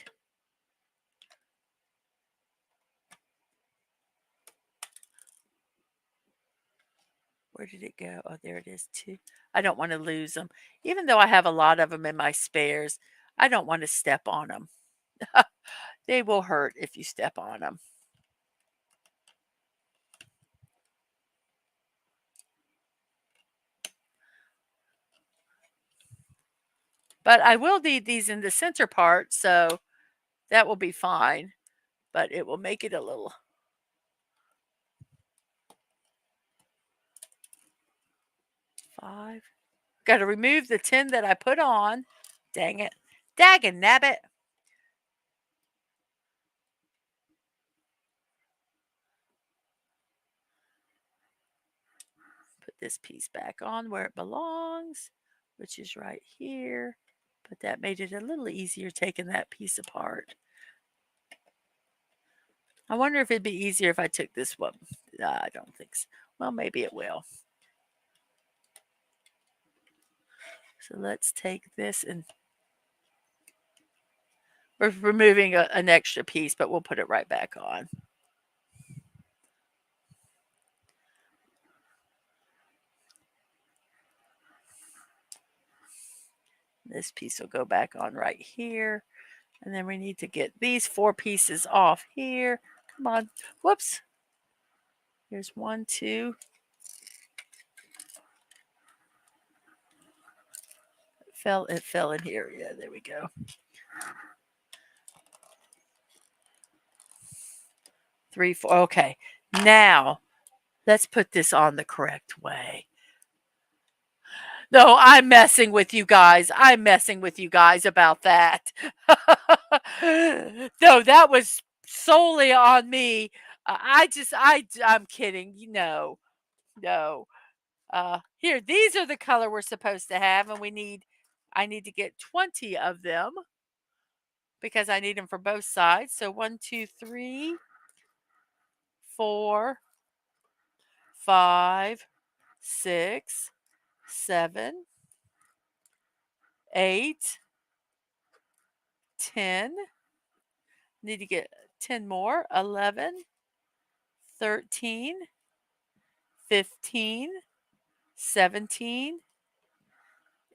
Where did it go? Oh, there it is too. I don't want to lose them. Even though I have a lot of them in my spares, I don't want to step on them. They will hurt if you step on them. But I will need these in the center part, so that will be fine. But it will make it a little. Five. Got to remove the 10 that I put on. Dang it. Daggin' nabbit. Put this piece back on where it belongs, which is right here. But that made it a little easier taking that piece apart. I wonder if it'd be easier if I took this one. I don't think so. Well, maybe it will. So let's take this, and we're removing an extra piece, but we'll put it right back on. This piece will go back on right here. And then we need to get these 4 pieces off here. Come on. Whoops. Here's 1, 2. It fell in here. Yeah, there we go. 3, 4. Okay. Now, let's put this on the correct way. No, I'm messing with you guys. I'm messing with you guys about that. No, that was solely on me. I'm kidding. No. Here, these are the color we're supposed to have, and I need to get 20 of them because I need them for both sides. So 1, 2, 3. 4, 5, 6, 7, 8, 10. Need to get 10 more. 11, 13, 15, 17,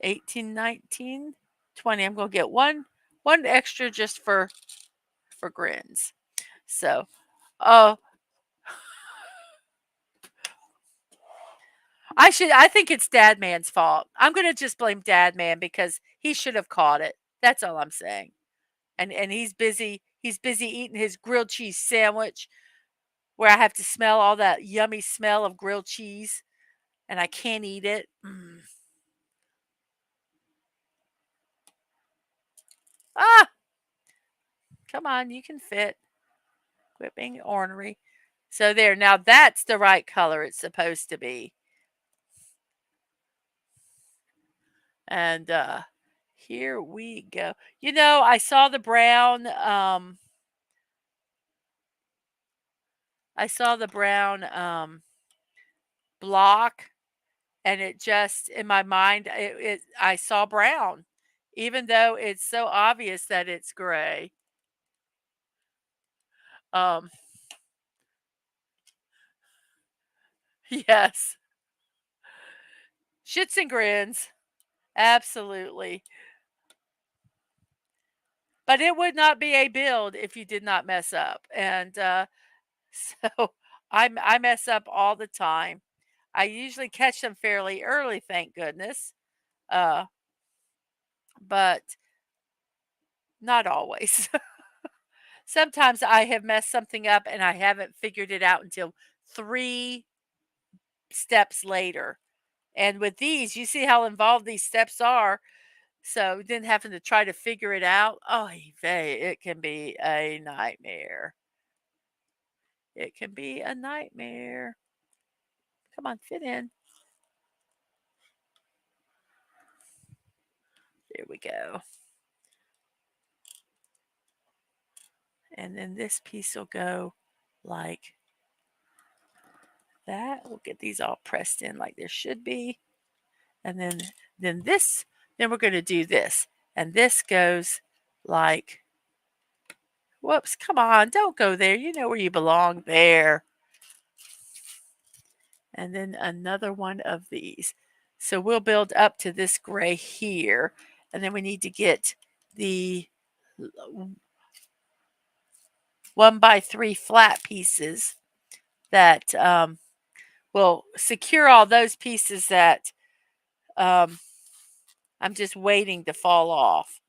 18, 19, 20. I'm going to get one extra just for grins. So, oh, I think it's Dadman's fault. I'm going to just blame Dadman because he should have caught it. That's all I'm saying. And he's busy eating his grilled cheese sandwich where I have to smell all that yummy smell of grilled cheese and I can't eat it. Ah, come on, you can fit. Quit being ornery. So there, now that's the right color it's supposed to be. And here we go. You know, I saw the brown block, and it just in my mind I saw brown, even though it's so obvious that it's gray. Yes, shits and grins, absolutely. But it would not be a build if you did not mess up, and so I mess up all the time. I usually catch them fairly early, thank goodness. Uh, but not always. Sometimes I have messed something up and I haven't figured it out until 3 steps later. And with these, you see how involved these steps are. So then having to try to figure it out, oh, it can be a nightmare. It can be a nightmare. Come on, fit in. There we go. And then this piece will go like that. We'll get these all pressed in like there should be. And then we're going to do this. And this goes like, whoops, come on, don't go there. You know where you belong, there. And then another one of these. So we'll build up to this gray here. And then we need to get the 1x3 flat pieces that will secure all those pieces that I'm just waiting to fall off.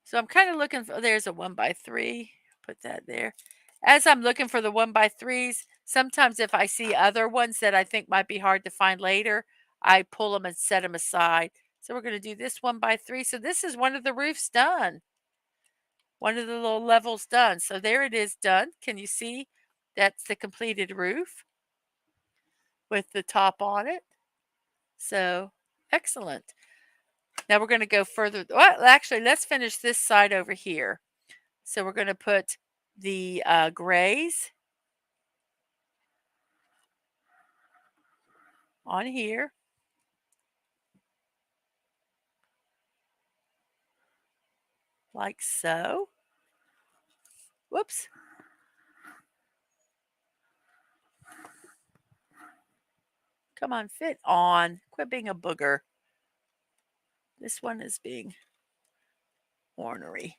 So I'm kind of looking for, there's a 1x3, put that there. As I'm looking for the 1x3s, sometimes if I see other ones that I think might be hard to find later, I pull them and set them aside. So we're going to do this 1x3. So this is one of the roofs done. One of the little levels done. So there it is done. Can you see? That's the completed roof with the top on it. So excellent. Now we're going to go further. Well, actually, let's finish this side over here. So we're going to put the grays on here. Like so. Whoops. Come on, fit on. Quit being a booger. This one is being ornery.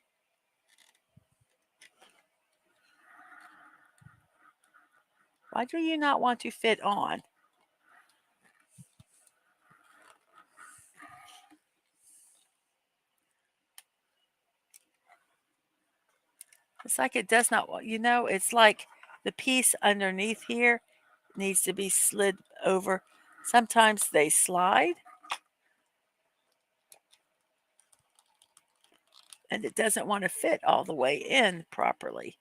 Why do you not want to fit on? It's like it does not want, it's like the piece underneath here needs to be slid over. Sometimes they slide. And it doesn't want to fit all the way in properly.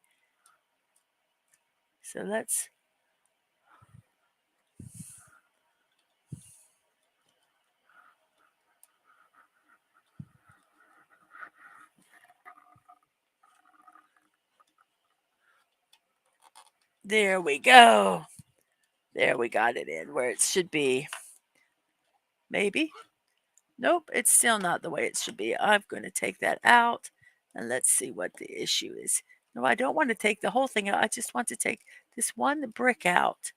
So let's There we go. There, we got it in where it should be. Maybe. Nope, it's still not the way it should be. I'm going to take that out and let's see what the issue is. No, I don't want to take the whole thing out. I just want to take this one brick out.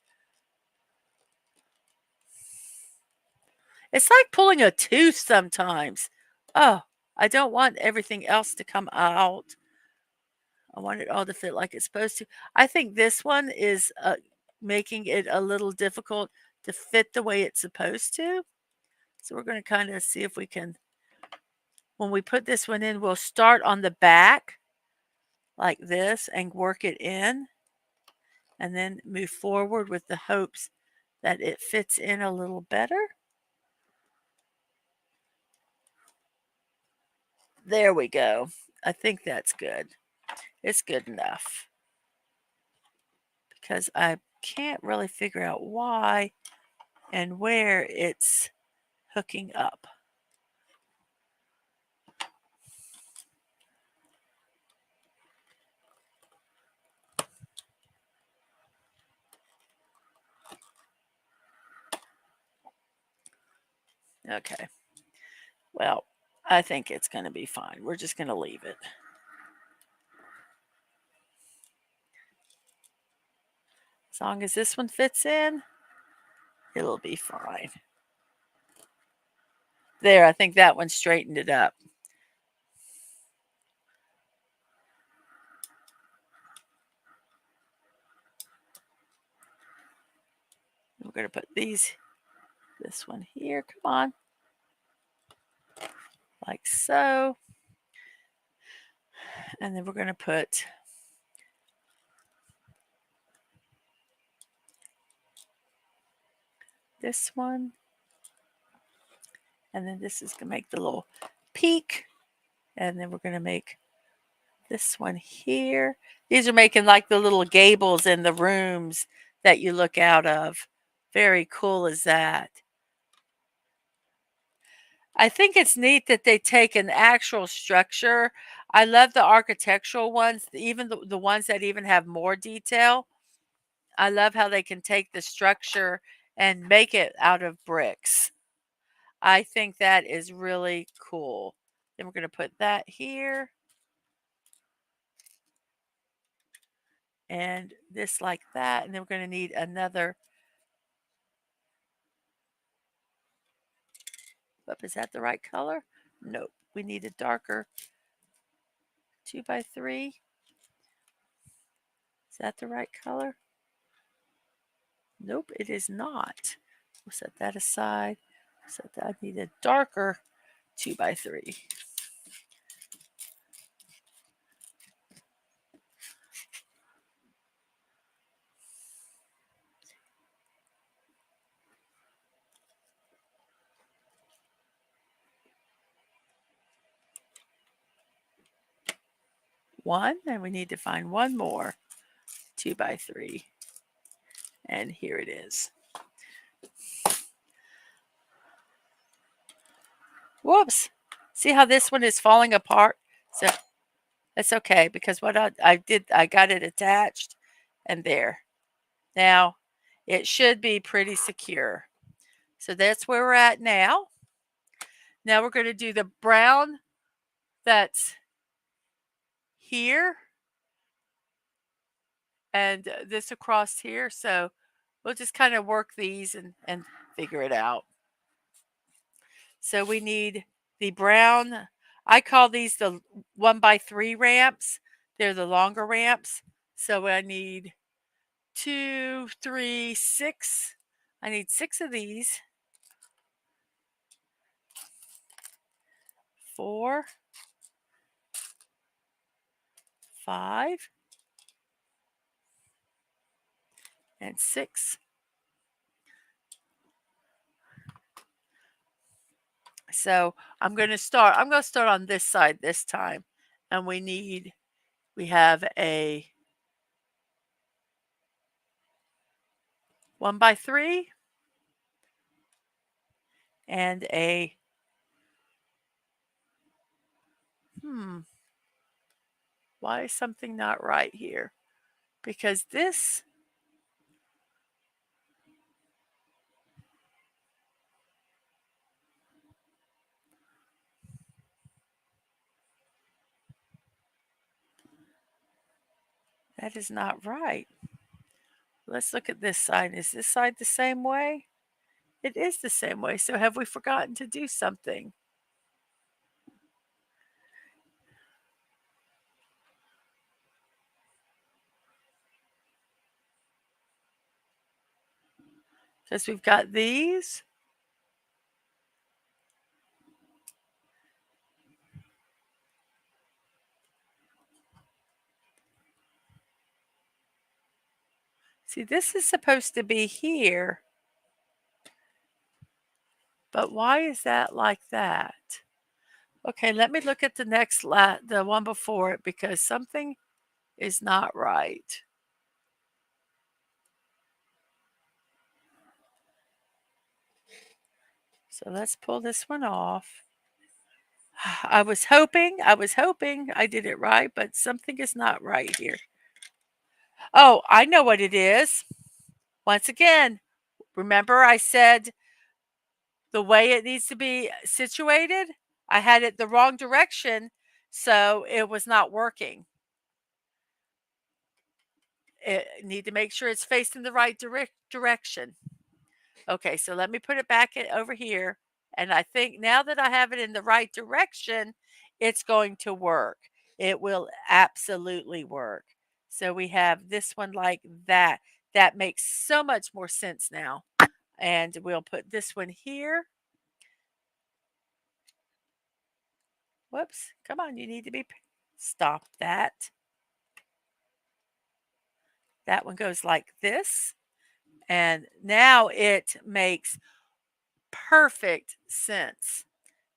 It's like pulling a tooth sometimes. Oh, I don't want everything else to come out. I want it all to fit like it's supposed to. I think this one is making it a little difficult to fit the way it's supposed to. So we're going to kind of see if we can, when we put this one in, we'll start on the back like this and work it in and then move forward with the hopes that it fits in a little better. There we go. I think that's good. It's good enough because I can't really figure out why and where it's hooking up. Okay. Well, I think it's going to be fine. We're just going to leave it. As long as this one fits in, it'll be fine. There, I think that one straightened it up. We're going to put this one here. Come on. Like so. And then we're going to put this one. And then this is going to make the little peak. And then we're going to make this one here. These are making like the little gables in the rooms that you look out of. Very cool is that. I think it's neat that they take an actual structure. I love the architectural ones, even the ones that even have more detail. I love how they can take the structure and make it out of bricks. I think that is really cool. Then we're going to put that here. And this like that. And then we're going to need another. Is that the right color? Nope. We need a darker 2x3. Is that the right color? Nope, it is not. We'll set that aside. Set that. I need a darker 2x3. One, and we need to find one more 2x3. And here it is. Whoops. See how this one is falling apart? So that's okay because what I did, I got it attached and there. Now it should be pretty secure. So that's where we're at now. Now we're going to do the brown that's here and this across here. So we'll just kind of work these and figure it out. So we need the brown. I call these the 1x3 ramps. They're the longer ramps. So I need 2, 3, 6. I need 6 of these. 4, 5, and 6. So I'm going to start on this side this time. And we have a 1x3 and a, why is something not right here? Because this That is not right. Let's look at this side. Is this side the same way? It is the same way. So have we forgotten to do something? Because we've got these. See, this is supposed to be here. But why is that like that? Okay, let me look at the next the one before it, because something is not right. So let's pull this one off. I was hoping I did it right, but something is not right here. Oh, I know what it is. Once again, remember I said the way it needs to be situated? I had it the wrong direction, so it was not working. Need to make sure it's facing the right direction. Okay, so let me put it back over here. And I think now that I have it in the right direction, it's going to work. It will absolutely work. So we have this one like that. That makes so much more sense now. And we'll put this one here. Whoops, come on, you need to be, stop that. That one goes like this. And now it makes perfect sense.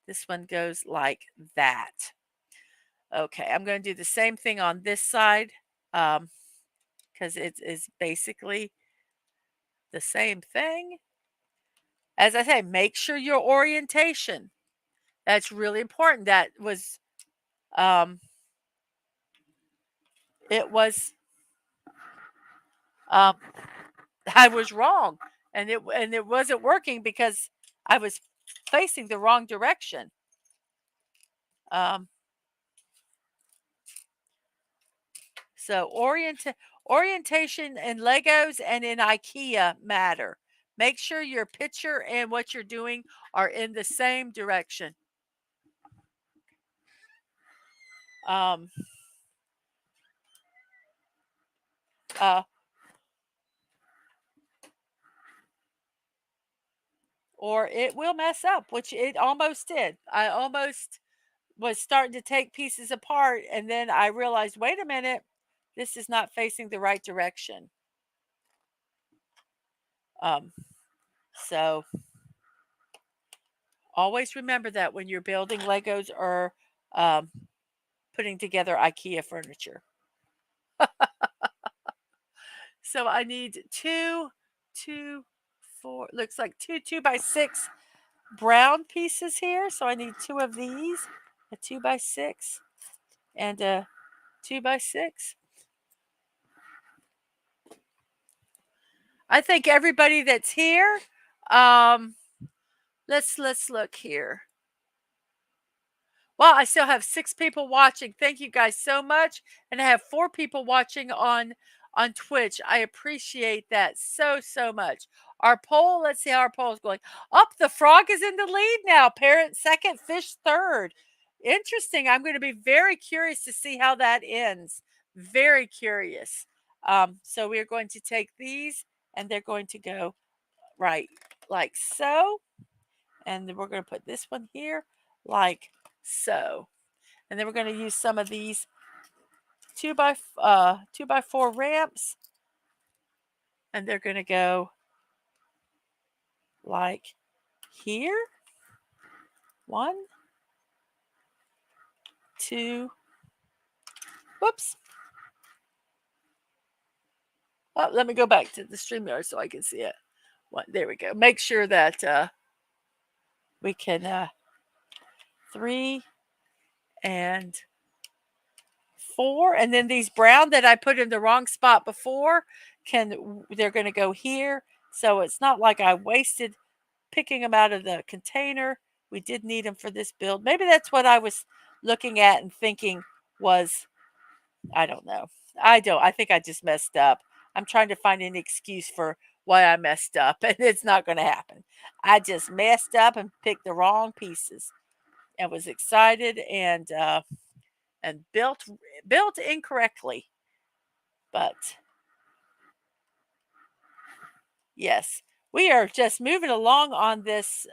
This one goes like that. Okay, I'm going to do the same thing on this side because it is basically the same thing. As I say, make sure your orientation. That's really important. That was, it was, I was wrong, and it wasn't working because I was facing the wrong direction. So orientation in Legos and in IKEA matter. Make sure your picture and what you're doing are in the same direction. Um, or it will mess up, which it almost did. I almost was starting to take pieces apart, and then I realized, wait a minute, this is not facing the right direction. So always remember that when you're building Legos or putting together IKEA furniture. So I need two, 4, looks like two 2x6 brown pieces here. So I need 2 of these, a 2x6 and a 2x6. I think everybody that's here, let's look here. Well, I still have 6 people watching. Thank you guys so much. And I have 4 people watching on Twitch. I appreciate that so much. Our poll, let's see how our poll is going. Up, the frog is in the lead now. Parrot second, fish third. Interesting. I'm going to be very curious to see how that ends. Very curious. So we're going to take these and they're going to go right like so. And then we're going to put this one here like so. And then we're going to use some of these 2x4 ramps, and they're going to go like here. 1, 2. Whoops. Oh, let me go back to the StreamYard so I can see it. There we go. Make sure that we can 3 and 4, and then these brown that I put in the wrong spot before they're going to go here. So it's not like I wasted picking them out of the container. We did need them for this build. Maybe that's what I was looking at and thinking was, I don't know. I don't. I think I just messed up. I'm trying to find an excuse for why I messed up, and it's not going to happen. I just messed up and picked the wrong pieces, and was excited and built incorrectly. But yes, we are just moving along on this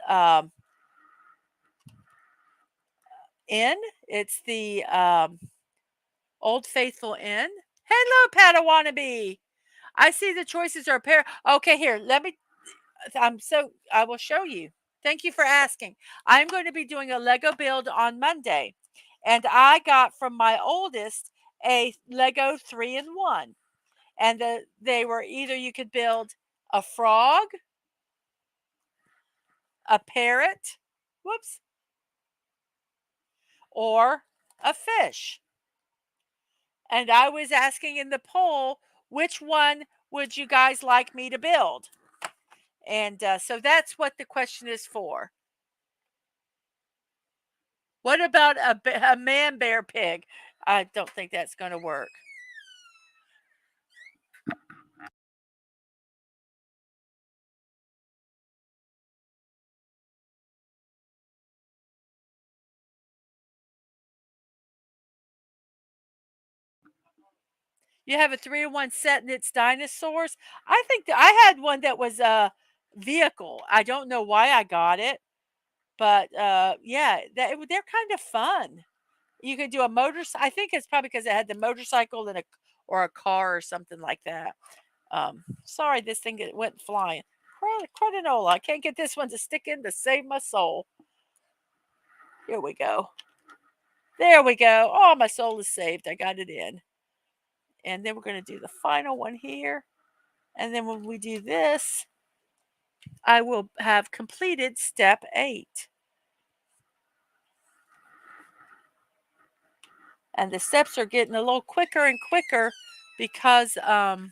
inn. It's the Old Faithful Inn. Hello, Padawannabe. I see the choices are pair. Okay, here, let me. I will show you. Thank you for asking. I'm going to be doing a Lego build on Monday, and I got from my oldest a Lego 3-in-1, and they were either you could build a frog, a parrot, whoops, or a fish. And I was asking in the poll, which one would you guys like me to build? And so that's what the question is for. What about a man bear pig? I don't think that's going to work. You have a 3-in-1 set and it's dinosaurs. I think that I had one that was a vehicle. I don't know why I got it, but yeah, they're kind of fun. You could do a motorcycle. I think it's probably because it had the motorcycle and or a car or something like that. Sorry, this thing went flying. Credinola. I can't get this one to stick in to save my soul. Here we go. There we go. Oh, my soul is saved. I got it in. And then we're going to do the final one here. And then when we do this, I will have completed step 8. And the steps are getting a little quicker and quicker because the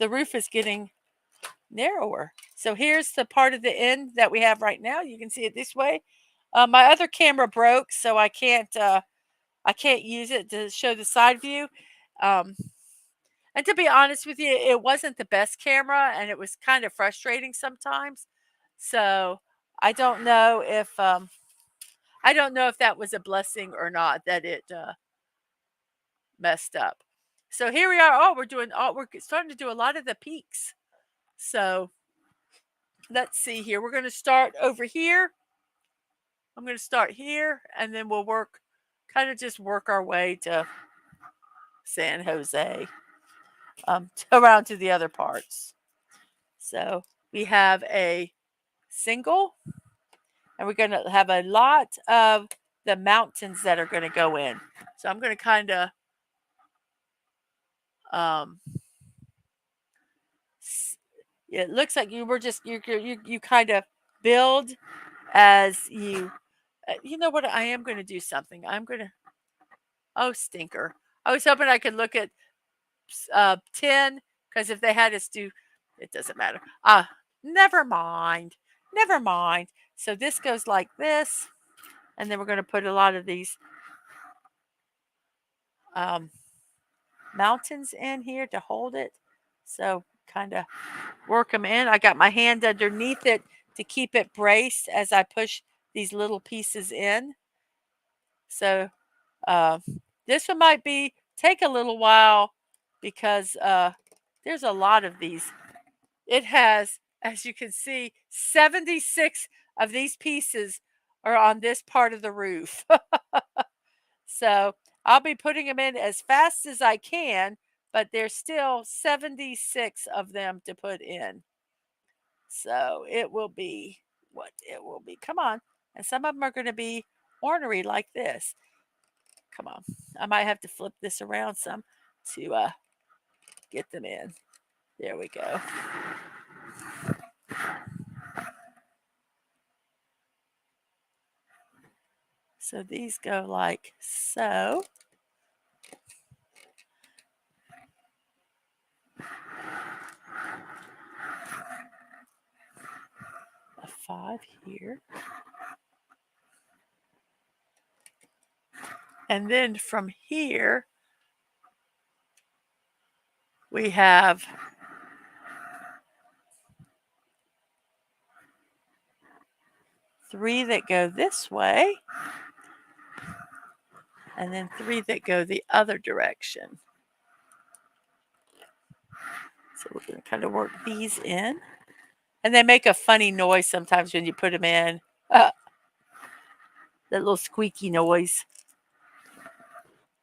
roof is getting narrower. So here's the part of the end that we have right now. You can see it this way. My other camera broke, so I can't use it to show the side view. And to be honest with you, it wasn't the best camera, and it was kind of frustrating sometimes. So I don't know if that was a blessing or not that it messed up. So here we are. Oh, we're starting to do a lot of the peaks. So let's see here. We're going to start over here. I'm going to start here, and then we'll just work our way to San Jose, around to the other parts. So we have a single, and we're going to have a lot of the mountains that are going to go in. So I'm going to kind of it looks like you kind of build as you you know what, I am going to do something. Oh, stinker. I was hoping I could look at 10, because if they had us do, it doesn't matter. Never mind. Never mind. So this goes like this, and then we're going to put a lot of these mountains in here to hold it. So kind of work them in. I got my hand underneath it to keep it braced as I push these little pieces in. So this one might take a little while because there's a lot of these. It has, as you can see, 76 of these pieces are on this part of the roof. So I'll be putting them in as fast as I can, but there's still 76 of them to put in. So it will be what it will be. Come on. And some of them are going to be ornery like this. Come on. I might have to flip this around some to get them in. There we go. So these go like so. A 5 here. And then from here, We have three that go this way, and then three that go the other direction. So we're going to kind of work these in. And they make a funny noise sometimes when you put them in. That little squeaky noise.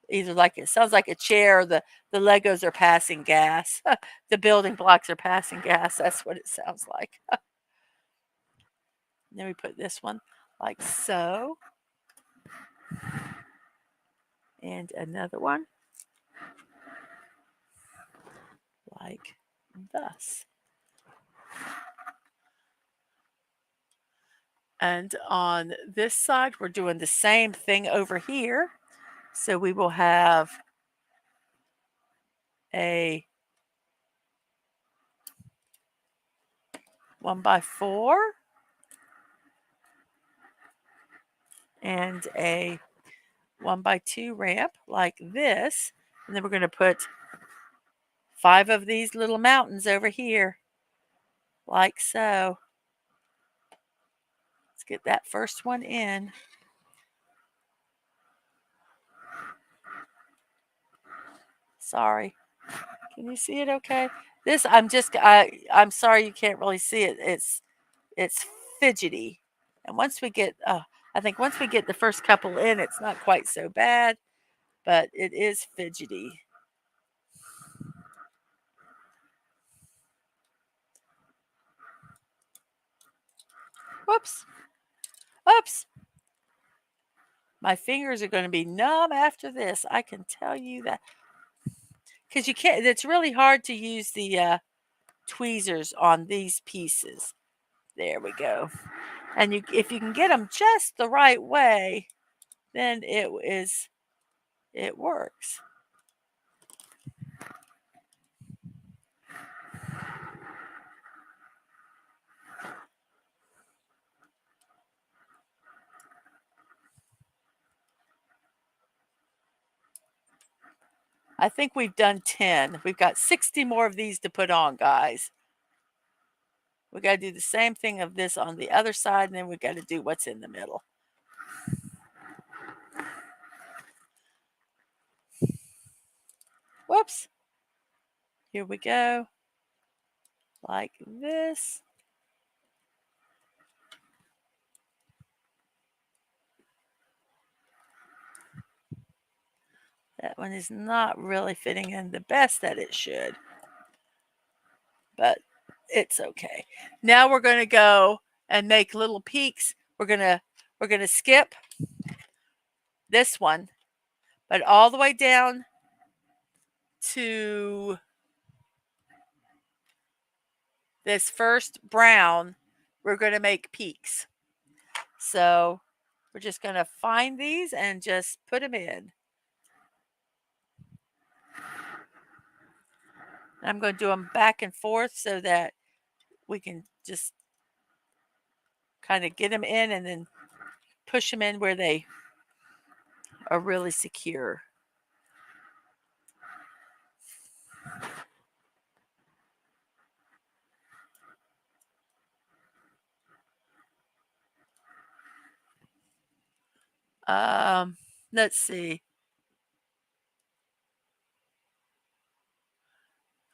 Either like it sounds like a chair or the Legos are passing gas. The building blocks are passing gas. That's what it sounds like. Then we put this one like so. And another one like thus. And on this side, we're doing the same thing over here. So we will have a 1x4 and a 1x2 ramp like this. And then we're going to put 5 of these little mountains over here like so. Let's get that first one in. Sorry. Can you see it okay? This I'm sorry you can't really see it. It's fidgety. And once we get I think once we get the first couple in, it's not quite so bad, but it is fidgety. Whoops. Oops. My fingers are going to be numb after this. I can tell you that. Because you can't, it's really hard to use the tweezers on these pieces. There we go. And if you can get them just the right way, then it works. I think we've done 10. We've got 60 more of these to put on, guys. We got to do the same thing of this on the other side, and then we got to do what's in the middle. Whoops. Here we go. Like this. That one is not really fitting in the best that it should. But it's okay. Now we're going to go and make little peaks. We're going to skip this one, but all the way down to this first brown, we're going to make peaks. So we're just going to find these and just put them in. And I'm going to do them back and forth so that we can just kind of get them in and then push them in where they are really secure. Let's see.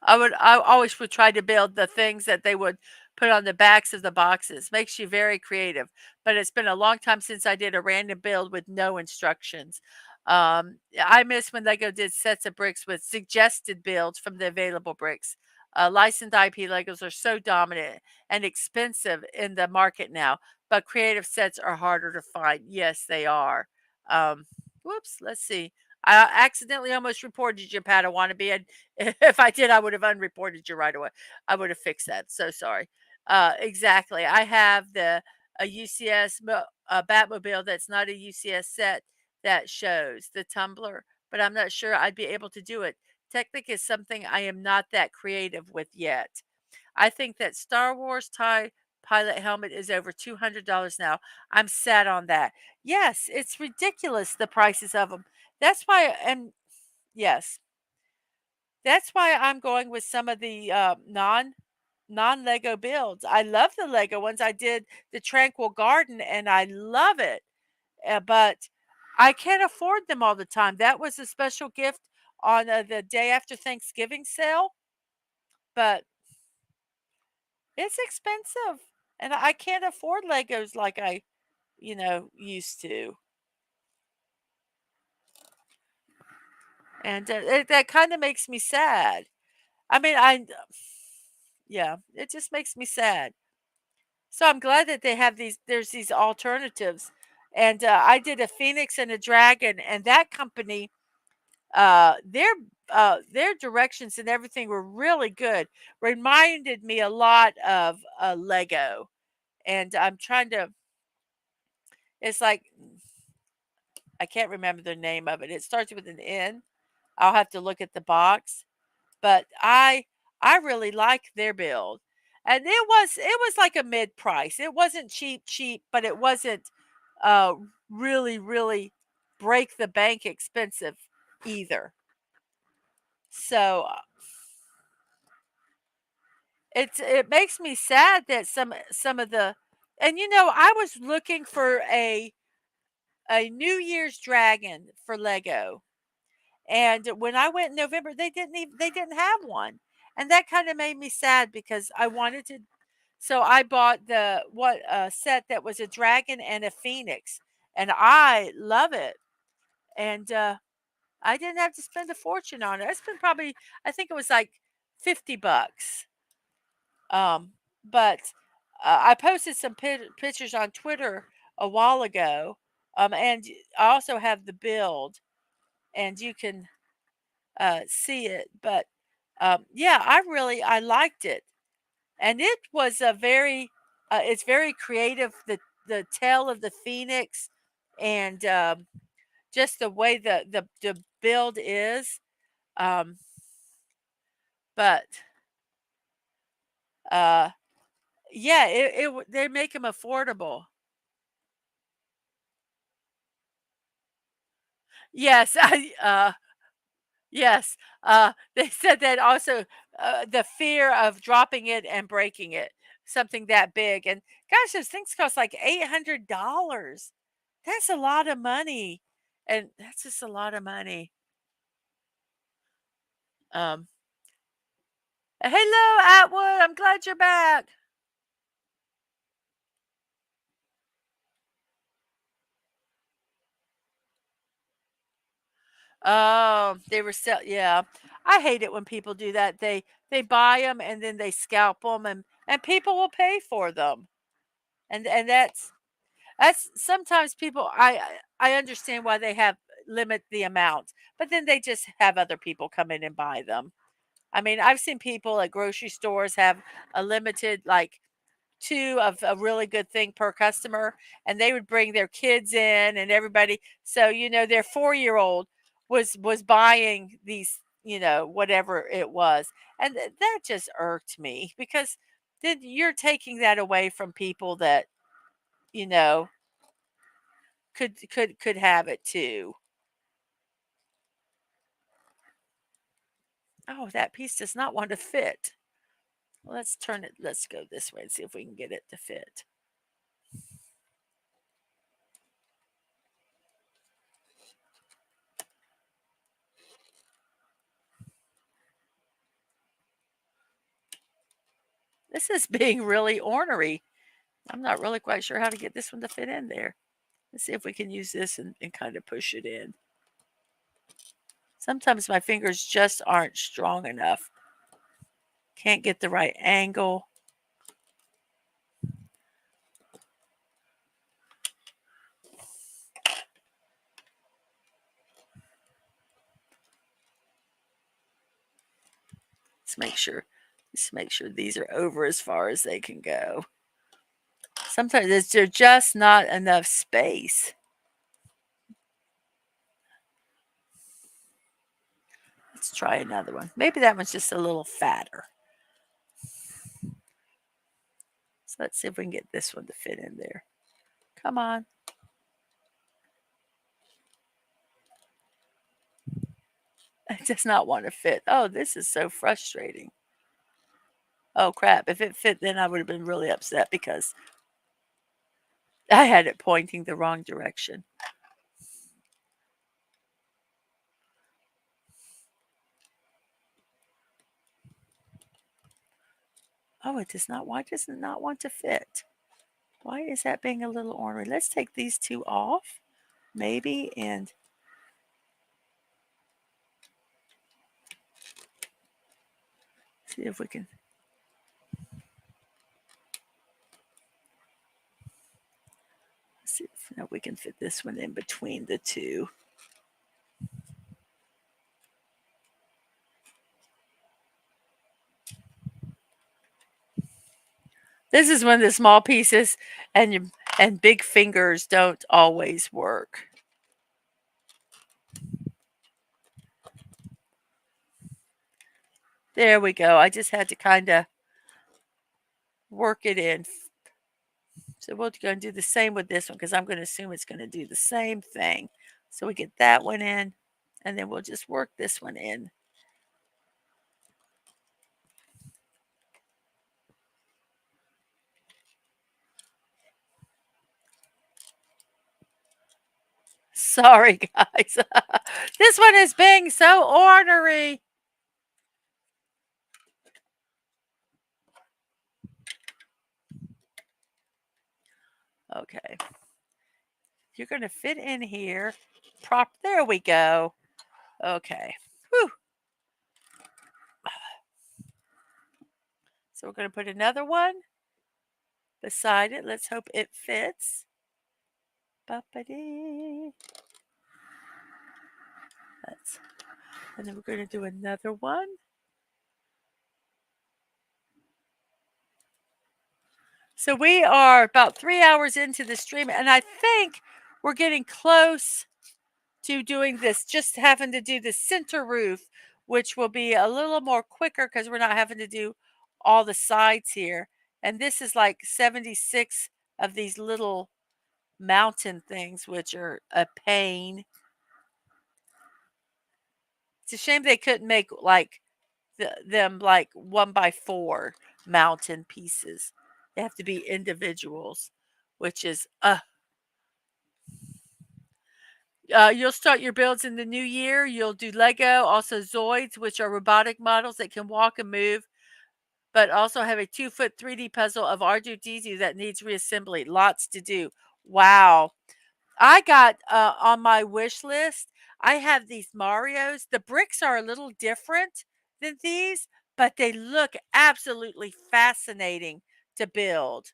I always would try to build the things that they would put on the backs of the boxes. Makes you very creative. But it's been a long time since I did a random build with no instructions. I miss when Lego did sets of bricks with suggested builds from the available bricks. Licensed IP Legos are so dominant and expensive in the market now, but creative sets are harder to find. Yes, they are. Whoops, let's see. I accidentally almost reported you, Pat. I want to be. If I did, I would have unreported you right away. I would have fixed that. So sorry. Exactly. I have a UCS Batmobile that's not a UCS set that shows the tumbler, but I'm not sure I'd be able to do it. Technic is something I am not that creative with yet. I think that Star Wars TIE pilot helmet is over $200 now. I'm sad on that. Yes, it's ridiculous, the prices of them. That's why, and yes, That's why I'm going with some of the non-Lego builds. I love the Lego ones. I did the Tranquil Garden and I love it. But I can't afford them all the time. That was a special gift on the day after Thanksgiving sale, but it's expensive and I can't afford Legos like I, used to. And that kind of makes me sad. I mean, yeah, it just makes me sad. So I'm glad that they have there's these alternatives. And I did a phoenix and a dragon, and that company, uh, their their directions and everything were really good. Reminded me a lot of Lego, and I'm trying to. It's like I can't remember the name of it. It starts with an N. I'll have to look at the box, but I really like their build. And it was like a mid price. It wasn't cheap, but it wasn't uh really break the bank expensive either. So it makes me sad that some of the, and I was looking for a New Year's dragon for Lego. And when I went in November, they didn't have one. And that kind of made me sad because I wanted to. So I bought the what set that was a dragon and a phoenix, and I love it. And I didn't have to spend a fortune on it. I spent probably, I think it was like $50. Um, but I posted some pictures on Twitter a while ago. And I also have the build, and you can see it. But yeah, I liked it, and it was a very it's very creative. The tail of the phoenix, and just the way the build is. Um, but uh, yeah, they make them affordable. Yes, yes. They said that also, the fear of dropping it and breaking it, something that big. And gosh, those things cost like $800. That's a lot of money. And that's just a lot of money. Um, Hello, Atwood. I'm glad you're back. Oh, they were sell yeah. I hate it when people do that. They buy them and then they scalp them, and people will pay for them. And that's sometimes people, I understand why they have limit the amount, but then they just have other people come in and buy them. I mean, I've seen people at grocery stores have a limited, like, 2 of a really good thing per customer, and they would bring their kids in and everybody. So, their 4-year-old was buying these, whatever it was. And that just irked me because then you're taking that away from people that, you know, could have it too. Oh, that piece does not want to fit. Let's turn it. Let's go this way and see if we can get it to fit. This is being really ornery. I'm not really quite sure how to get this one to fit in there. Let's see if we can use this and kind of push it in. Sometimes my fingers just aren't strong enough. Can't get the right angle. Let's make sure. Let's make sure these are over as far as they can go. Sometimes there's just not enough space. Let's try another one. Maybe that one's just a little fatter. So let's see if we can get this one to fit in there. Come on. It does not want to fit. Oh, this is so frustrating. Oh crap, if it fit then I would have been really upset because I had it pointing the wrong direction. Oh, it does not. Why does it not want to fit? Why is that being a little ornery? Let's take these two off, maybe, and see if we can. See if we can fit this one in between the two. This is one of the small pieces, and big fingers don't always work. There we go. I just had to kind of work it in. So we're going to do the same with this one because I'm going to assume it's going to do the same thing. So we get that one in, and then we'll just work this one in. Sorry, guys. This one is being so ornery. Okay. You're going to fit in here. There we go. Okay. Whew. So we're going to put another one beside it. Let's hope it fits. And then we're going to do another one. So we are about 3 hours into the stream, and I think we're getting close to doing this, just having to do the center roof, which will be a little more quicker because we're not having to do all the sides here. And this is like 76 of these little mountain things, which are a pain. It's a shame they couldn't make like them like 1x4 mountain pieces. They have to be individuals, which is you'll start your builds in the new year. You'll do Lego, also Zoids, which are robotic models that can walk and move, but also have a 2-foot 3D puzzle of R2D2 that needs reassembly. Lots to do. Wow. I got on my wish list, I have these Marios. The bricks are a little different than these, but they look absolutely fascinating to build.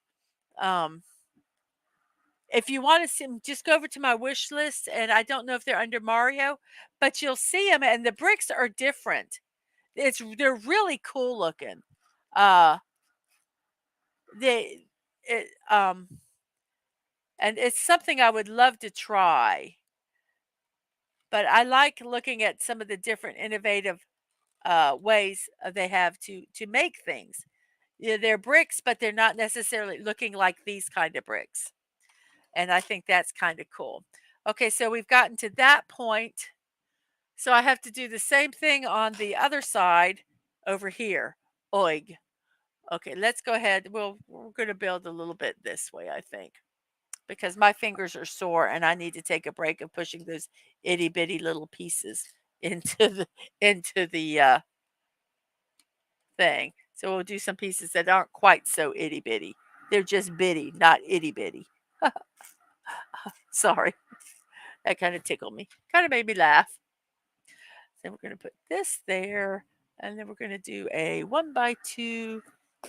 If you want to see them, just go over to my wish list, and I don't know if they're under Mario, but you'll see them, and the bricks are different. They're really cool looking. They it and it's something I would love to try. But I like looking at some of the different innovative ways they have to make things. Yeah, they're bricks, but they're not necessarily looking like these kind of bricks. And I think that's kind of cool. Okay, so we've gotten to that point. So I have to do the same thing on the other side over here. Oig. Okay, let's go ahead. We're going to build a little bit this way, I think, because my fingers are sore and I need to take a break of pushing those itty bitty little pieces into the thing. So we'll do some pieces that aren't quite so itty bitty. They're just bitty, not itty bitty. Sorry. That kind of tickled me. Kind of made me laugh. Then we're going to put this there. And then we're going to do a 1x2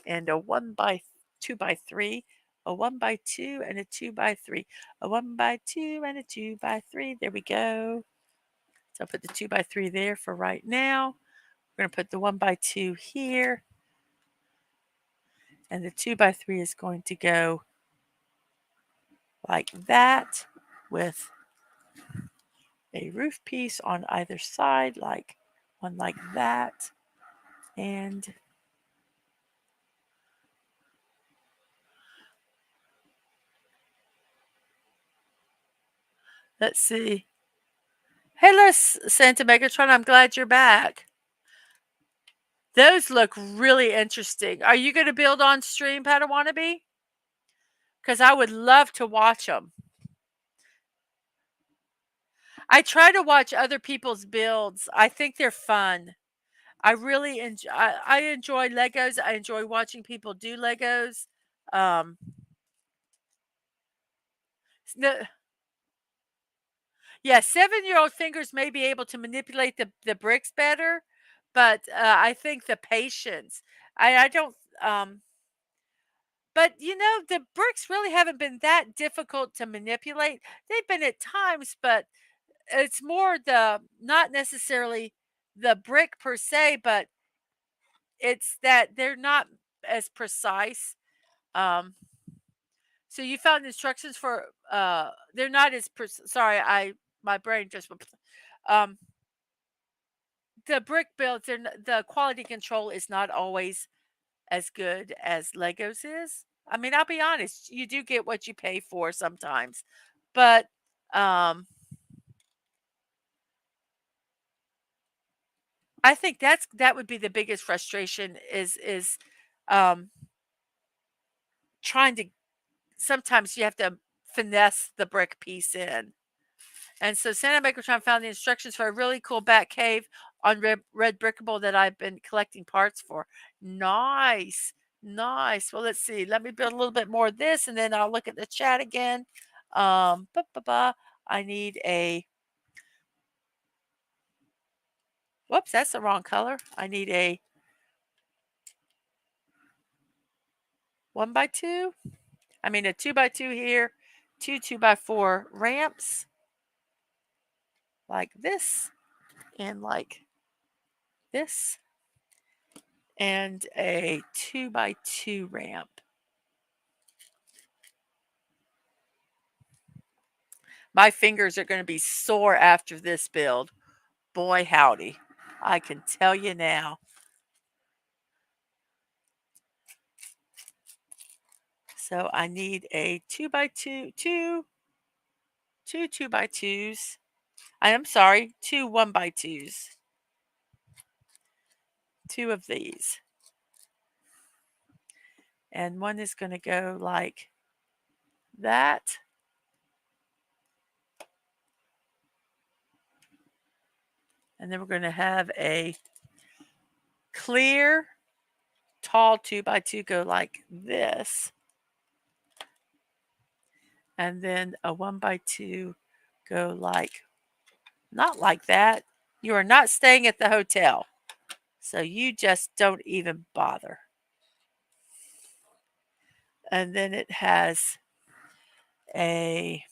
and a 2x3, a 1x2 and a 2x3, a 1x2 and a 2x3. There we go. So I'll put the 2x3 there for right now. We're going to put the 1x2 here. And the 2x3 is going to go like that with a roof piece on either side, like one like that. And let's see. Hello, Santa Megatron. I'm glad you're back. Those look really interesting. Are you going to build on stream, Padawannabe? Because I would love to watch them. I try to watch other people's builds. I think they're fun. I really enjoy. I enjoy Legos. I enjoy watching people do Legos. Um, no, yeah, 7-year-old fingers may be able to manipulate the bricks better, but I think the patience. I don't. But the bricks really haven't been that difficult to manipulate. They've been at times, but it's more the not necessarily the brick per se, but it's that they're not as precise. Um, so you found instructions for they're not as sorry, my brain just um the brick builds the quality control is not always as good as Legos is. I mean, I'll be honest, you do get what you pay for sometimes. But um I think that would be the biggest frustration is um trying to sometimes you have to finesse the brick piece in. And so Santa Megatron found the instructions for a really cool bat cave on red brickable that I've been collecting parts for. Nice. Nice. Well, let's see. Let me build a little bit more of this and then I'll look at the chat again. I need a whoops, that's the wrong color. I need a 1x2. I mean a 2x2 here, two 2x4 ramps like this and like this and a 2x2 ramp. My fingers are going to be sore after this build. Boy, howdy. I can tell you now. So I need a 2x2, two 2x2s. I'm sorry, two 1x2s. Two of these. And one is going to go like that. And then we're going to have a clear, tall 2x2 go like this. And then a 1x2 go like, not like that. You are not staying at the hotel. So you just don't even bother. And then it has a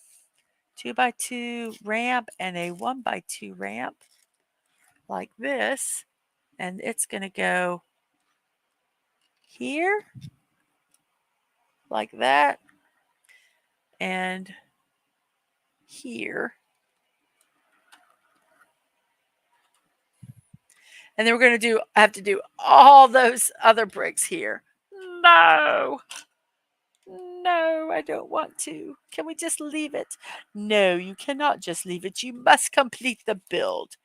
2x2 ramp and a 1x2 ramp like this. And it's going to go here like that and here. And then we're going to have to do all those other bricks here. No. No, I don't want to. Can we just leave it? No, you cannot just leave it. You must complete the build.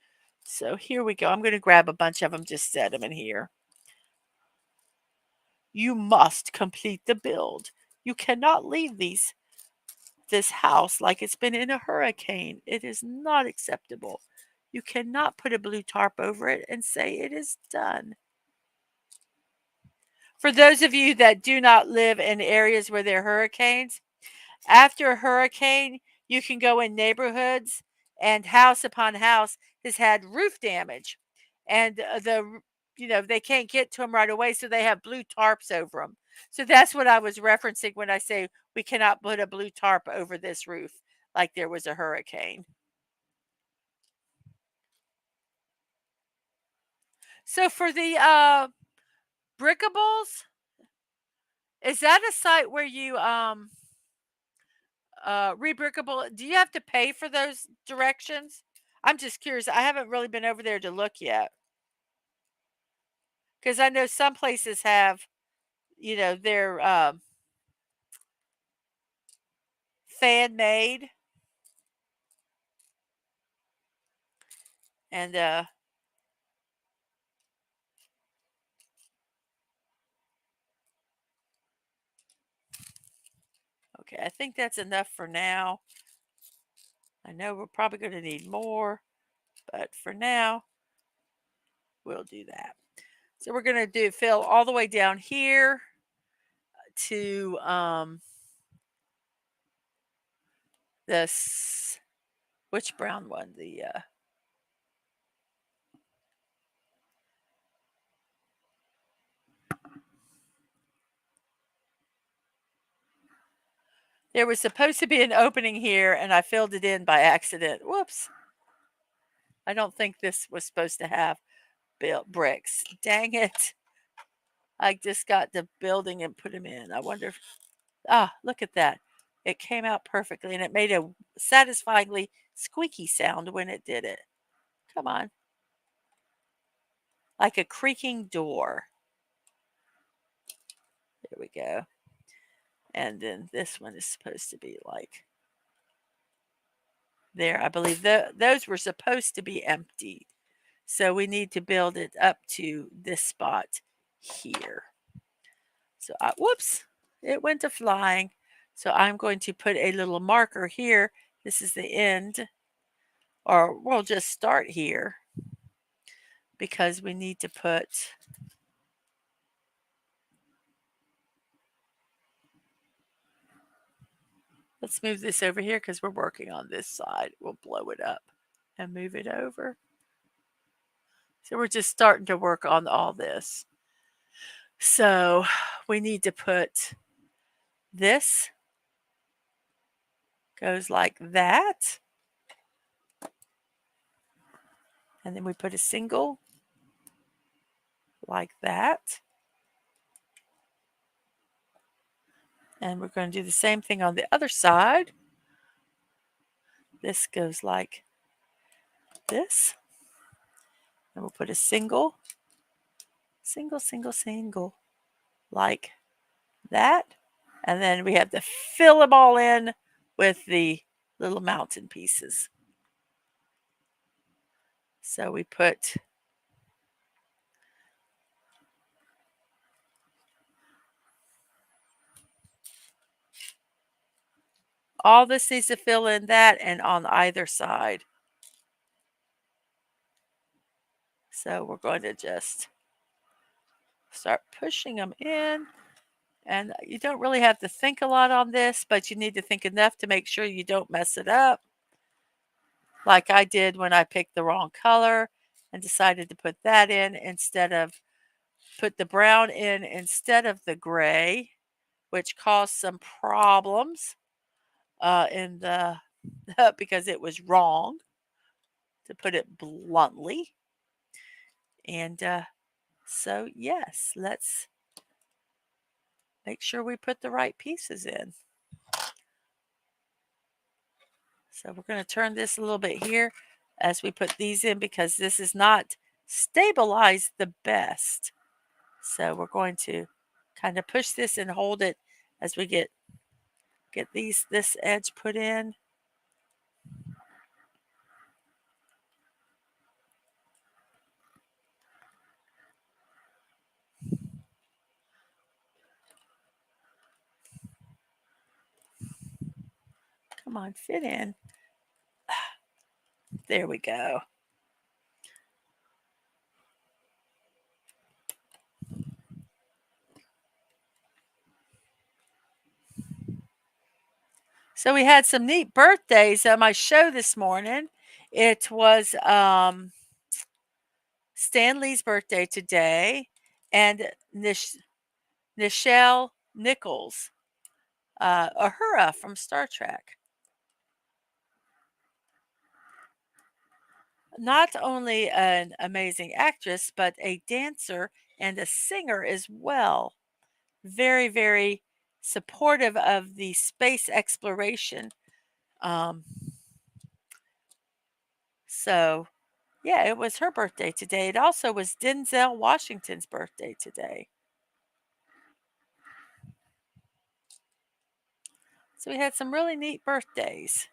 So here we go. I'm going to grab a bunch of them, just set them in here. You must complete the build. You cannot leave this house like it's been in a hurricane. It is not acceptable. You cannot put a blue tarp over it and say it is done. For those of you that do not live in areas where there are hurricanes, after a hurricane, you can go in neighborhoods and house upon house has had roof damage. And they can't get to them right away, so they have blue tarps over them. So that's what I was referencing when I say we cannot put a blue tarp over this roof like there was a hurricane. So for the brickables, is that a site where you rebrickable? Do you have to pay for those directions? I'm just curious. I haven't really been over there to look yet. Because I know some places have, their fan made. And okay, I think that's enough for now. I know we're probably going to need more, but for now, we'll do that. So we're going to fill all the way down here to this, which brown one? There was supposed to be an opening here, and I filled it in by accident. Whoops. I don't think this was supposed to have built bricks. Dang it. I just got the building and put them in. I wonder if, look at that. It came out perfectly, and it made a satisfyingly squeaky sound when it did it. Come on. Like a creaking door. There we go. And then this one is supposed to be like there. I believe those were supposed to be emptied. So we need to build it up to this spot here. So, whoops, it went to flying. So I'm going to put a little marker here. This is the end, or we'll just start here because we need to put, let's move this over here because we're working on this side. We'll blow it up and move it over. So we're just starting to work on all this. So we need to put this goes like that. And then we put a single like that. And we're going to do the same thing on the other side. This goes like this. And we'll put a single, like that. And then we have to fill them all in with the little mountain pieces. So we put all this needs to fill in that and on either side. So we're going to just start pushing them in. And you don't really have to think a lot on this, but you need to think enough to make sure you don't mess it up. Like I did when I picked the wrong color and decided to put that in instead of put the brown in instead of the gray, which caused some problems in the because it was wrong, to put it bluntly. And so yes, let's make sure we put the right pieces in. So we're going to turn this a little bit here as we put these in because this is not stabilized the best. So we're going to kind of push this and hold it as we get this edge put in. Come on, fit in. There we go. So we had some neat birthdays on my show this morning. It was Stanley's birthday today, and Nichelle Nichols, Uhura from Star Trek. Not only an amazing actress, but a dancer and a singer as well. Very, very supportive of the space exploration. So, yeah, it was her birthday today. It also was Denzel Washington's birthday today. So we had some really neat birthdays.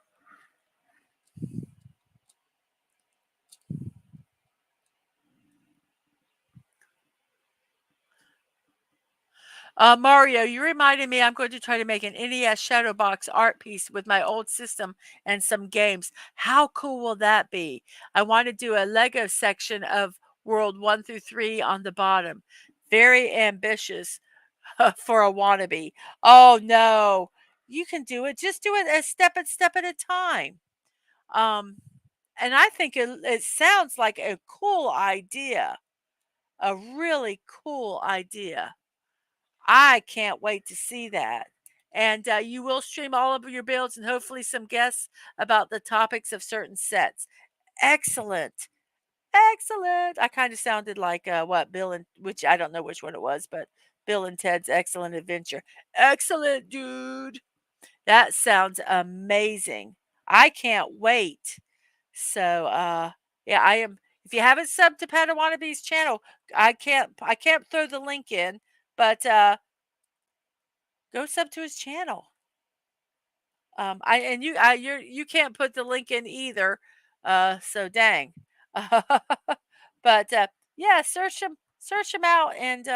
Mario, you reminded me I'm going to try to make an NES shadow box art piece with my old system and some games. How cool will that be? I want to do a Lego section of World 1 through 3 on the bottom. Very ambitious for a wannabe. Oh no, you can do it. Just do it a step at a time. Um, and I think it sounds like a cool idea, a really cool idea. I can't wait to see that. And you will stream all of your builds and hopefully some guests about the topics of certain sets. Excellent. Excellent. I kind of sounded like what Bill and which I don't know which one it was, but Bill and Ted's Excellent Adventure. Excellent, dude. That sounds amazing. I can't wait. So yeah, I am if you haven't subbed to Padawannabe's channel, I can't throw the link in, but go sub to his channel. I and you can't put the link in either. So dang. But yeah, search him out and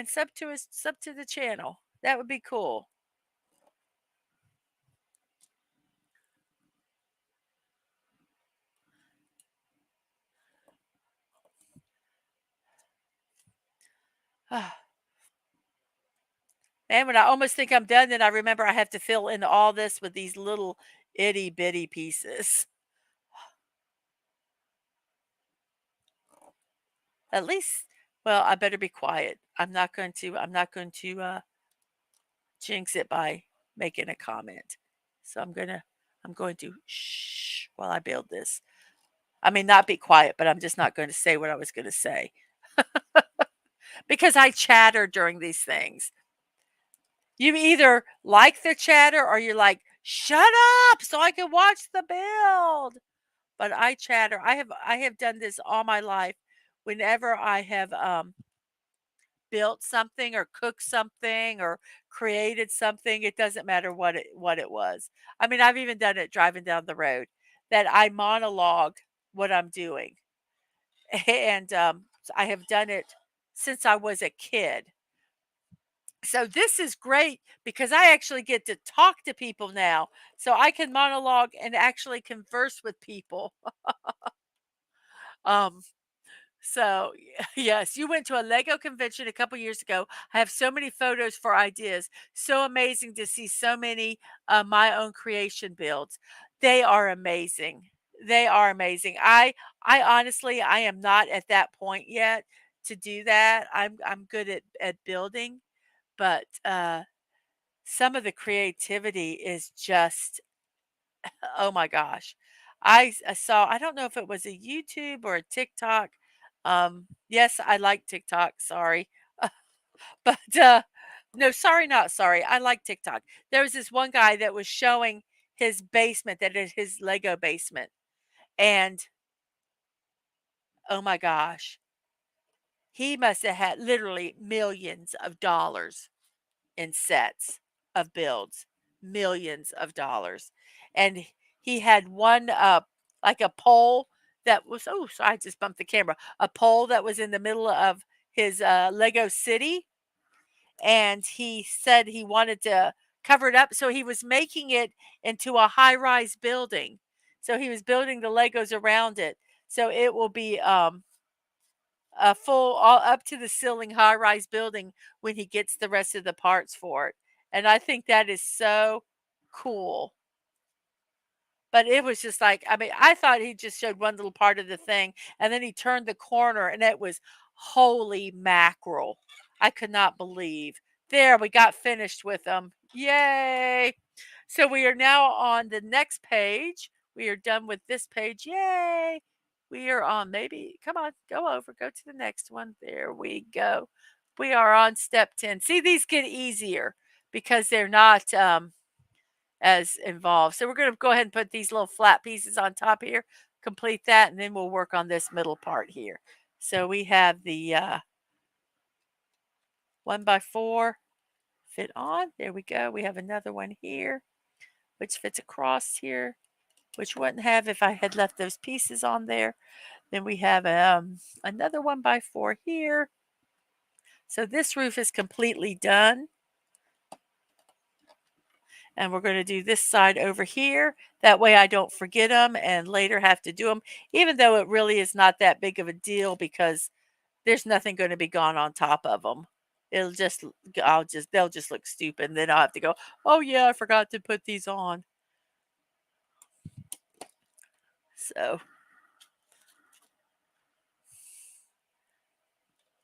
sub to the channel. That would be cool. And when I almost think I'm done, then I remember I have to fill in all this with these little itty bitty pieces. At least, well, I better be quiet. I'm not going to jinx it by making a comment. So I'm going to shh while I build this. I mean, not be quiet, but I'm just not going to say what I was going to say because I chatter during these things. You either like the chatter or you're like, shut up so I can watch the build. But I chatter. I have done this all my life. Whenever I have built something or cooked something or created something, it doesn't matter what it was. I mean, I've even done it driving down the road that I monologue what I'm doing. And I have done it since I was a kid. So this is great because I actually get to talk to people now. So I can monologue and actually converse with people. Um, So, yes, you went to a Lego convention a couple years ago. I have so many photos for ideas. So amazing to see so many my own creation builds. They are amazing. They are amazing. I honestly I am not at that point yet to do that. I'm good at building, but some of the creativity is just oh my gosh. I saw I don't know if it was a YouTube or a TikTok. Yes, I like TikTok, sorry. But no, sorry, not sorry. I like TikTok. There was this one guy that was showing his basement, that is his Lego basement. And oh my gosh, he must have had literally millions of dollars in sets of builds, millions of dollars. And he had one like a pole that was oh, so I just bumped the camera. A pole that was in the middle of his Lego city, and he said he wanted to cover it up, so he was making it into a high-rise building. So he was building the Legos around it. So it will be a full all up to the ceiling high-rise building when he gets the rest of the parts for it. And I think that is so cool. But it was just like, I mean, I thought he just showed one little part of the thing and then he turned the corner and it was holy mackerel. I could not believe. There, we got finished with them. Yay! So we are now on the next page. We are done with this page. Yay! We are on maybe, come on, go over, go to the next one. There we go. We are on step 10. See, these get easier because they're not as involved. So we're going to go ahead and put these little flat pieces on top here, complete that, and then we'll work on this middle part here. So we have the 1x4 fit on. There we go. We have another one here, which fits across here, which wouldn't have if I had left those pieces on there. Then we have another 1x4 here. So this roof is completely done. And we're going to do this side over here. That way I don't forget them and later have to do them, even though it really is not that big of a deal because there's nothing going to be gone on top of them. It'll just, they'll just look stupid. And then I'll have to go, oh yeah, I forgot to put these on. So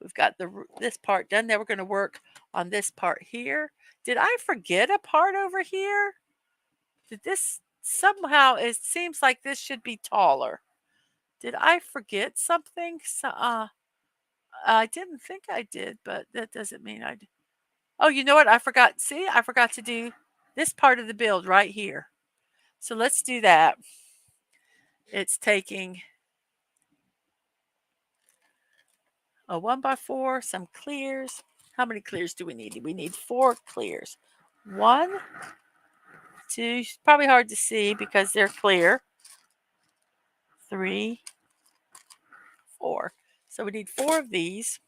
we've got this part done. Now we're going to work on this part here. Did I forget a part over here? Did this somehow, it seems like this should be taller. Did I forget something? I didn't think I did, but that doesn't mean I did. Oh, you know what? I forgot. See, I forgot to do this part of the build right here. So let's do that. It's taking a 1x4, some clears. How many clears do we need? We need 4 clears. 1, 2, it's probably hard to see because they're clear. 3, 4. So we need 4 of these.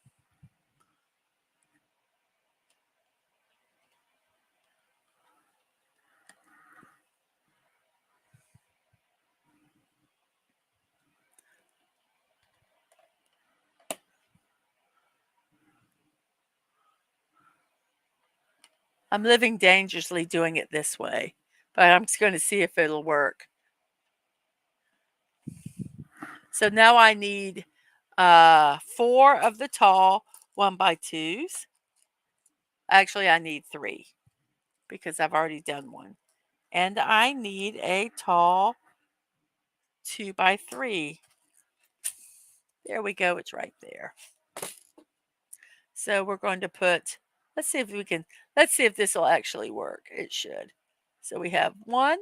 I'm living dangerously doing it this way, but I'm just going to see if it'll work. So now I need 4 of the tall 1x2s. Actually, I need 3 because I've already done one. And I need a tall 2x3. There we go. It's right there. So we're going to put, let's see if this will actually work. It should. So we have 1,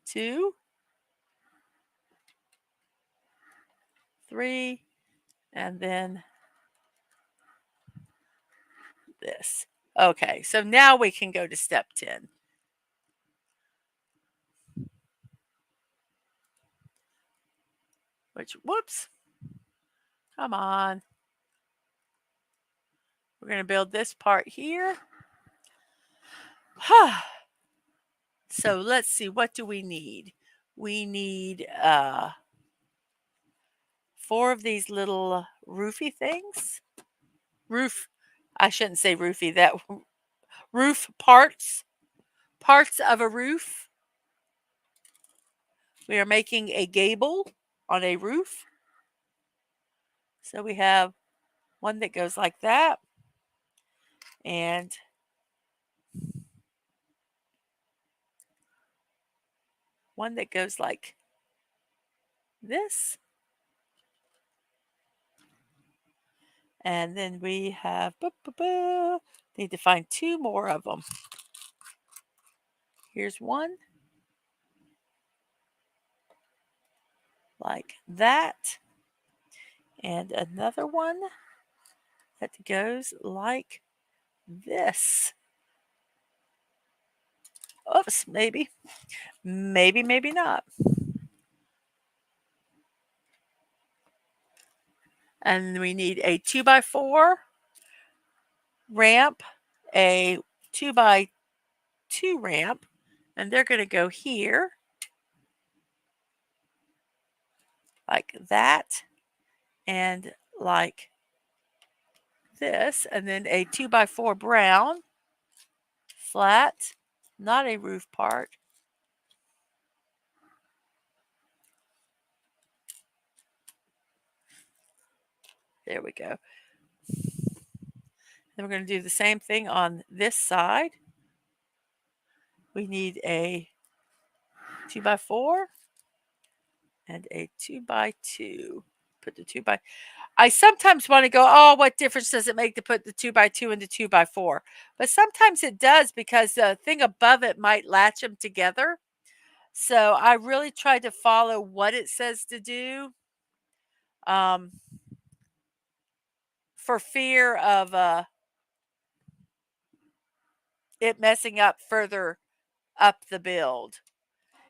2, 3, and then this. Okay, so now we can go to step 10. Whoops. Come on. We're going to build this part here. So let's see, what do we need? We need 4 of these little roofy things. I shouldn't say roofy, that roof parts of a roof. We are making a gable on a roof. So we have one that goes like that, and one that goes like this. And then we have, need to find 2 more of them. Here's one. Like that. And another one that goes like this. Oops, maybe. Maybe not. And we need a 2x4 ramp, a 2x2 ramp, and they're going to go here like that and like this, and then a 2x4 brown flat, not a roof part. There we go. Then we're going to do the same thing on this side. We need a 2x4 and a 2x2. Put the 2x. I sometimes want to go, oh, what difference does it make to put the 2x2 and the 2x4? But sometimes it does because the thing above it might latch them together. So I really try to follow what it says to do for fear of it messing up further up the build,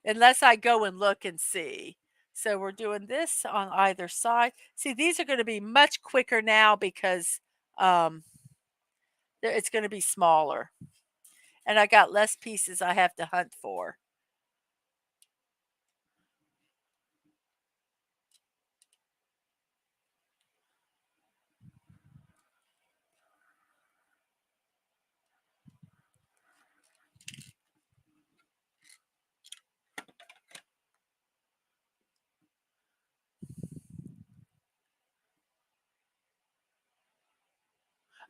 unless I go and look and see. So we're doing this on either side. See, these are going to be much quicker now because um, it's going to be smaller. And I got less pieces I have to hunt for.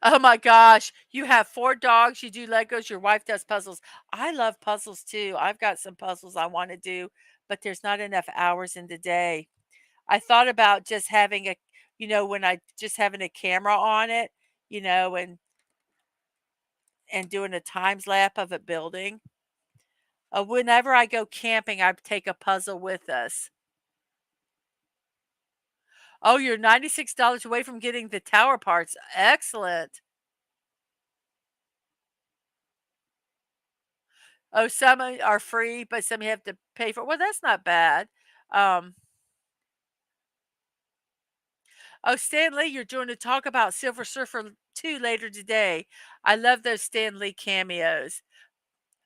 Oh my gosh, you have 4 dogs, you do Legos, your wife does puzzles. I love puzzles too. I've got some puzzles I wanna do, but there's not enough hours in the day. I thought about just having a when I just having a camera on it, and doing a times lapse of it building. Whenever I go camping, I take a puzzle with us. Oh, you're $96 away from getting the tower parts. Excellent. Oh, some are free, but some you have to pay for. Well, that's not bad. Um, oh, Stan Lee, you're doing a talk about Silver Surfer 2 later today. I love those Stan Lee cameos.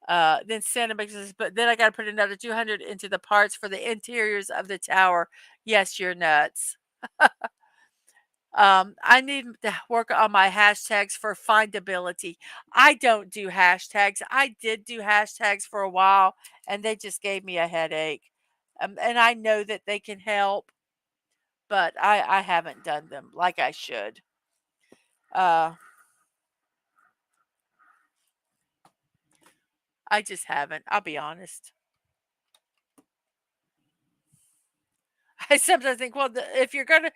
Then Santa says, but then I got to put another 200 into the parts for the interiors of the tower. Yes, you're nuts. I need to work on my hashtags for findability. I don't do hashtags. I did do hashtags for a while and they just gave me a headache. And I know that they can help, but I haven't done them like I should. Uh, I just haven't. I'll be honest. I sometimes think, well, if you're gonna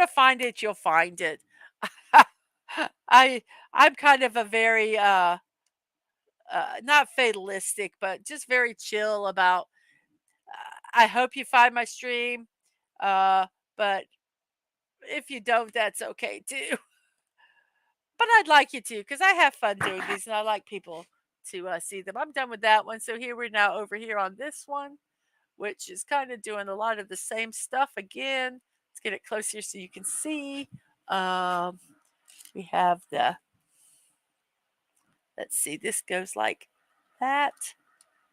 find it, you'll find it. I I'm kind of a very not fatalistic, but just very chill about. I hope you find my stream, uh, but if you don't, that's okay too. But I'd like you to, because I have fun doing these, and I like people to see them. I'm done with that one, so here we're now over here on this one, which is kind of doing a lot of the same stuff again. Let's get it closer so you can see. Um, we have let's see, this goes like that.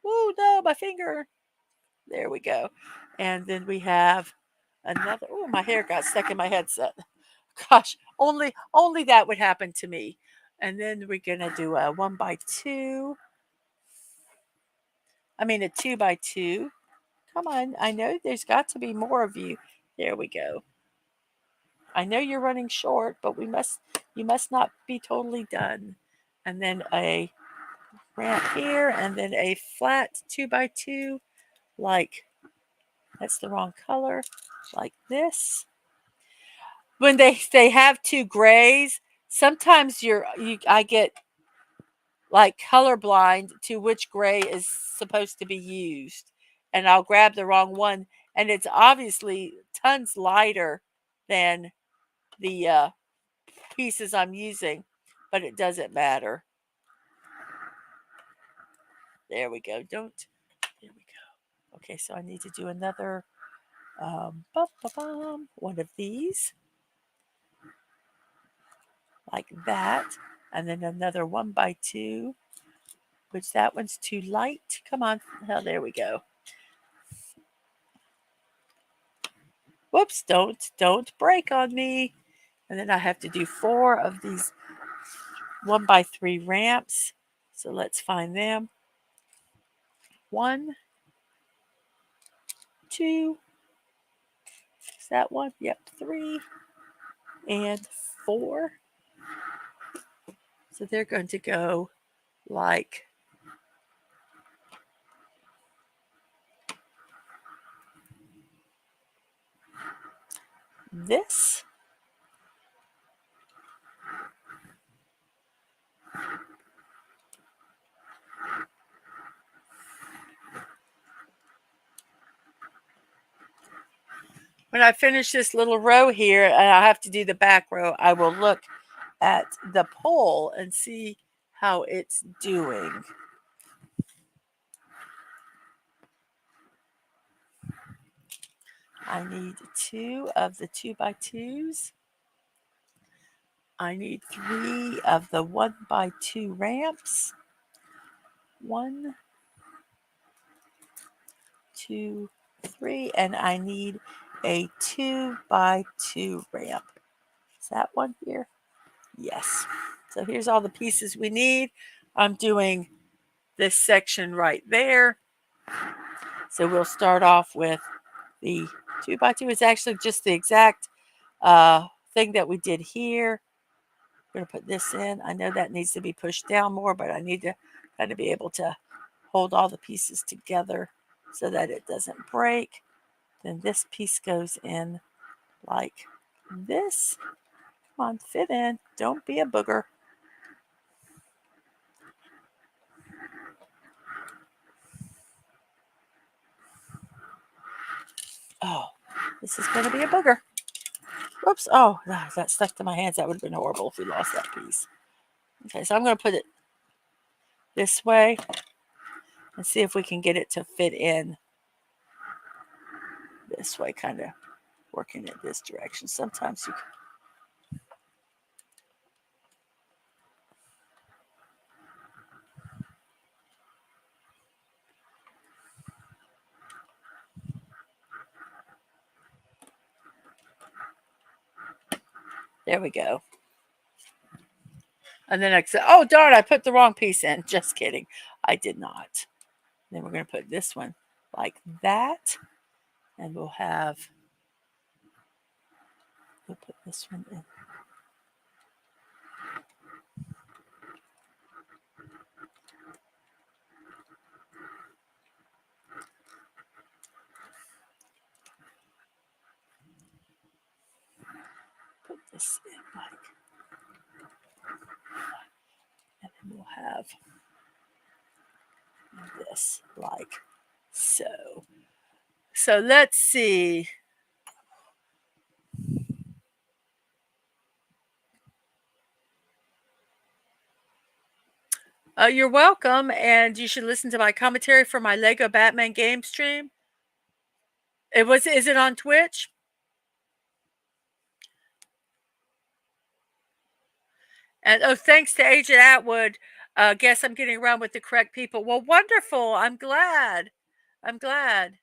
Oh no, my finger. There we go. And then we have another. Oh, my hair got stuck in my headset. Gosh, only that would happen to me. And then we're gonna do a 1x2. I mean a 2x2. Come on, I know there's got to be more of you. There we go. I know you're running short, but you must not be totally done. And then a ramp here, and then a flat 2x2, like that's the wrong color, like this. When they have 2 grays, sometimes I get like colorblind to which gray is supposed to be used, and I'll grab the wrong one, and it's obviously tons lighter than the pieces I'm using, but it doesn't matter. There we go. Don't. There we go. Okay, so I need to do another one of these like that, and then another 1x2, which that one's too light. Come on. Oh, there we go. Whoops, don't break on me. And then I have to do 4 of these 1x3 ramps. So let's find them. 1, 2, is that one? Yep, 3 and 4. So they're going to go like this. When I finish this little row here, and I have to do the back row, I will look at the pole and see how it's doing. I need 2 of the 2x2s. I need 3 of the 1x2 ramps. 1, 2, 3, and I need a 2x2 ramp. Is that one here? Yes. So here's all the pieces we need. I'm doing this section right there. So we'll start off with the 2x2. It's actually just the exact thing that we did here. We're going to put this in. I know that needs to be pushed down more, but I need to kind of be able to hold all the pieces together so that it doesn't break. Then this piece goes in like this. Come on, fit in. Don't be a booger. Oh, this is going to be a booger. Whoops. Oh, that stuck to my hands. That would have been horrible if we lost that piece. Okay, so I'm going to put it this way and see if we can get it to fit in this way, kind of working it this direction. Sometimes you can. There we go. And then I said, oh, darn, I put the wrong piece in. Just kidding. I did not. Then we're going to put this one like that. And we'll put this one in. Put this in like, and then we'll have this like so. So let's see. You're welcome, and you should listen to my commentary for my Lego Batman game stream. Is it on Twitch? And oh, thanks to Agent Atwood. Guess I'm getting around with the correct people. Well, wonderful. I'm glad. I'm glad.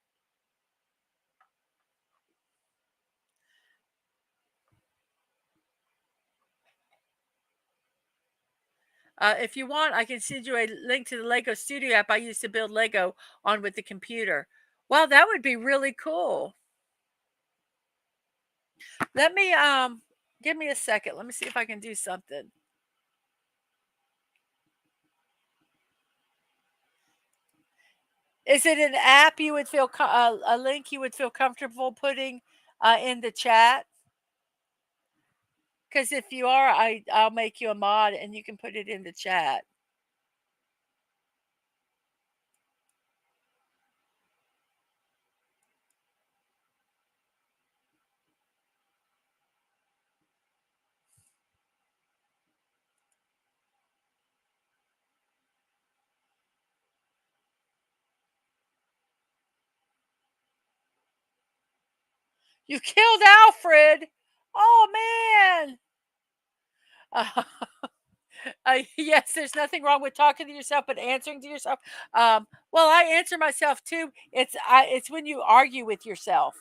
If you want, I can send you a link to the Lego Studio app I used to build Lego on with the computer. Wow, that would be really cool. Let me give me a second. Let me see if I can do something. Is it an app you would feel a link you would feel comfortable putting in the chat? Because if you are, I'll make you a mod and you can put it in the chat. You killed Alfred. Oh man. Yes, there's nothing wrong with talking to yourself, but answering to yourself. Well, I answer myself too. It's when you argue with yourself,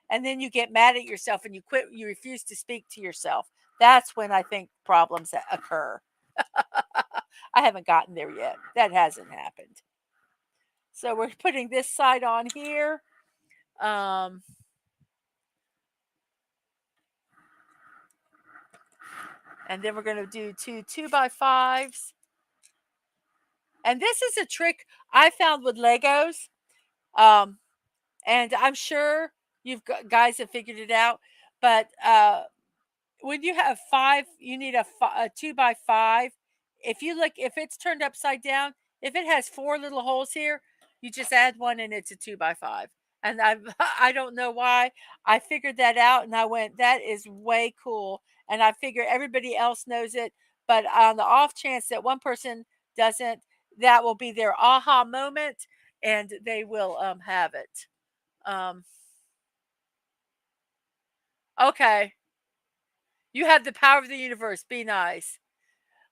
and then you get mad at yourself, and you quit. You refuse to speak to yourself. That's when I think problems occur. I haven't gotten there yet. That hasn't happened. So we're putting this side on here. And then we're going to do 2 2x5s. And this is a trick I found with Legos. And I'm sure guys have figured it out. But when you have 5, you need a 2x5. If it's turned upside down, if it has 4 little holes here, you just add one and it's a 2x5. And I don't know why. I figured that out and I went, that is way cool. And I figure everybody else knows it. But on the off chance that one person doesn't, that will be their aha moment and they will have it. Um, Okay. You have the power of the universe. Be nice.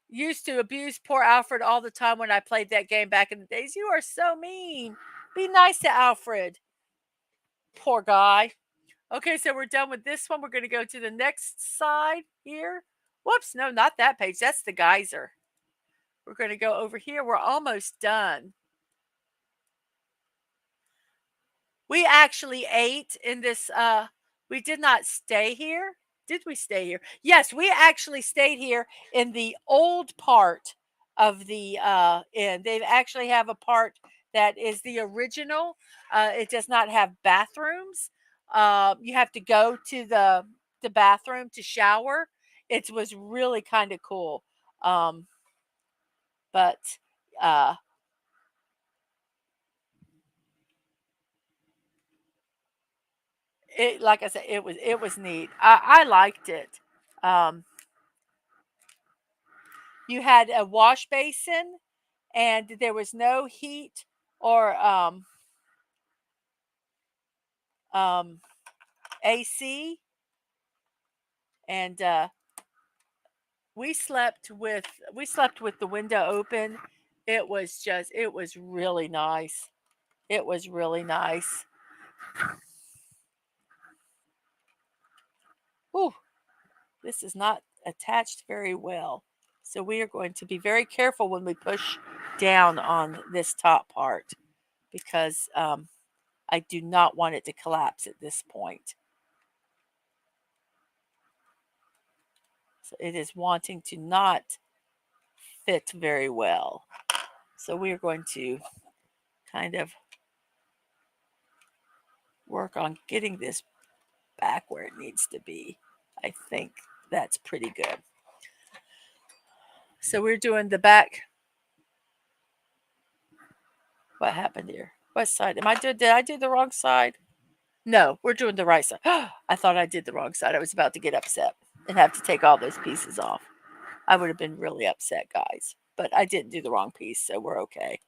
Used to abuse poor Alfred all the time when I played that game back in the days. You are so mean. Be nice to Alfred. Poor guy. Okay, so we're done with this one. We're going to go to the next side here. Whoops, no, not that page. That's the geyser. We're going to go over here. We're almost done. We actually ate in this we did not stay here. Did we stay here? Yes, we actually stayed here in the old part of the inn. They actually have a part that is the original. It does not have bathrooms. You have to go to the bathroom to shower. It was really kind of cool. But uh it, like I said, it was neat. I liked it. Um, you had a wash basin, and there was no heat or um, AC, and we slept with the window open. It was really nice. It was really nice. Ooh, this is not attached very well. So we are going to be very careful when we push down on this top part because I do not want it to collapse at this point. So it is wanting to not fit very well. So we are going to kind of work on getting this back where it needs to be. I think that's pretty good. So we're doing the back. What happened here? What side? Did I do the wrong side? No, we're doing the right side. I thought I did the wrong side. I was about to get upset and have to take all those pieces off. I would have been really upset, guys. But I didn't do the wrong piece, so we're okay.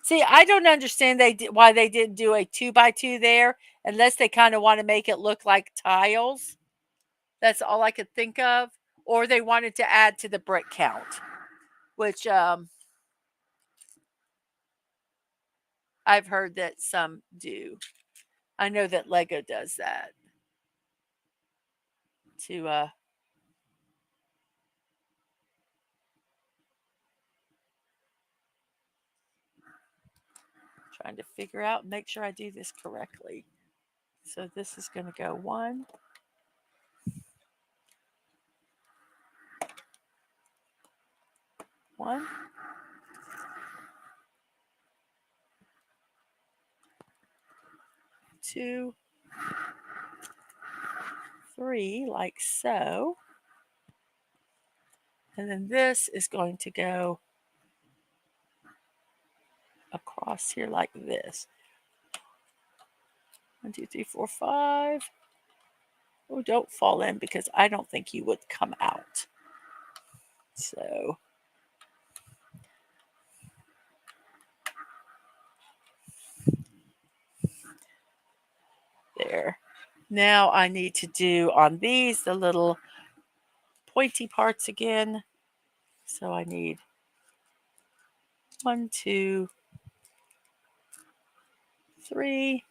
See, I don't understand why they didn't do a 2x2 there, unless they kind of want to make it look like tiles. That's all I could think of. Or they wanted to add to the brick count, which I've heard that some do. I know that Lego does that to trying to figure out and make sure I do this correctly. So this is going to go 1, 1, 2, 3, like so. And then this is going to go across here like this. 1, 2, 3, 4, 5. Oh, don't fall in because I don't think you would come out. So there. Now I need to do on these the little pointy parts again. So I need 1, 2, 3,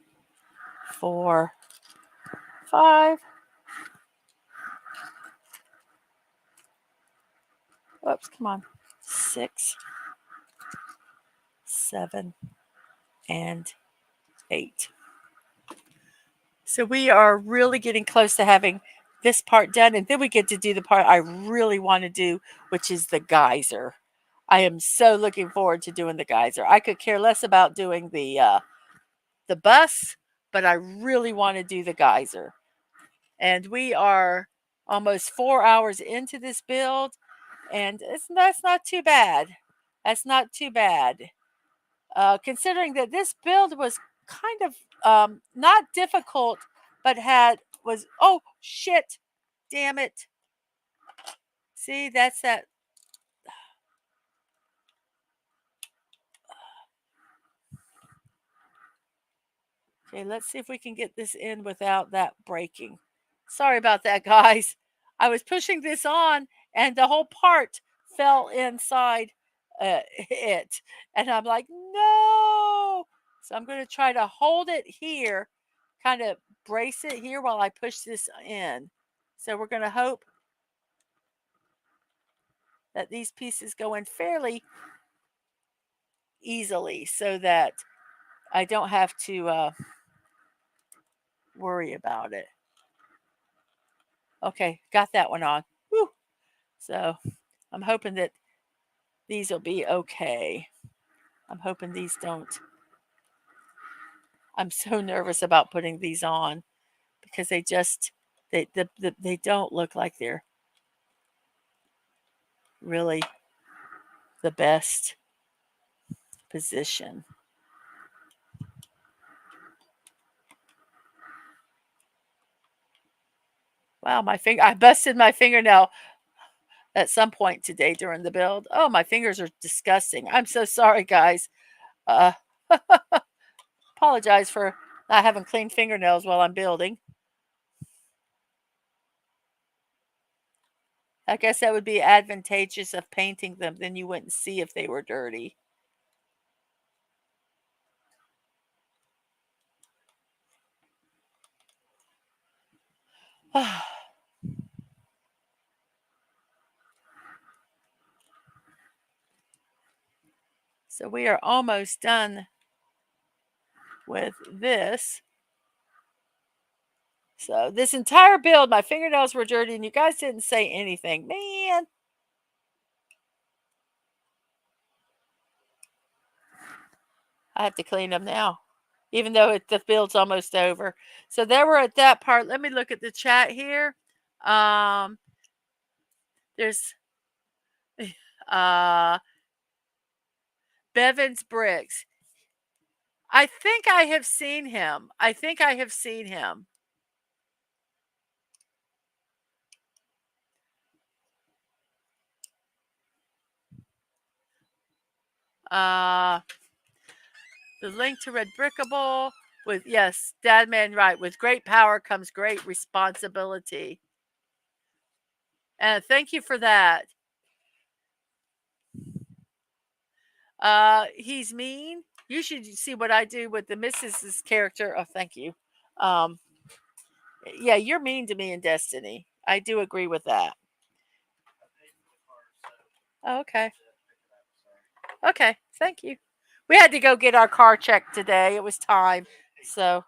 4, 5. Oops, come on. 6, 7, and 8. So we are really getting close to having this part done, and then we get to do the part I really want to do, which is the geyser. I am so looking forward to doing the geyser. I could care less about doing the bus, but I really want to do the geyser. And we are almost 4 hours into this build, and that's not too bad. That's not too bad. Considering that this build was kind of not difficult, but oh shit, damn it. See, that's that. Okay, let's see if we can get this in without that breaking. Sorry about that, guys. I was pushing this on and the whole part fell inside it. And I'm like, no. So I'm going to try to hold it here, kind of brace it here while I push this in. So we're going to hope that these pieces go in fairly easily so that I don't have to worry about it. Okay, got that one on. Whew. So I'm hoping that these will be okay. I'm hoping these don't. I'm so nervous about putting these on because they don't look like they're really the best position. Wow, I busted my fingernail at some point today during the build. Oh, my fingers are disgusting. I'm so sorry, guys. Uh, apologize for not having clean fingernails while I'm building. I guess that would be advantageous of painting them, then you wouldn't see if they were dirty. So we are almost done with this. So this entire build, my fingernails were dirty and you guys didn't say anything. Man. I have to clean them now, even though the build's almost over. So there we're at that part. Let me look at the chat here. There's Bevan's Bricks. I think I have seen him. The link to Red Brickable with, yes, Dadman, right. With great power comes great responsibility. And thank you for that. He's mean. You should see what I do with the Mrs.'s character. Oh, thank you. Yeah, you're mean to me in Destiny. I do agree with that. Oh, okay. Okay, thank you. We had to go get our car checked today. It was time. So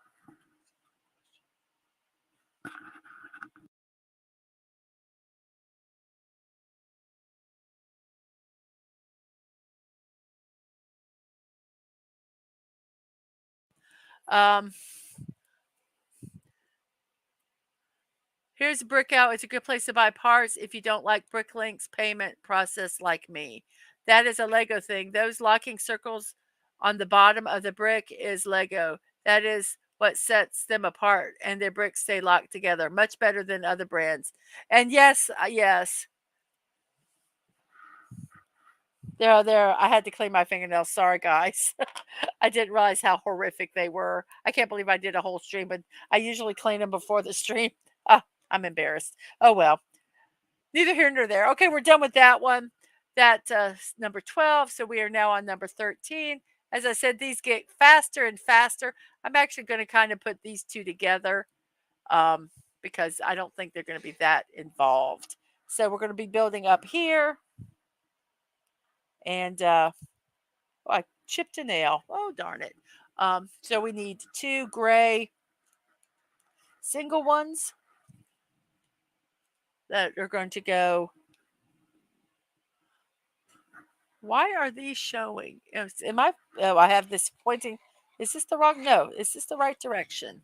here's Brickout. It's a good place to buy parts if you don't like Bricklink's payment process like me. That is a Lego thing. Those locking circles on the bottom of the brick is Lego. That is what sets them apart, and their bricks stay locked together much better than other brands. And yes, yes. There. I had to clean my fingernails. Sorry, guys. I didn't realize how horrific they were. I can't believe I did a whole stream, but I usually clean them before the stream. I'm embarrassed. Oh, well. Neither here nor there. Okay, we're done with that one. That's number 12. So we are now on number 13. As I said, these get faster and faster. I'm actually going to kind of put these two together because I don't think they're going to be that involved. So we're going to be building up here. And I chipped a nail. Oh, darn it. So we need 2 gray single ones that are going to go. Why are these showing? Am I? Oh, I have this pointing. Is this the wrong? No. Is this the right direction?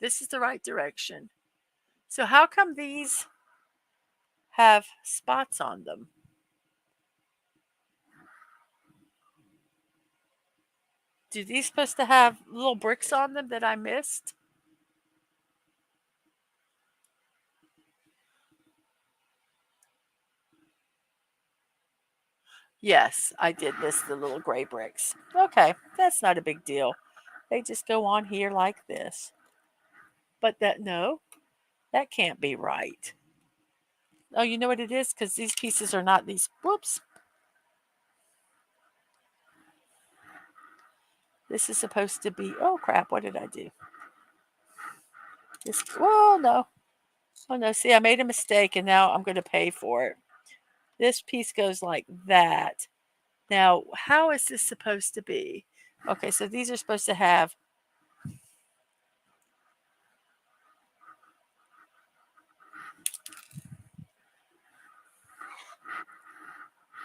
This is the right direction. So how come these have spots on them? Do these supposed to have little bricks on them that I missed? Yes, I did miss the little gray bricks. Okay, that's not a big deal. they just go on here like this. But no, that can't be right. Oh, you know what it is? Because these pieces are not these. Whoops. This is supposed to be, oh crap, what did I do? This, whoa, no. Oh no, see, I made a mistake and now I'm going to pay for it. This piece goes like that. Now, how is this supposed to be? Okay, so these are supposed to have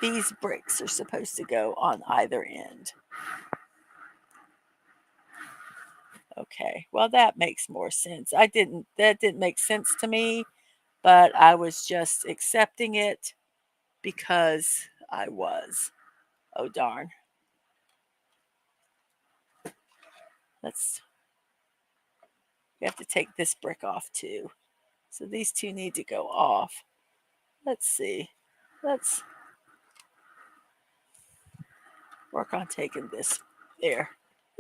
these bricks are supposed to go on either end. Okay, well that makes more sense. That didn't make sense to me, but I was just accepting it because I was. Oh darn. We have to take this brick off too. So these two need to go off. Let's see. Let's work on taking this there.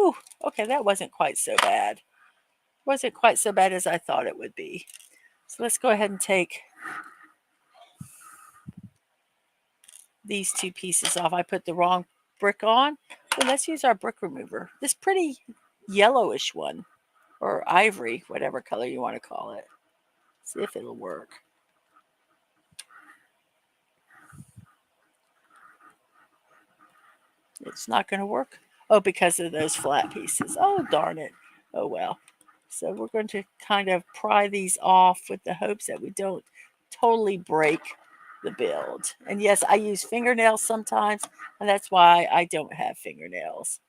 Ooh, okay, that wasn't quite so bad. Wasn't quite so bad as I thought it would be. So let's go ahead and take these two pieces off. I put the wrong brick on. Well, let's use our brick remover. This pretty yellowish one, or ivory, whatever color you want to call it. See if it'll work. It's not going to work. Oh, because of those flat pieces. Oh, darn it. Oh, well. So we're going to kind of pry these off with the hopes that we don't totally break the build. And yes, I use fingernails sometimes, and that's why I don't have fingernails.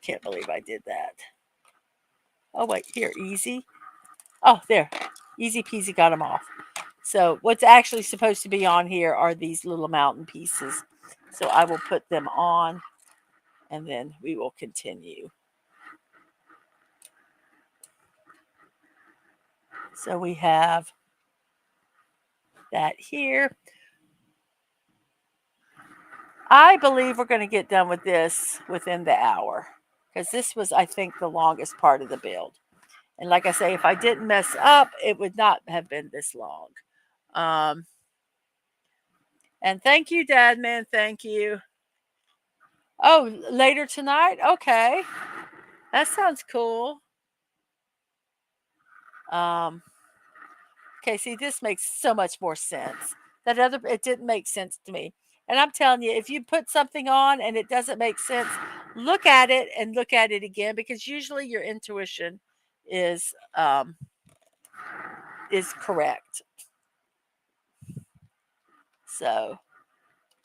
Can't believe I did that. Oh, wait, here, easy. Oh, there. Easy peasy, got them off. So what's actually supposed to be on here are these little mountain pieces. So I will put them on, and then we will continue. So we have that here. I believe we're going to get done with this within the hour, because this was, I think, the longest part of the build. And like I say, if I didn't mess up, it would not have been this long. And thank you, Dadman. Thank you. Oh, later tonight? Okay. That sounds cool. Okay, see, this makes so much more sense. It didn't make sense to me. And I'm telling you, if you put something on and it doesn't make sense, look at it and look at it again, because usually your intuition is correct. So,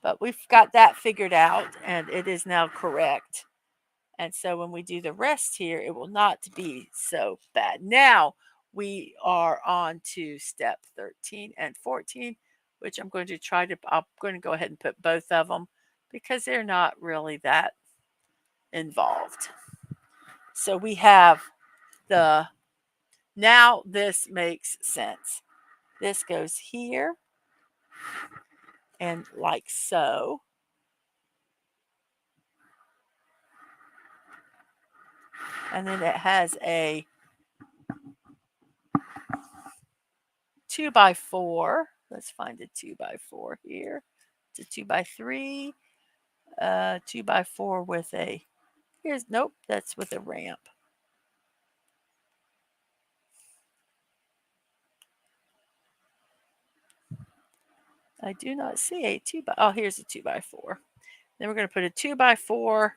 but we've got that figured out and it is now correct. And so when we do the rest here, it will not be so bad. Now we are on to step 13 and 14, which I'm going to go ahead and put both of them because they're not really that involved. So we have now this makes sense. This goes here and like so. And then it has a 2x4. Let's find a 2x4 here. It's a 2x3, 2x4 with nope, that's with a ramp. I do not see a here's a 2x4. Then we're going to put a 2x4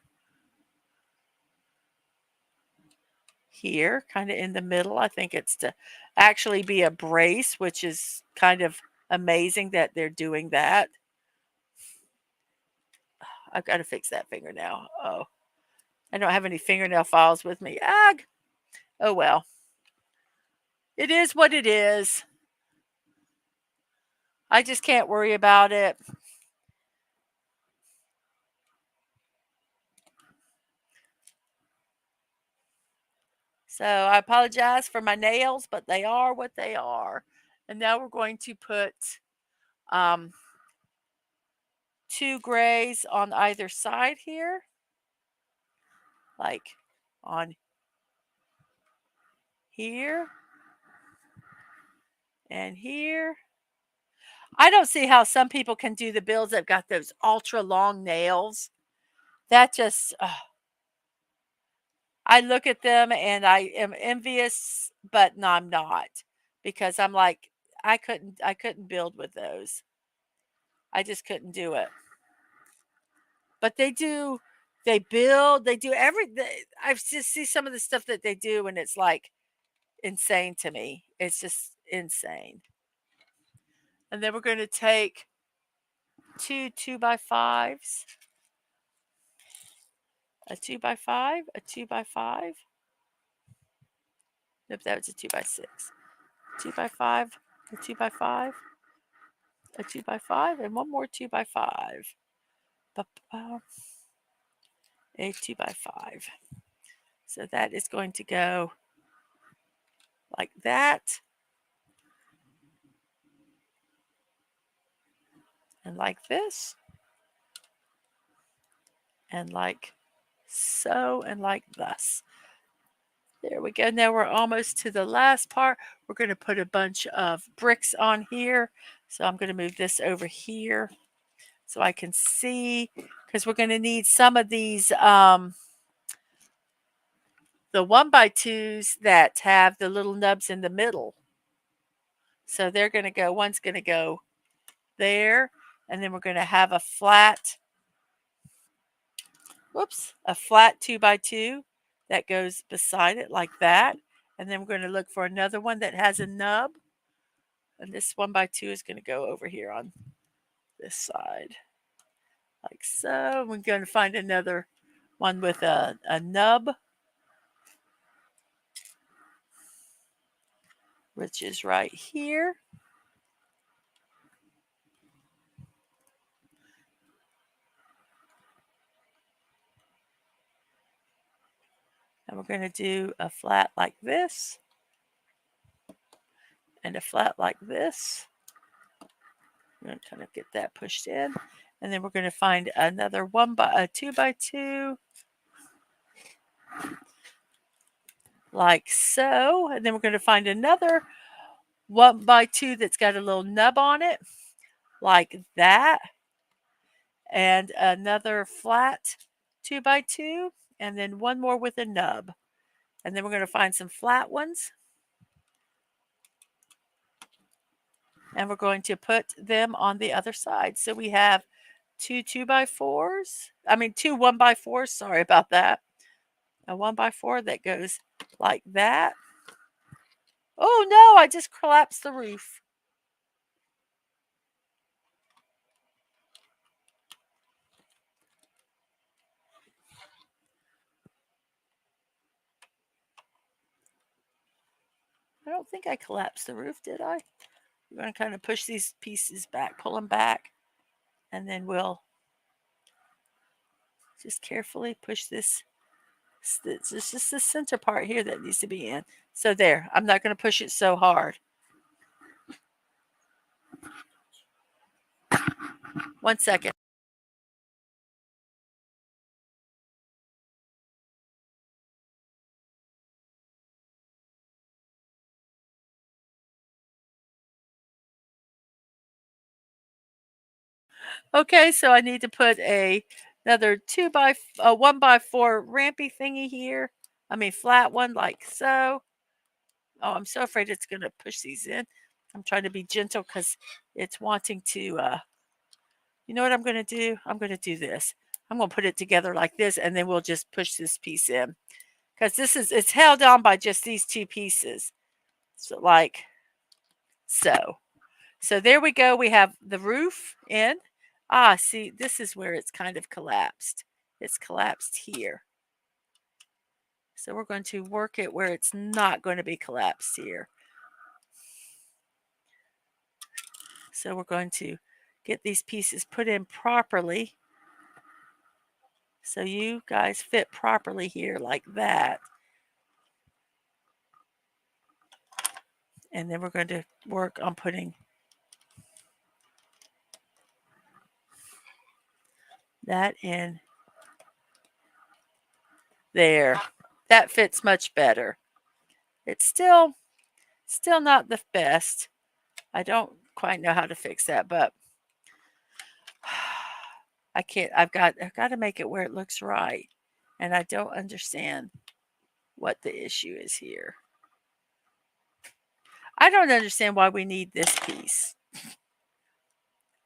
here, kind of in the middle. I think it's to actually be a brace, which is kind of amazing that they're doing that. I've got to fix that fingernail. Oh, I don't have any fingernail files with me. Ag. Oh, well. It is what it is. I just can't worry about it. So I apologize for my nails, but they are what they are. And now we're going to put 2 grays on either side here. like on here and here. I don't see how some people can do the builds that got those ultra long nails. That just, I look at them and I am envious, but no, I'm not, because I'm like, I couldn't build with those. I just couldn't do it. But they build, they do I just see some of the stuff that they do and it's like insane to me. It's just insane. And then we're going to take two 2x5s, a 2x5, a 2x5. Nope, that was a 2x6. 2x5, a 2x5, a 2x5, and one more 2x5. A 2x5. So that is going to go like that. And like this. And like so, and like thus. There we go. Now we're almost to the last part. We're going to put a bunch of bricks on here. So I'm going to move this over here so I can see, because we're going to need some of these, the 1x2s that have the little nubs in the middle. So they're going to go, one's going to go there, and then we're going to have a flat, a flat 2x2 that goes beside it like that. And then we're going to look for another one that has a nub. And this 1x2 is going to go over here on this side. Like so. We're going to find another one with a nub, which is right here. And we're going to do a flat like this. And a flat like this. I'm going to kind of get that pushed in. And then we're going to find another 2x2. Like so. And then we're going to find another 1x2 that's got a little nub on it. Like that. And another flat 2x2. And then one more with a nub. And then we're going to find some flat ones. And we're going to put them on the other side. So we have two 2x4s. I mean, two 1x4s. Sorry about that. A 1x4 that goes like that. Oh no, I just collapsed the roof. I don't think I collapsed the roof, did I? We're going to kind of push these pieces back, pull them back, and then we'll just carefully push this. It's just the center part here that needs to be in. So there, I'm not going to push it so hard. 1 second. Okay, so I need to put another 1x4 rampy thingy here. I mean flat one like so. Oh, I'm so afraid it's going to push these in. I'm trying to be gentle because it's wanting to, you know what I'm going to do? I'm going to do this. I'm going to put it together like this, and then we'll just push this piece in. Because it's held on by just these two pieces. So like so. So there we go. We have the roof in. Ah, see, this is where it's kind of collapsed. It's collapsed here. So we're going to work it where it's not going to be collapsed here. So we're going to get these pieces put in properly. So you guys fit properly here like that. And then we're going to work on putting that in There. That fits much better. It's still not the best. I don't quite know how to fix that, but I can't. I've got to make it where it looks right, and I don't understand what the issue is here. I don't understand why we need this piece.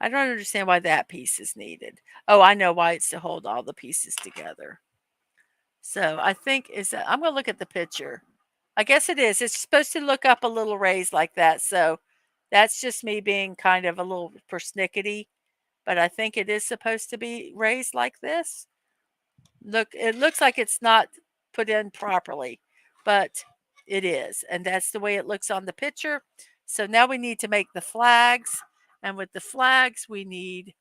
I don't understand why that piece is needed. Oh, I know why. It's to hold all the pieces together. So I think I'm going to look at the picture. I guess it is. It's supposed to look up a little raised like that. So that's just me being kind of a little persnickety. But I think it is supposed to be raised like this. Look, it looks like it's not put in properly, but it is. And that's the way it looks on the picture. So now we need to make the flags. And with the flags, we need,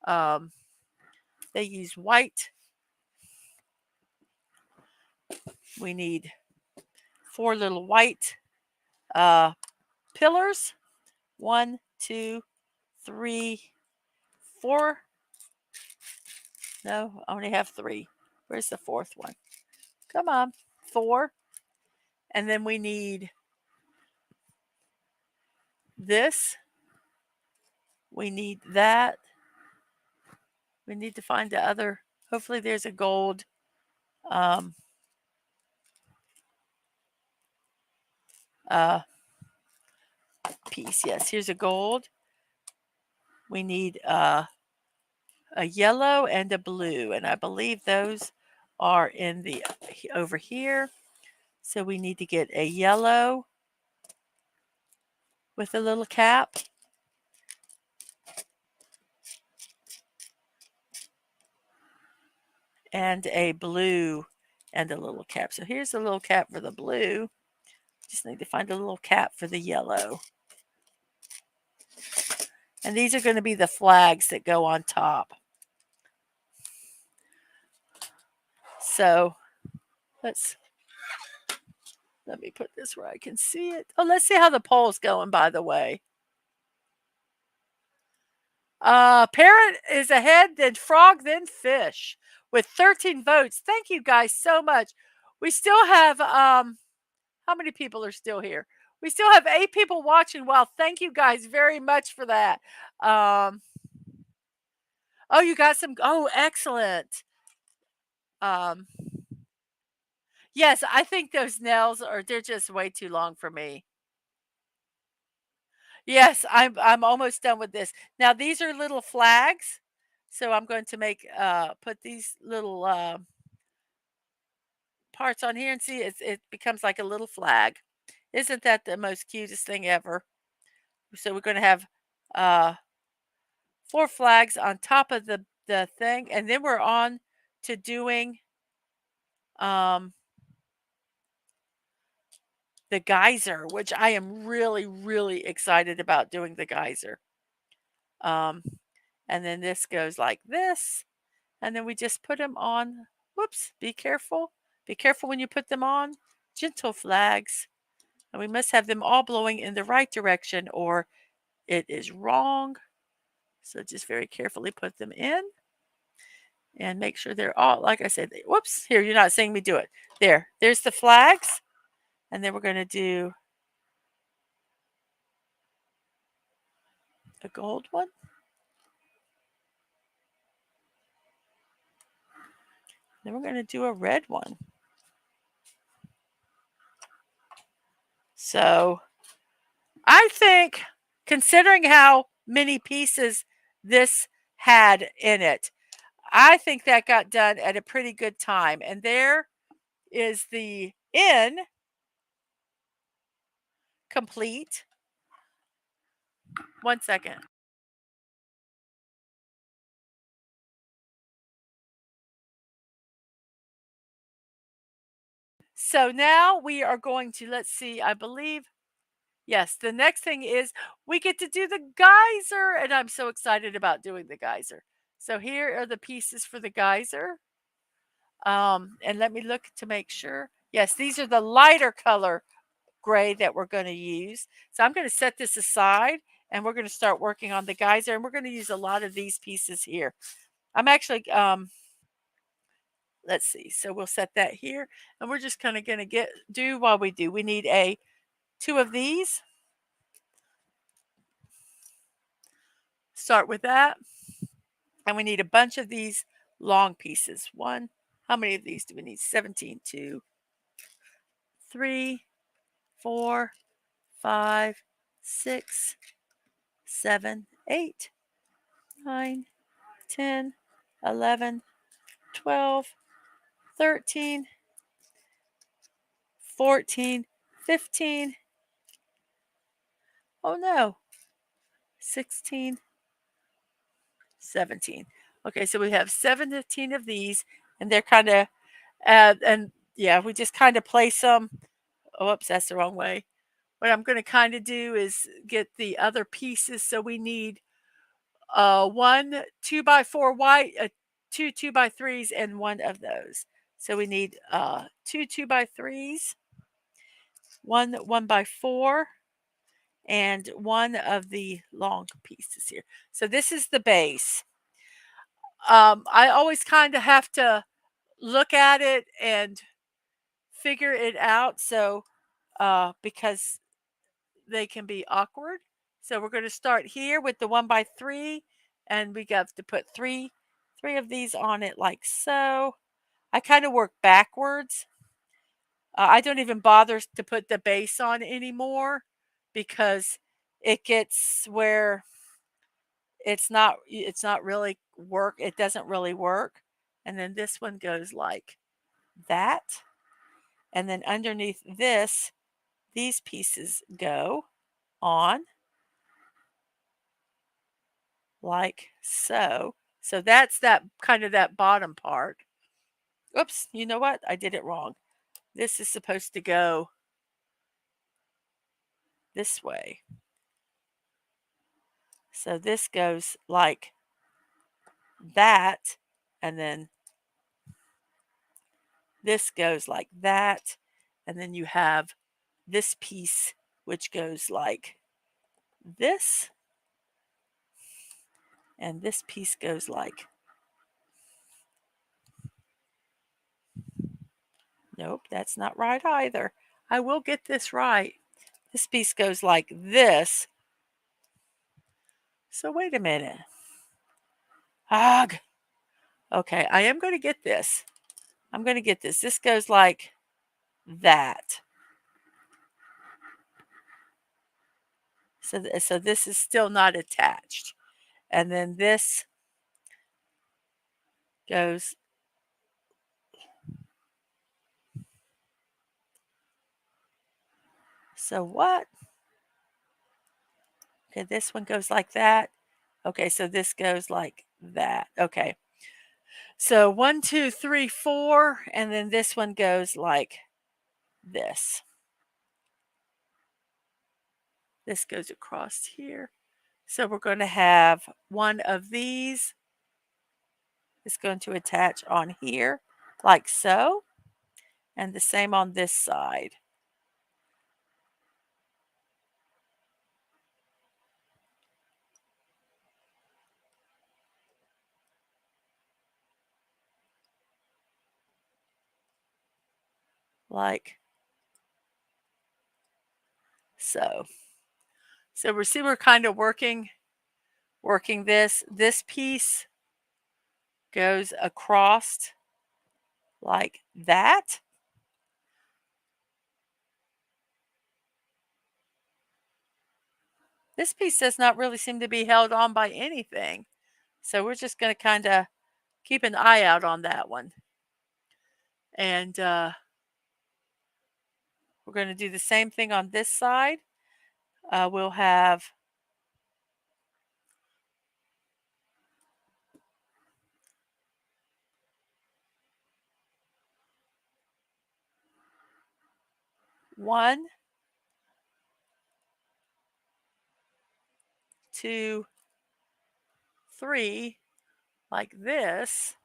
they use white. We need 4 little white pillars. 1, 2, 3, 4. No, I only have 3. Where's the 4th one? Come on, 4. And then we need this. We need that. We need to find the other. Hopefully there's a gold piece. Yes, here's a gold. We need a yellow and a blue, and I believe those are in the over here. So we need to get a yellow with a little cap. And a blue and a little cap. So here's the little cap for the blue. Just need to find a little cap for the yellow. And these are going to be the flags that go on top. So let me put this where I can see it. Oh, let's see how the poll's going, by the way. Parrot is ahead, then frog, then fish with 13 votes. Thank you guys so much. We still have, how many people are still here? We still have 8 people watching. Wow, thank you guys very much for that. Oh, you got some, oh, excellent. Yes, I think those nails they're just way too long for me. Yes, I'm almost done with this. Now these are little flags. So I'm going to put these little parts on here and see it becomes like a little flag. Isn't that the most cutest thing ever? So we're going to have 4 flags on top of the thing, and then we're on to doing the geyser, which I am really, really excited about doing the geyser. And then this goes like this, and then we just put them on. Whoops, be careful. Be careful when you put them on. Gentle flags. And we must have them all blowing in the right direction or it is wrong. So just very carefully put them in and make sure they're all, like I said, whoops, here, you're not seeing me do it. There's the flags. And then we're going to do a gold one. Then we're going to do a red one. So I think, considering how many pieces this had in it, I think that got done at a pretty good time. And there is the inn complete. 1 second. So now we are going to, let's see, I believe, yes, the next thing is we get to do the geyser, and I'm so excited about doing the geyser. So here are the pieces for the geyser. And let me look to make sure. Yes, these are the lighter color gray that we're going to use. So I'm going to set this aside, and we're going to start working on the geyser, and we're going to use a lot of these pieces here. I'm actually let's see. So we'll set that here, and we're just kind of going to do while we do. We need two of these. Start with that. And we need a bunch of these long pieces. One, how many of these do we need? 17, 2, 3, 4, 5, 6, 7, 8, 9, 10, 11, 12, 13, 14, 15. Oh no, 16, 17. Okay, so we have 17 of these, and they're kind of, and yeah, we just kind of place them. Oh, oops, that's the wrong way. What I'm going to kind of do is get the other pieces. So we need one 2x4 white, two 2x3s, and one of those. So we need two 2x3s, one 1x4, and one of the long pieces here. So this is the base. I always kind of have to look at it and figure it out. So because they can be awkward. So we're going to start here with the 1x3, and we got to put three of these on it like so. I kind of work backwards. I don't even bother to put the base on anymore because it gets where it's not really work. It doesn't really work. And then this one goes like that. And then underneath this, these pieces go on like so. So that's that kind of that bottom part. Oops, you know what? I did it wrong. This is supposed to go this way. So this goes like that, and then this goes like that, and then you have this piece which goes like this, and this piece goes like, nope, that's not right either. I will get this right. This piece goes like this. So wait a minute. Ugh. Okay, I am going to get this. I'm going to get this. This goes like that. So this is still not attached. And then this goes so what? Okay, this one goes like that. Okay, so this goes like that. Okay. So 1, 2, 3, 4, and then this one goes like this. This goes across here. So we're going to have one of these. It's going to attach on here like so, and the same on this side. Like so. So we're kind of working this. This piece goes across like that. This piece does not really seem to be held on by anything. So we're just going to kind of keep an eye out on that one. And we're going to do the same thing on this side. We'll have one, 2, 3, like this.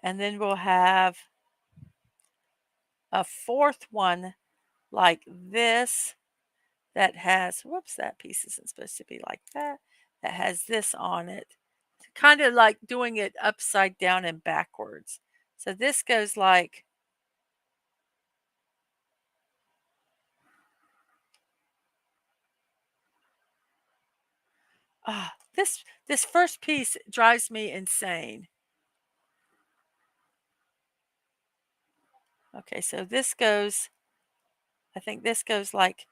And then we'll have a fourth one like this that has, whoops, that piece isn't supposed to be like that. That has this on it to kind of like doing it upside down and backwards. So this goes like, this first piece drives me insane. Okay, so this goes, I think this goes like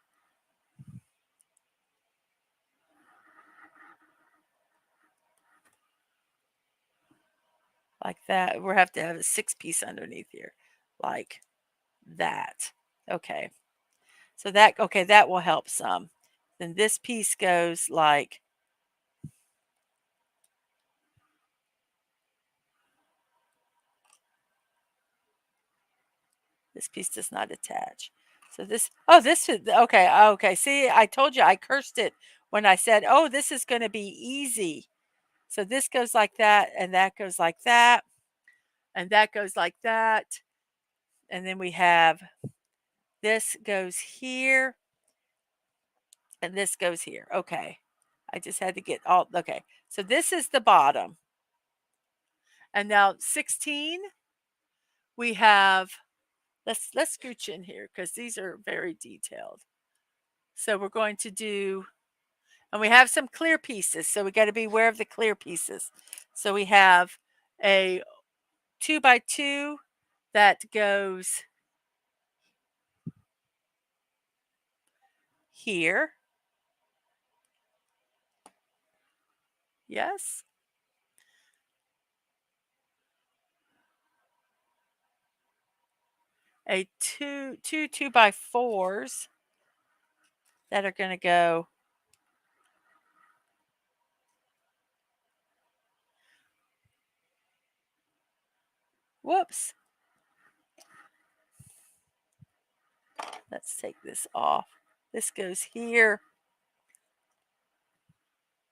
that. We'll have to have a 6-piece underneath here, like that. Okay, so that, okay, that will help some. Then this piece goes like, this piece does not attach. So this, oh, this is, okay, okay. See, I told you I cursed it when I said, oh, this is going to be easy. So this goes like that, and that goes like that, and that goes like that. And then we have, this goes here, and this goes here. Okay. I just had to get all, okay. So this is the bottom. And now 16, we have, let's scooch in here because these are very detailed. So we're going to do, and we have some clear pieces. So we got to be aware of the clear pieces. So we have a 2x2 that goes here. Yes. A two 2x4s that are going to go whoops. Let's take this off. This goes here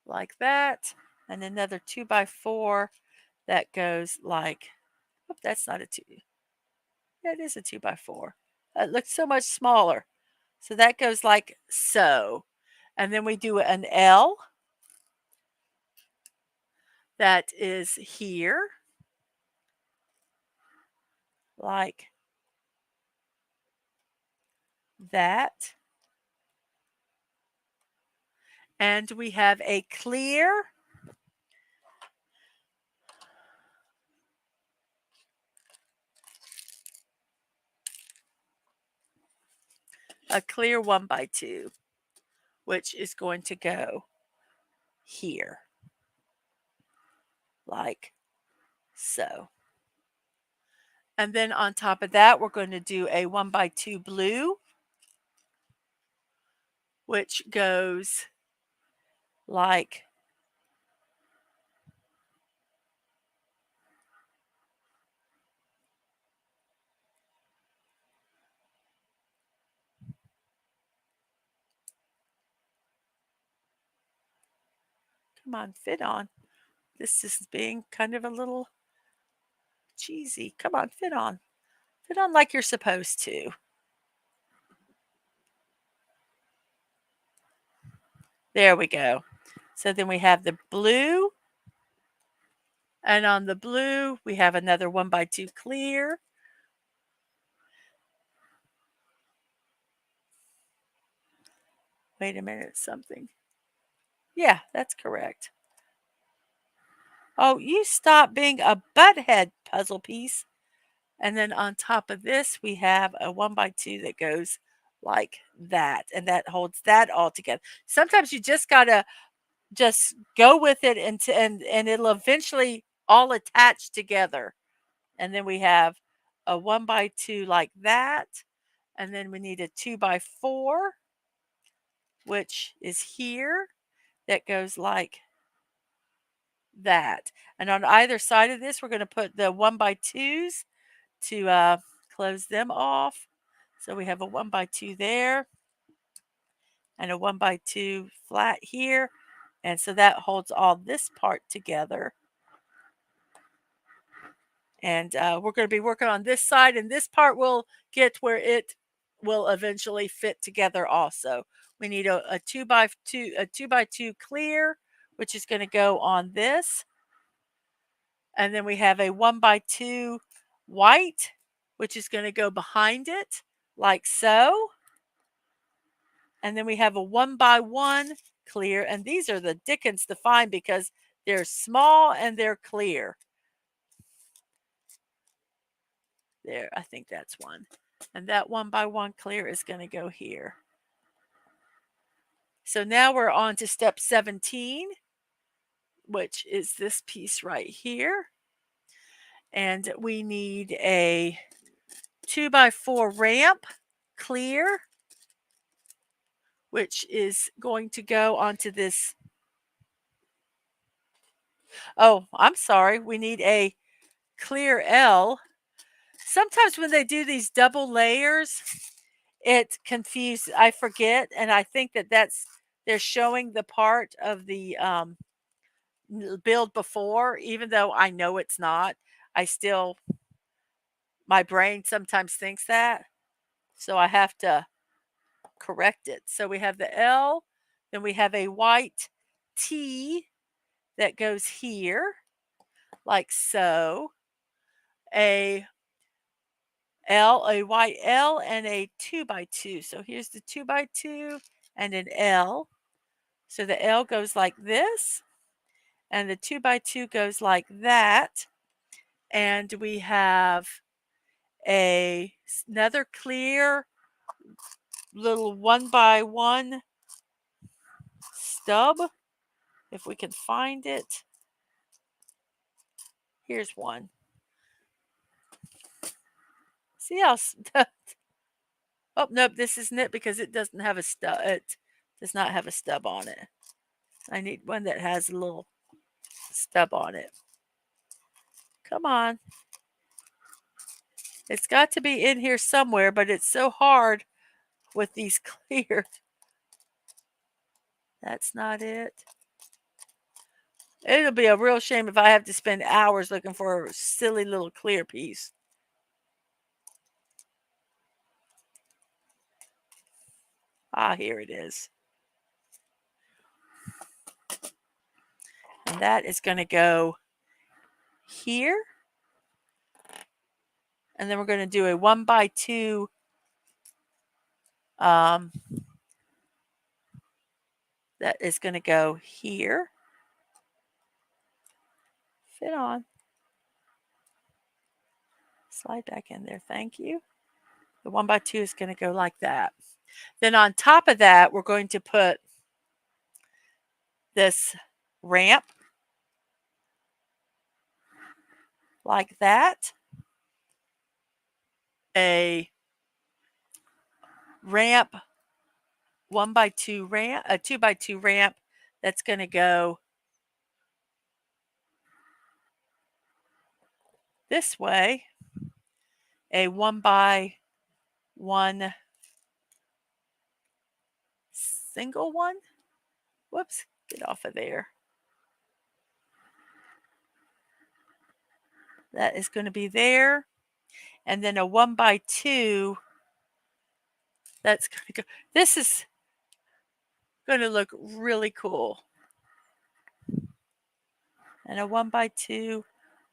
like that, and another 2x4 that goes like, oh, that's not a 2. Yeah, it is a 2x4. It looks so much smaller. So that goes like so. And then we do an L that is here, like that. And we have a clear, a clear 1x2, which is going to go here, like so. And then on top of that, we're going to do a 1x2 blue, which goes like come on, fit on. This is being kind of a little cheesy. Come on, fit on. Fit on like you're supposed to. There we go. So then we have the blue. And on the blue, we have another 1x2 clear. Wait a minute, something. Yeah, that's correct. Oh, you stop being a butthead, puzzle piece. And then on top of this, we have a 1x2 that goes like that. And that holds that all together. Sometimes you just got to just go with it and it'll eventually all attach together. And then we have a 1x2 like that. And then we need a 2x4, which is here, that goes like that. And on either side of this, we're going to put the 1x2s to close them off. So we have a 1x2 there and a 1x2 flat here. And so that holds all this part together. And we're going to be working on this side, and this part will get where it will eventually fit together also. We need a 2x2 clear, which is going to go on this. And then we have a 1x2 white, which is going to go behind it like so. And then we have a 1x1 clear, and these are the dickens to find because they're small and they're clear. There, I think that's one. And that 1x1 clear is going to go here. So now we're on to step 17, which is this piece right here. And we need a 2x4 ramp clear, which is going to go onto this. Oh, I'm sorry. We need a clear L. Sometimes when they do these double layers, it confuses. I forget, and I think that they're showing the part of the build before, even though I know it's not. My brain sometimes thinks that, so I have to correct it. So we have the L, then we have a white T that goes here, like so. A white L, and a 2x2. So here's the 2x2 and an L. So the L goes like this, and the 2x2 goes like that. And we have another clear little 1x1 stub, if we can find it. Here's one. See how oh nope, this isn't it because it doesn't have a stub. It does not have a stub on it. I need one that has a little stub on it. Come on. It's got to be in here somewhere, but it's so hard with these clear. That's not it. It'll be a real shame if I have to spend hours looking for a silly little clear piece. Ah, here it is. And that is going to go here. And then we're going to do a 1x2 that is going to go here. Fit on. Slide back in there. Thank you. The 1x2 is going to go like that. Then on top of that, we're going to put this ramp like that. A ramp, 1x2 ramp, a 2x2 ramp that's going to go this way. A 1x1 single one. Whoops, get off of there. That is going to be there. And then a 1x2 that's going to go. This is going to look really cool. And a 1x2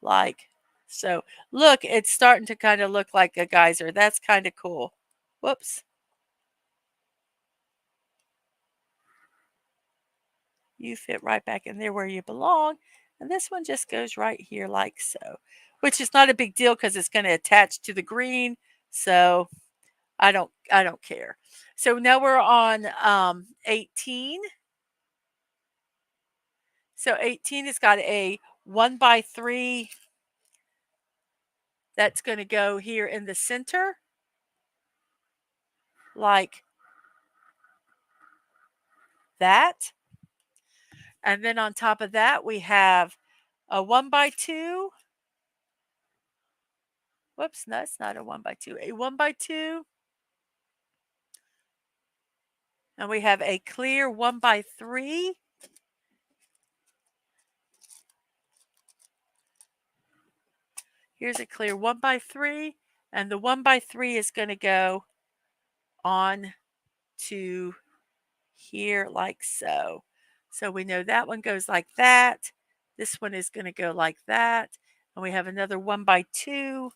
like so. Look, it's starting to kind of look like a geyser. That's kind of cool. Whoops. You fit right back in there where you belong. And this one just goes right here like so, which is not a big deal because it's going to attach to the green. So I don't care. So now we're on 18. So 18 has got a 1x3 that's going to go here in the center, like that. And then on top of that, we have a 1x2. Whoops, no, it's not a 1x2. A 1x2. And we have a clear 1x3. Here's a clear 1x3. And the 1x3 is going to go on to here like so. So we know that one goes like that. This one is going to go like that. And we have another 1x2.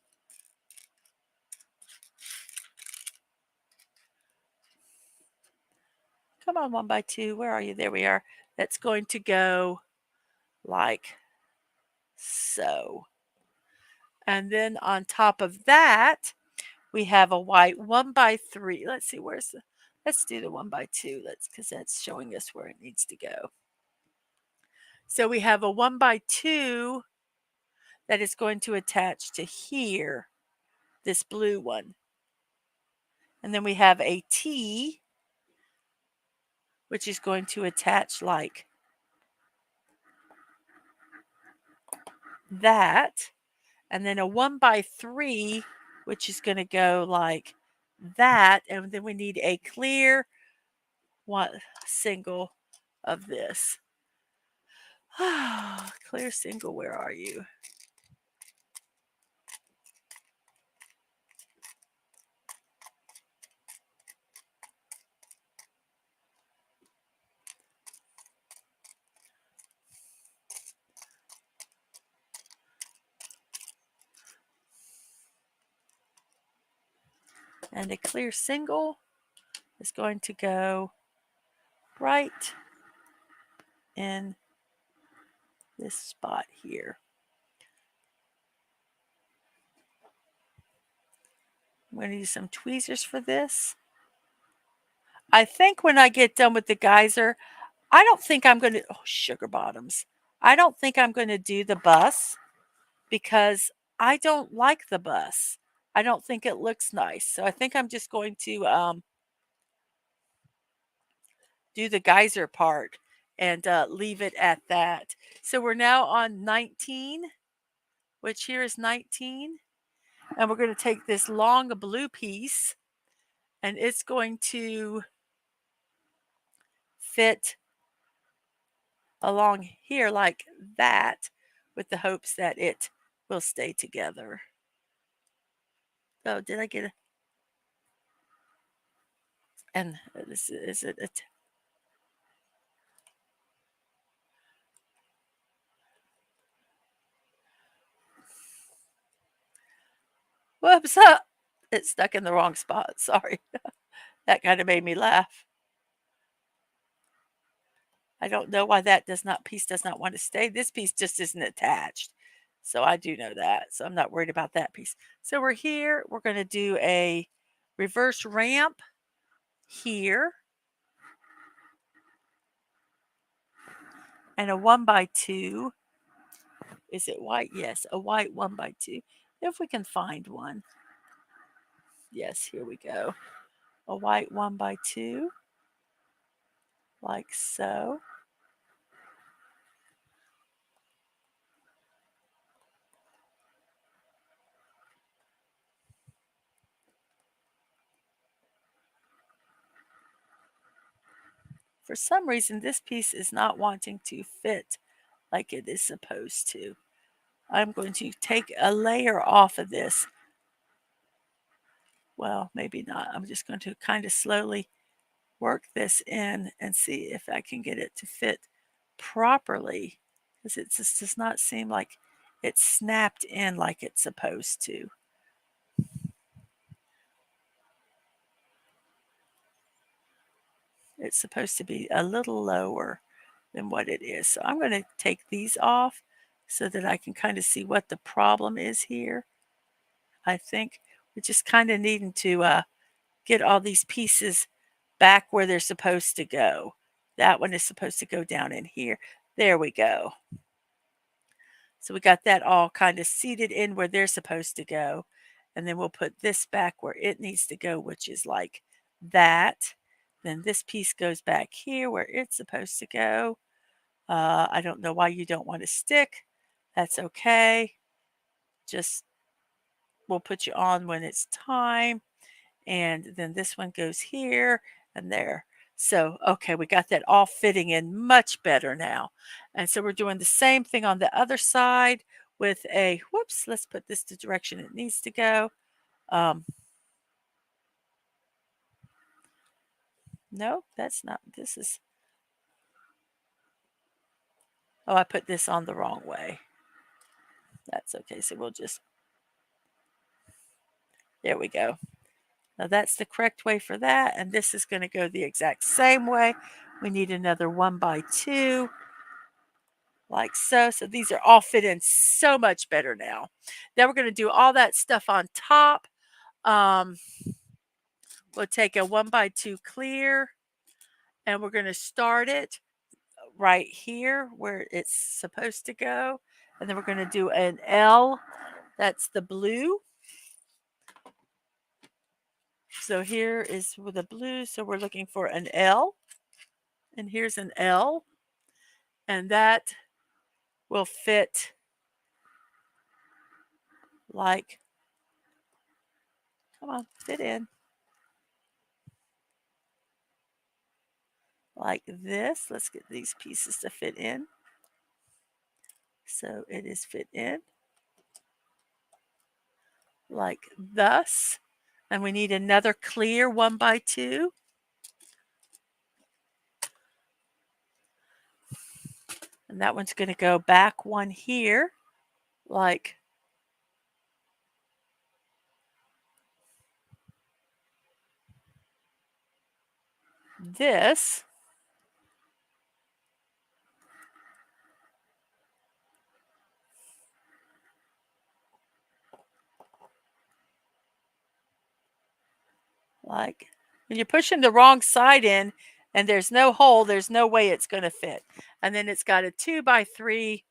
Come on, 1x2. Where are you? There we are. That's going to go like so. And then on top of that, we have a white 1x3. Let's see, let's do the 1x2. Because that's showing us where it needs to go. So we have a 1x2 that is going to attach to here, this blue one. And then we have a T, which is going to attach like that. And then a 1x3, which is going to go like that. And then we need a clear one single of this. Clear single, where are you? And a clear single is going to go right in this spot here. I'm going to use some tweezers for this. I think when I get done with the geyser, I don't think I'm going to, oh, sugar bottoms. I don't think I'm going to do the bus because I don't like the bus. I don't think it looks nice. So I think I'm just going to do the geyser part and leave it at that. So we're now on 19, which here is 19. And we're going to take this long blue piece and it's going to fit along here like that with the hopes that it will stay together. Oh, did I get a... And this is it. Whoops, it's stuck in the wrong spot. Sorry. That kind of made me laugh. I don't know why that piece does not want to stay. This piece just isn't attached. So I do know that. So I'm not worried about that piece. So we're here. We're going to do a reverse ramp here. And a 1x2. Is it white? Yes, a white 1x2. If we can find one. Yes, here we go. A white 1x2. Like so. For some reason, this piece is not wanting to fit like it is supposed to. I'm going to take a layer off of this. Well, maybe not. I'm just going to kind of slowly work this in and see if I can get it to fit properly, because it just does not seem like it's snapped in like it's supposed to. It's supposed to be a little lower than what it is. So I'm going to take these off so that I can kind of see what the problem is here. I think we're just kind of needing to get all these pieces back where they're supposed to go. That one is supposed to go down in here. There we go. So we got that all kind of seated in where they're supposed to go. And then we'll put this back where it needs to go, which is like that. Then this piece goes back here where it's supposed to go. I don't know why you don't want to stick. That's okay. Just we'll put you on when it's time. And then this one goes here and there. So, okay, we got that all fitting in much better now. And so we're doing the same thing on the other side with a, whoops, let's put this the direction it needs to go. No, that's not, this is, oh, I put this on the wrong way. That's okay. So we'll just, there we go. Now that's the correct way for that. And this is going to go the exact same way. We need another 1x2 like so. So these are all fit in so much better now. Then we're going to do all that stuff on top. We'll take a 1x2 clear and we're going to start it right here where it's supposed to go. And then we're going to do an L. That's the blue. So here is with the blue. So we're looking for an L. And here's an L. And that will fit like, come on, fit in. Like this. Let's get these pieces to fit in. So it is fit in like thus. And we need another clear 1x2. And that one's going to go back one here like this. Like when you're pushing the wrong side in and there's no hole, there's no way it's going to fit. And then it's got a 2x3,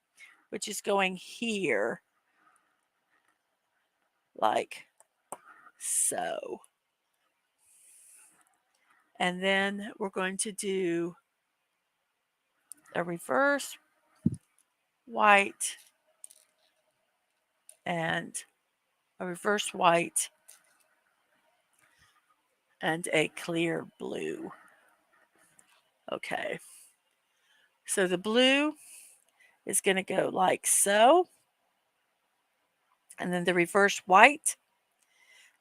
which is going here like so. And then we're going to do a reverse white and a reverse white and a clear blue. Okay. So the blue is going to go like so. And then the reverse white.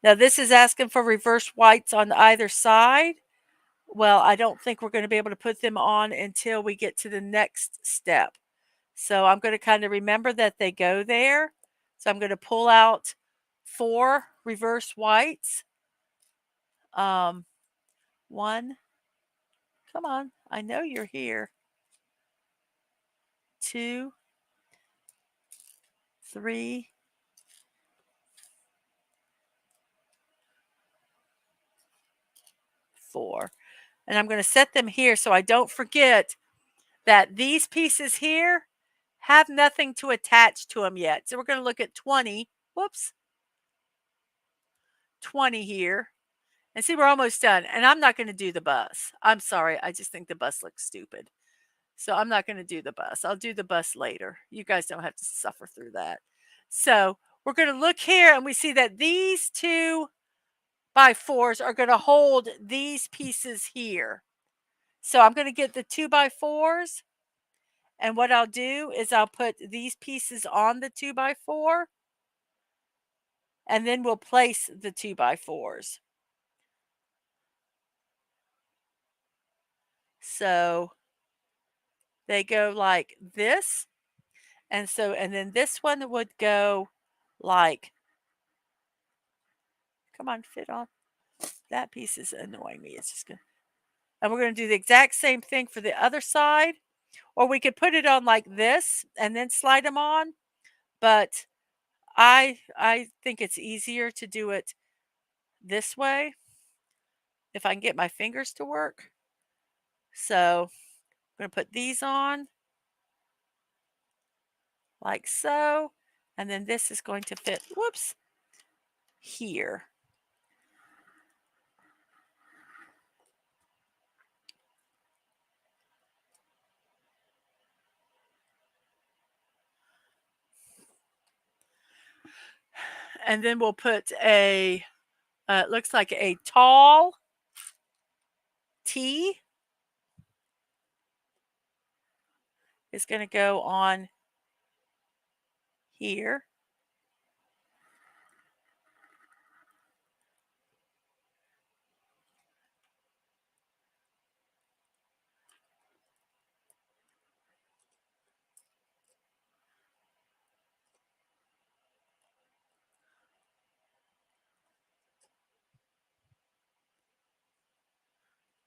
Now this is asking for reverse whites on either side. Well, I don't think we're going to be able to put them on until we get to the next step. So I'm going to kind of remember that they go there. So I'm going to pull out 4 reverse whites. 1, come on, I know you're here. 2, 3, 4. And I'm going to set them here so I don't forget that these pieces here have nothing to attach to them yet. So we're going to look at 20. Whoops. 20 here. And see, we're almost done. And I'm not going to do the bus. I'm sorry. I just think the bus looks stupid. So I'm not going to do the bus. I'll do the bus later. You guys don't have to suffer through that. So we're going to look here and we see that these 2x4s are going to hold these pieces here. So I'm going to get the 2x4s. And what I'll do is I'll put these pieces on the 2x4. And then we'll place the 2x4s. So they go like this. And so, and then this one would go like, come on, fit on. That piece is annoying me. It's just going to, and we're going to do the exact same thing for the other side. Or we could put it on like this and then slide them on. But I think it's easier to do it this way if I can get my fingers to work. So I'm going to put these on like so. And then this is going to fit, whoops, here. And then we'll put a, it looks like a tall T is going to go on here.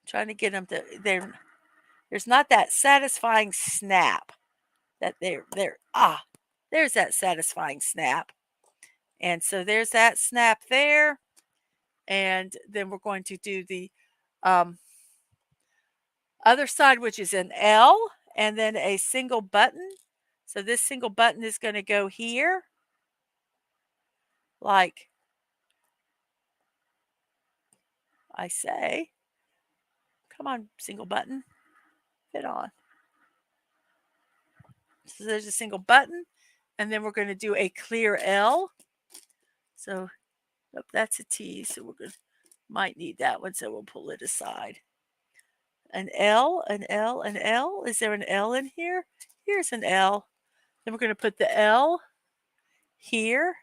trying to get them to, there's not that satisfying snap that there's that satisfying snap. And so there's that snap there. And then we're going to do the other side, which is an L, and then a single button. So this single button is going to go here, like I say. Come on, single button, fit on. So there's a single button, and then we're going to do a clear L. So that's a T, so we're going to might need that one, so we'll pull it aside. An L, an L, an L. Is there an L in here? Here's an L. Then we're going to put the L here,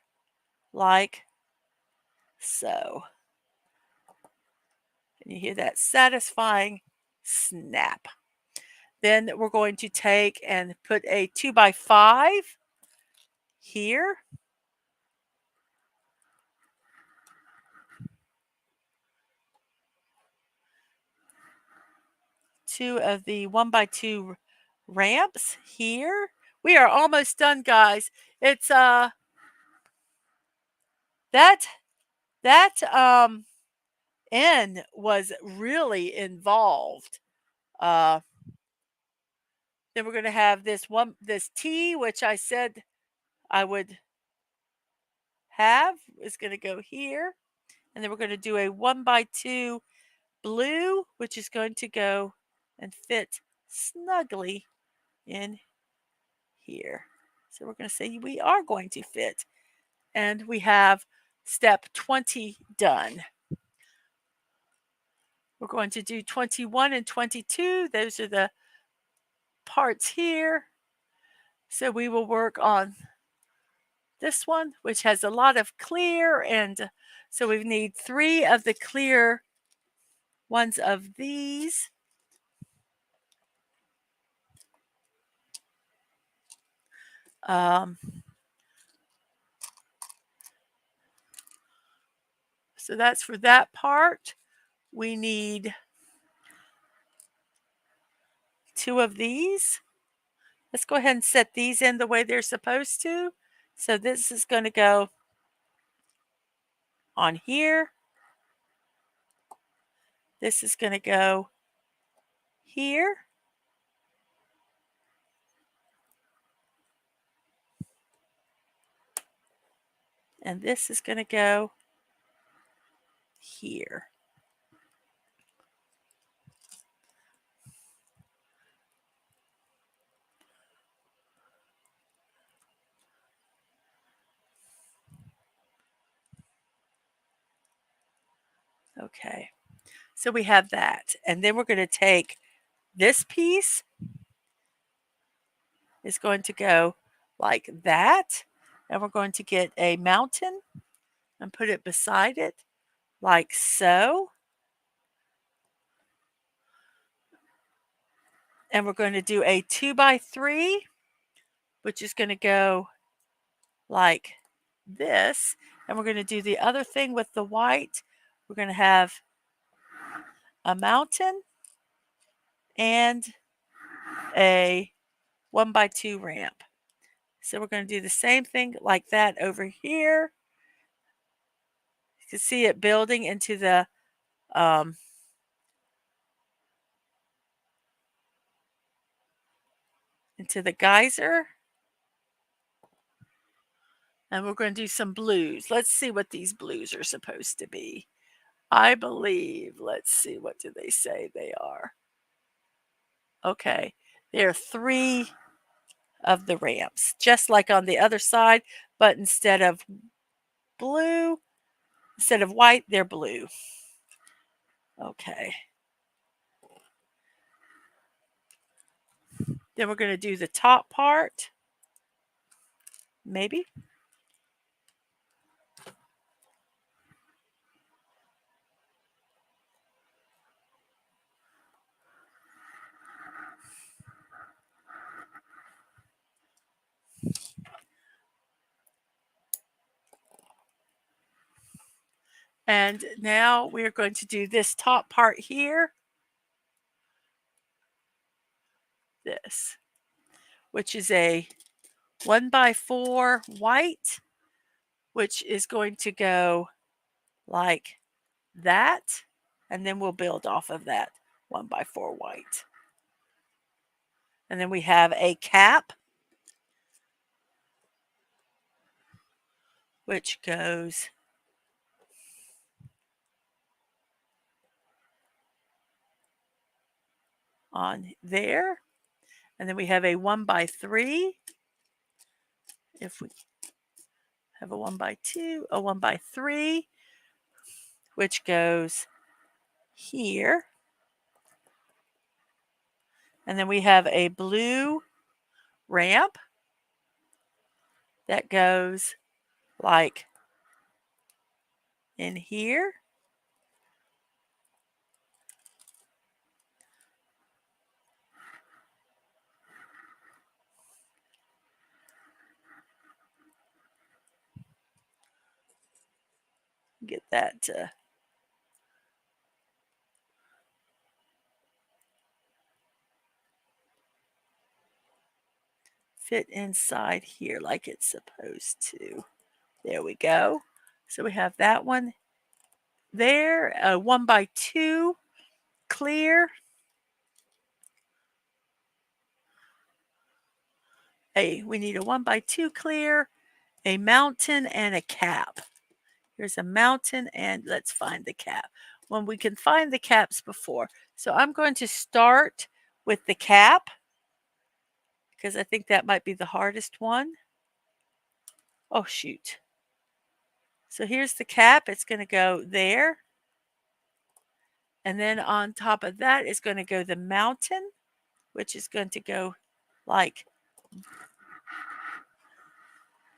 like so. And you hear that satisfying snap. Then we're going to take and put a 2x5 here. Two of the 1x2 ramps here. We are almost done, guys. It's that N was really involved. Then we're going to have this T, which I said I would have, is going to go here. And then we're going to do a 1x2 blue, which is going to go and fit snugly in here. So we're going to say we are going to fit. And we have step 20 done. We're going to do 21 and 22. Those are the parts here. So we will work on this one, which has a lot of clear. And so we need 3 of the clear ones of these. So that's for that part. We need 2 of these. Let's go ahead and set these in the way they're supposed to. So this is going to go on here. This is going to go here. And this is going to go here. Okay, so we have that. And then we're going to take this piece, is going to go like that. And we're going to get a mountain and put it beside it like so. And we're going to do a 2x3, which is going to go like this. And we're going to do the other thing with the white. We're going to have a mountain and a 1x2 ramp. So we're going to do the same thing like that over here. You can see it building into the geyser. And we're going to do some blues. Let's see what these blues are supposed to be. I believe, let's see, what do they say they are? Okay, there are 3 of the ramps, just like on the other side, but instead of blue, instead of white, they're blue. Okay. Then we're going to do the top part, maybe. And now we're going to do this top part here. this, which is a 1x4 white, which is going to go like that, and then we'll build off of that 1x4 white. And then we have a cap, which goes on there. And then we have a 1x3. If we have a 1x2, a 1x3, which goes here. And then we have a blue ramp that goes like in here. Get that to fit inside here like it's supposed to. There we go. So we have that one there, a 1x2 clear, we need a 1x2 clear, a mountain, and a cap. Here's a mountain, and let's find the cap. When we can find the caps before. So I'm going to start with the cap because I think that might be the hardest one. Oh, shoot. So here's the cap. It's going to go there. And then on top of that is going to go the mountain, which is going to go like,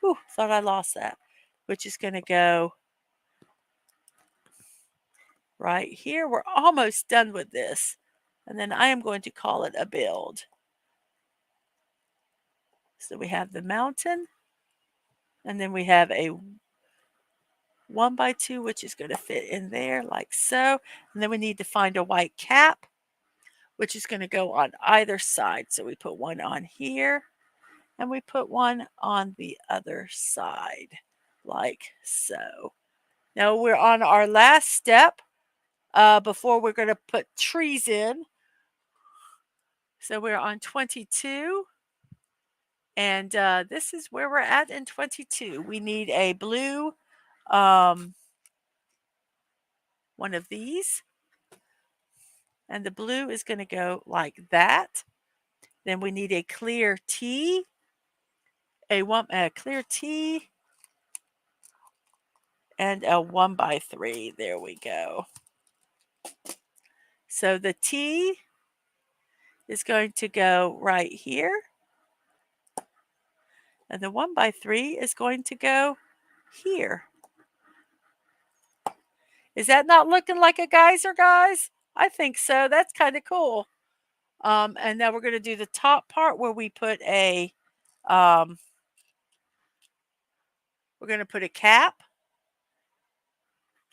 ooh, thought I lost that, which is going to go right here. We're almost done with this. And then I am going to call it a build. So we have the mountain, and then we have a 1x2, which is going to fit in there like so. And then we need to find a white cap, which is going to go on either side. So we put one on here, and we put one on the other side like so. Now we're on our last step before we're going to put trees in. So we're on 22. And this is where we're at in 22. We need a blue, one of these. And the blue is going to go like that. Then we need a clear T, a clear T, and a 1x3. There we go. So the T is going to go right here. And the 1x3 is going to go here. Is that not looking like a geyser, guys? I think so. That's kind of cool. And now we're going to do the top part where we put a, we're going to put a cap.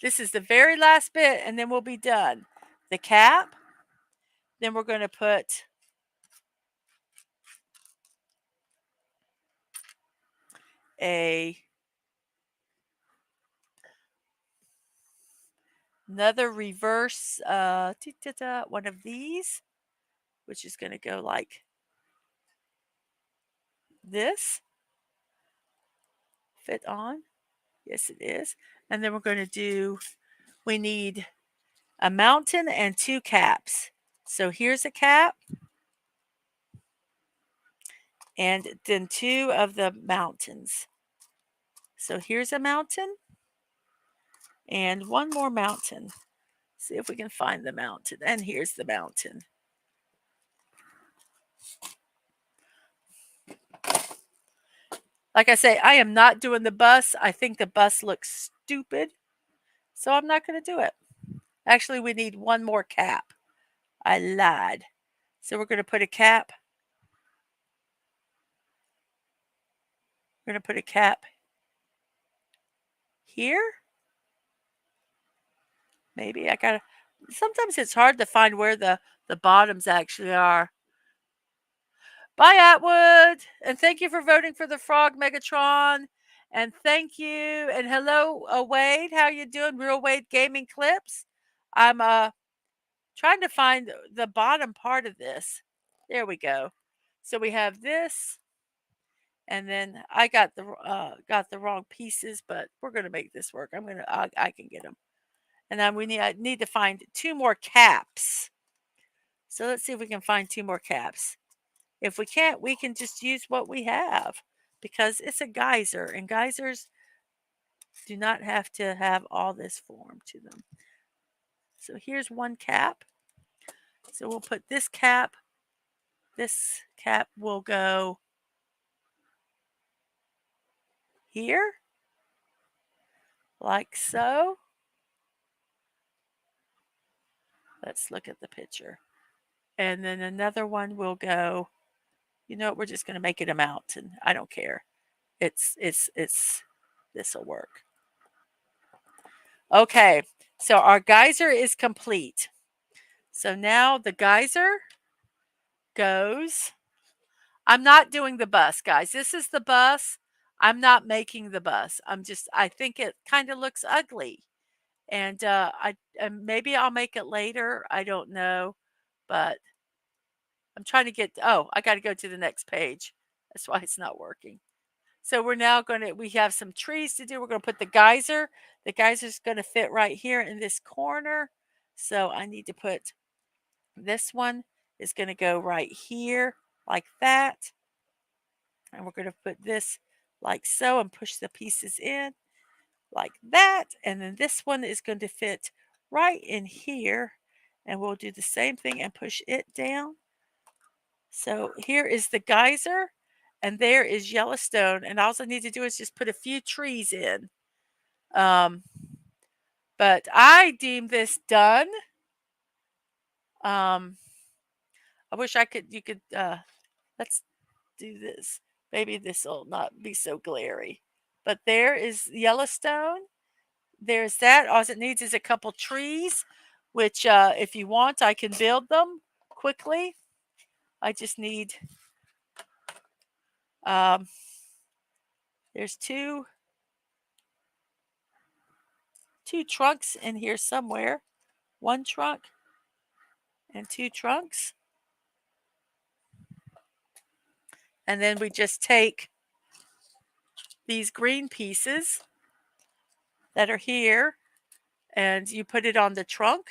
This is the very last bit, and then we'll be done. The cap. Then we're going to put another reverse, one of these, which is going to go like this. Fit on. Yes, it is. And then we're going to do, we need a mountain and two caps. So here's a cap. And then two of the mountains. So here's a mountain. And one more mountain. See if we can find the mountain. And here's the mountain. Like I say, I am not doing the bus. I think the bus looks stupid. So I'm not going to do it. Actually, we need one more cap. I lied. So we're going to put a cap. We're going to put a cap here. Maybe I got to. Sometimes it's hard to find where the bottoms actually are. Bye, Atwood. And thank you for voting for the Frog Megatron. And thank you. And hello, Wade. How you doing? Real Wade Gaming Clips. I'm trying to find the bottom part of this. There we go. So we have this, and then I got the wrong pieces, but we're gonna make this work. I can get them. And then I need to find 2 more caps. So let's see if we can find 2 more caps. If we can't, we can just use what we have because it's a geyser, and geysers do not have to have all this form to them. So here's 1 cap. So we'll put this cap will go here, like so. Let's look at the picture. And then another one will go, you know what, we're just going to make it a mountain. I don't care. This will work. Okay, so our geyser is complete. So now the geyser goes. I'm not doing the bus, guys. This is the bus. I'm not making the bus. I think it kind of looks ugly. And maybe I'll make it later. I don't know. But I'm trying to get, I got to go to the next page. That's why it's not working. So we're now we have some trees to do. We're going to put the geyser. The geyser's going to fit right here in this corner. So I need to put, this one is going to go right here like that. And we're going to put this like so and push the pieces in like that. And then this one is going to fit right in here. And we'll do the same thing and push it down. So here is the geyser, and there is Yellowstone. And all I need to do is just put a few trees in. But I deem this done. I wish you could, let's do this. Maybe this will not be so glary. But there is Yellowstone. There's that. All it needs is a couple trees, which if you want, I can build them quickly. I just need, there's two trunks in here somewhere. 1 trunk and 2 trunks. And then we just take these green pieces that are here and you put it on the trunk.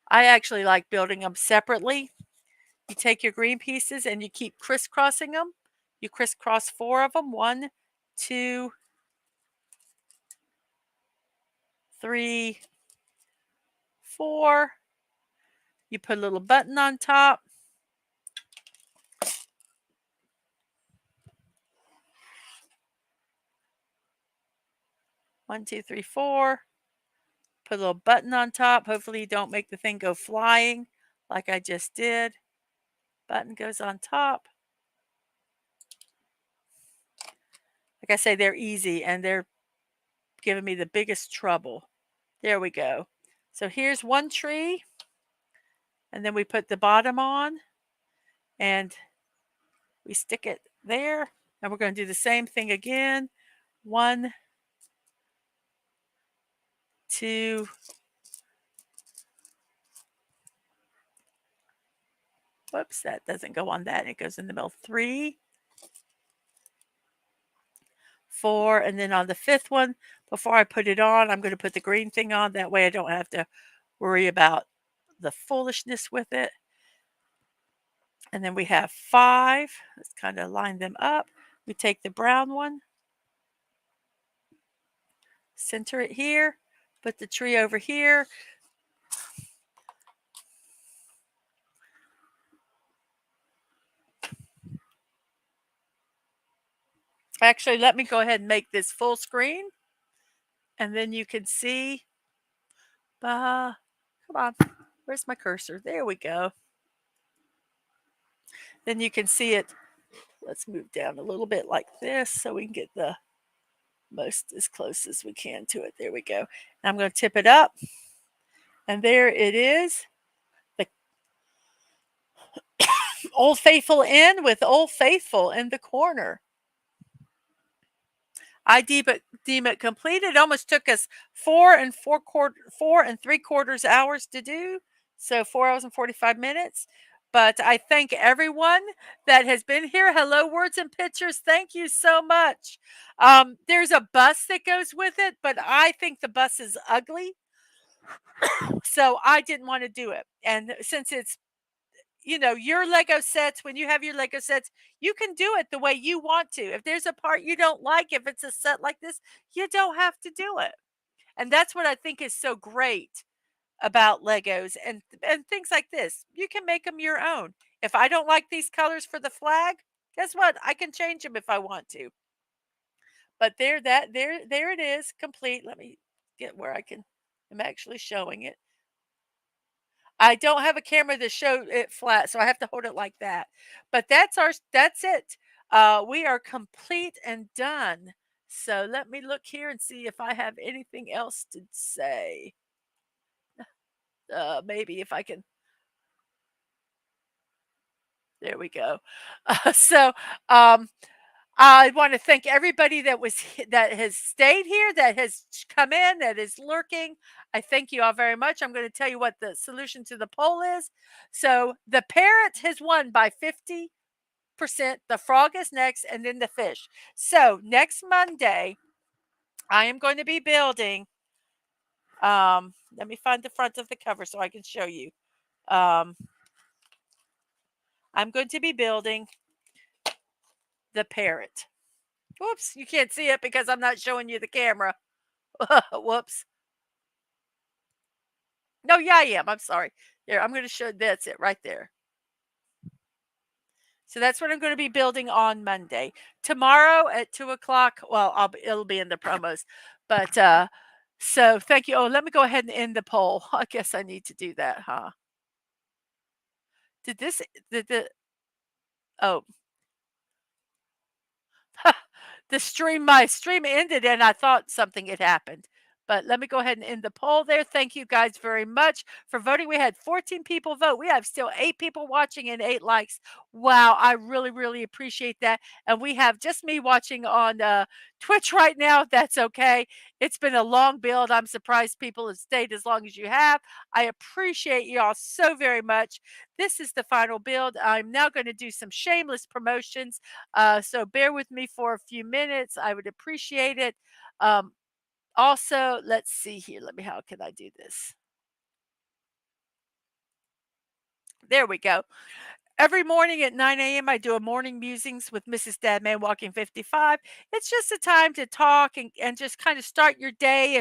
I actually like building them separately. You take your green pieces and you keep crisscrossing them. You crisscross 4 of them. 1, 2, 3, 4. You put a little button on top. One, 2, 3, 4. Put a little button on top. Hopefully you don't make the thing go flying like I just did. Button goes on top. Like I say, they're easy and they're giving me the biggest trouble. There we go. So here's 1 tree. And then we put the bottom on and we stick it there. And we're going to do the same thing again. 1, 2, whoops, that doesn't go on that. It goes in the middle. 3, 4, and then on the 5th one, before I put it on, I'm going to put the green thing on. That way I don't have to worry about the foolishness with it. And then we have 5. Let's kind of line them up. We take the brown one, center it here, put the tree over here. Actually, let me go ahead and make this full screen. And then you can see, come on, where's my cursor? There we go. Then you can see it. Let's move down a little bit like this so we can get the most as close as we can to it. There we go. And I'm going to tip it up. And there it is. Old Faithful Inn with Old Faithful in the corner. I deem it complete. It almost took us 4 and 3/4 hours to do. So 4 hours and 45 minutes. But I thank everyone that has been here. Hello, words and pictures. Thank you so much. There's a bus that goes with it, but I think the bus is ugly. So I didn't want to do it. And since it's your Lego sets, when you have your Lego sets, you can do it the way you want to. If there's a part you don't like, if it's a set like this, you don't have to do it. And that's what I think is so great about Legos and things like this. You can make them your own. If I don't like these colors for the flag, guess what? I can change them if I want to. But there it is, complete. Let me get where I'm actually showing it. I don't have a camera to show it flat, so I have to hold it like that. But that's it. We are complete and done. So let me look here and see if I have anything else to say. Maybe if I can. There we go. So I want to thank everybody that has stayed here, that has come in, that is lurking. I thank you all very much. I'm going to tell you what the solution to the poll is. So the parrot has won by 50%. The frog is next, and then the fish. So next Monday, I am going to be building. Let me find the front of the cover so I can show you. I'm going to be building the parrot. Whoops, you can't see it because I'm not showing you the camera. Whoops. No, yeah, I am. I'm sorry. There, I'm going to show that's it right there. So that's what I'm going to be building on Monday. Tomorrow at 2 o'clock. Well, it'll be in the promos. But so thank you. Oh, let me go ahead and end the poll. I guess I need to do that, huh? Did the oh my stream ended and I thought something had happened. But let me go ahead and end the poll there. Thank you guys very much for voting. We had 14 people vote. We have still 8 people watching and 8 likes. Wow, I really, really appreciate that. And we have just me watching on Twitch right now. That's okay. It's been a long build. I'm surprised people have stayed as long as you have. I appreciate you all so very much. This is the final build. I'm now going to do some shameless promotions. So bear with me for a few minutes. I would appreciate it. Also, let's see here. How can I do this? There we go. Every morning at 9 a.m., I do a morning musings with Mrs.DadmanWalking55. It's just a time to talk and just kind of start your day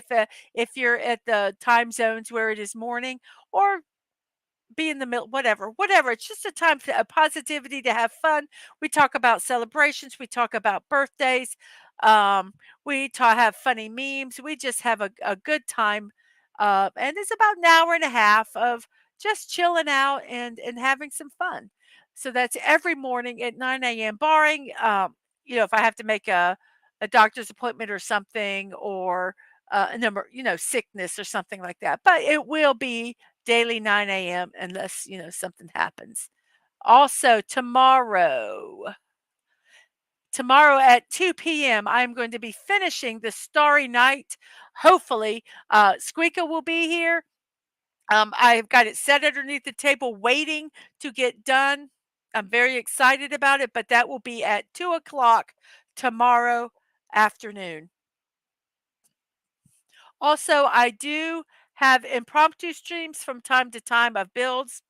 if you're at the time zones where it is morning, or be in the middle, whatever. It's just a time to positivity, to have fun. We talk about celebrations. We talk about birthdays. Have funny memes. We just have a good time. And it's about an hour and a half of just chilling out and having some fun. So that's every morning at 9 a.m. barring, if I have to make a doctor's appointment or something, or a number, sickness or something like that. But it will be daily 9 a.m. unless, something happens. Also, tomorrow at 2 p.m., I'm going to be finishing the Starry Night. Hopefully, Squeaka will be here. I've got it set underneath the table waiting to get done. I'm very excited about it, but that will be at 2 o'clock tomorrow afternoon. Also, I do have impromptu streams from time to time of builds.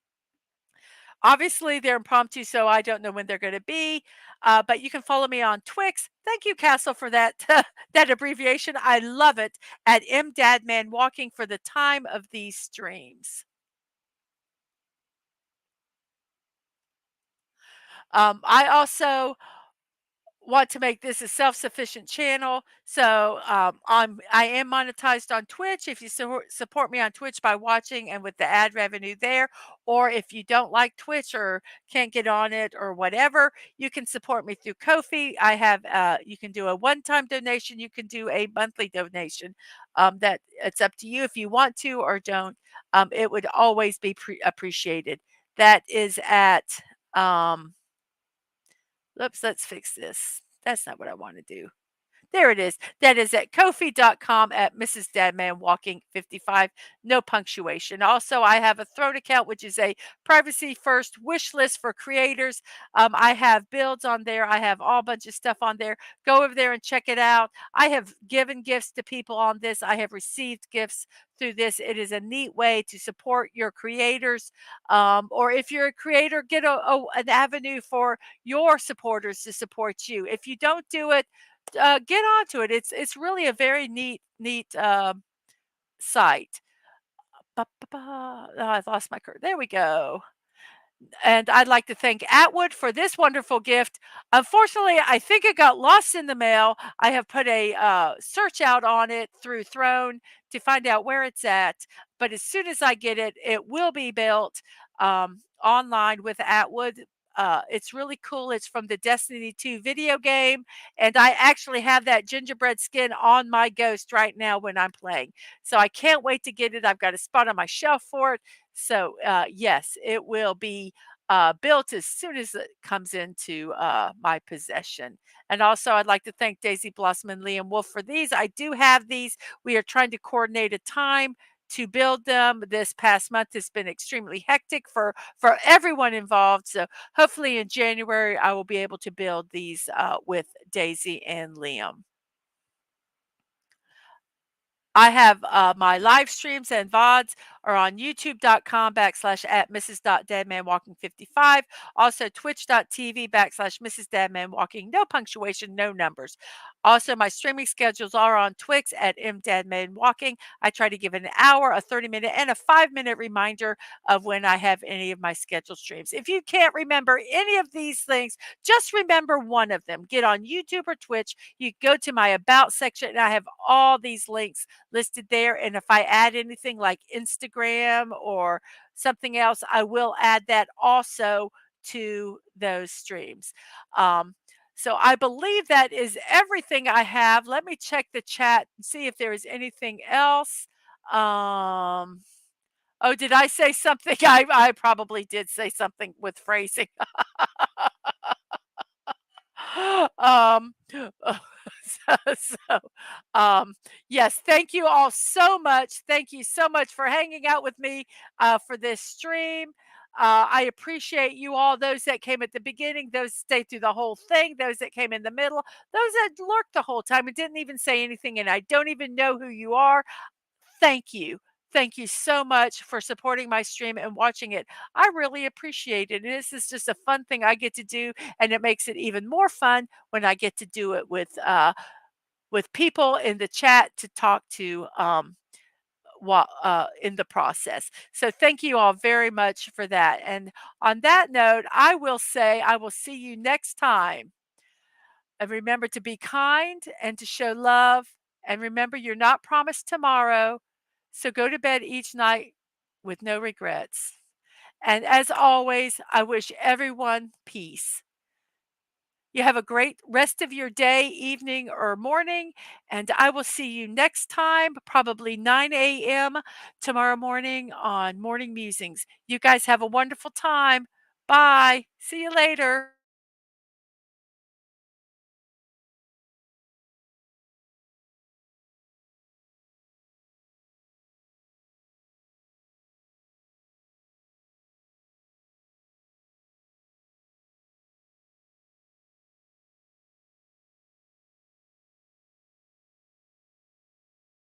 Obviously, they're impromptu, so I don't know when they're going to be. But you can follow me on Twix. Thank you, Castle, for that that abbreviation. I love it. At MDadmanWalking for the time of these streams. I also want to make this a self-sufficient channel. So I am monetized on Twitch. If you support me on Twitch by watching and with the ad revenue there, or if you don't like Twitch or can't get on it or whatever, you can support me through Ko-fi. I have you can do a one-time donation, you can do a monthly donation. That it's up to you if you want to or don't. It would always be appreciated. That is at Um, oops, let's fix this. That's not what I want to do. There it is. That is at Kofi.com at Mrs.DadmanWalking55. No punctuation. Also, I have a Throat account, which is a privacy first wish list for creators. I have builds on there. I have all bunch of stuff on there. Go over there and check it out. I have given gifts to people on this. I have received gifts through this. It is a neat way to support your creators. Or if you're a creator, get an avenue for your supporters to support you. If you don't do it, get onto it. It's really a very neat site. Oh, I've lost my card. There we go. And I'd like to thank Atwood for this wonderful gift. Unfortunately, I think it got lost in the mail. I have put a search out on it through Throne to find out where it's at. But as soon as I get it, it will be built online with Atwood. It's really cool. It's from the Destiny 2 video game. And I actually have that gingerbread skin on my ghost right now when I'm playing. So I can't wait to get it. I've got a spot on my shelf for it. So, yes, it will be built as soon as it comes into my possession. And also, I'd like to thank Daisy Blossom and Liam Wolf for these. I do have these. We are trying to coordinate a time to build them. This past month has been extremely hectic for everyone involved. So hopefully in January I will be able to build these with Daisy and Liam. I have my live streams and VODs are on youtube.com/ at Mrs.DadmanWalking55. Also twitch.tv / Mrs.DadmanWalking. No punctuation, no numbers. Also, my streaming schedules are on Twix at MDadmanWalking. I try to give an hour, a 30-minute, and a 5-minute reminder of when I have any of my scheduled streams. If you can't remember any of these things, just remember one of them. Get on YouTube or Twitch. You go to my About section, and I have all these links listed there. And if I add anything like Instagram or something else, I will add that also to those streams. Um, so I believe that is everything I have. Let me check the chat and see if there is anything else. Um, oh, did I say something? I probably did say something with phrasing. um, so, um, yes, thank you all so much. Thank you so much for hanging out with me for this stream. I appreciate you all, those that came at the beginning, those stayed through the whole thing, those that came in the middle, those that lurked the whole time and didn't even say anything, and I don't even know who you are. Thank you. Thank you so much for supporting my stream and watching it. I really appreciate it. And this is just a fun thing I get to do, and it makes it even more fun when I get to do it with people in the chat to talk to while in the process. So thank you all very much for that. And on that note, I will say I will see you next time. And remember to be kind and to show love. And remember, you're not promised tomorrow. So go to bed each night with no regrets. And as always, I wish everyone peace. You have a great rest of your day, evening, or morning. And I will see you next time, probably 9 a.m. tomorrow morning on Morning Musings. You guys have a wonderful time. Bye. See you later.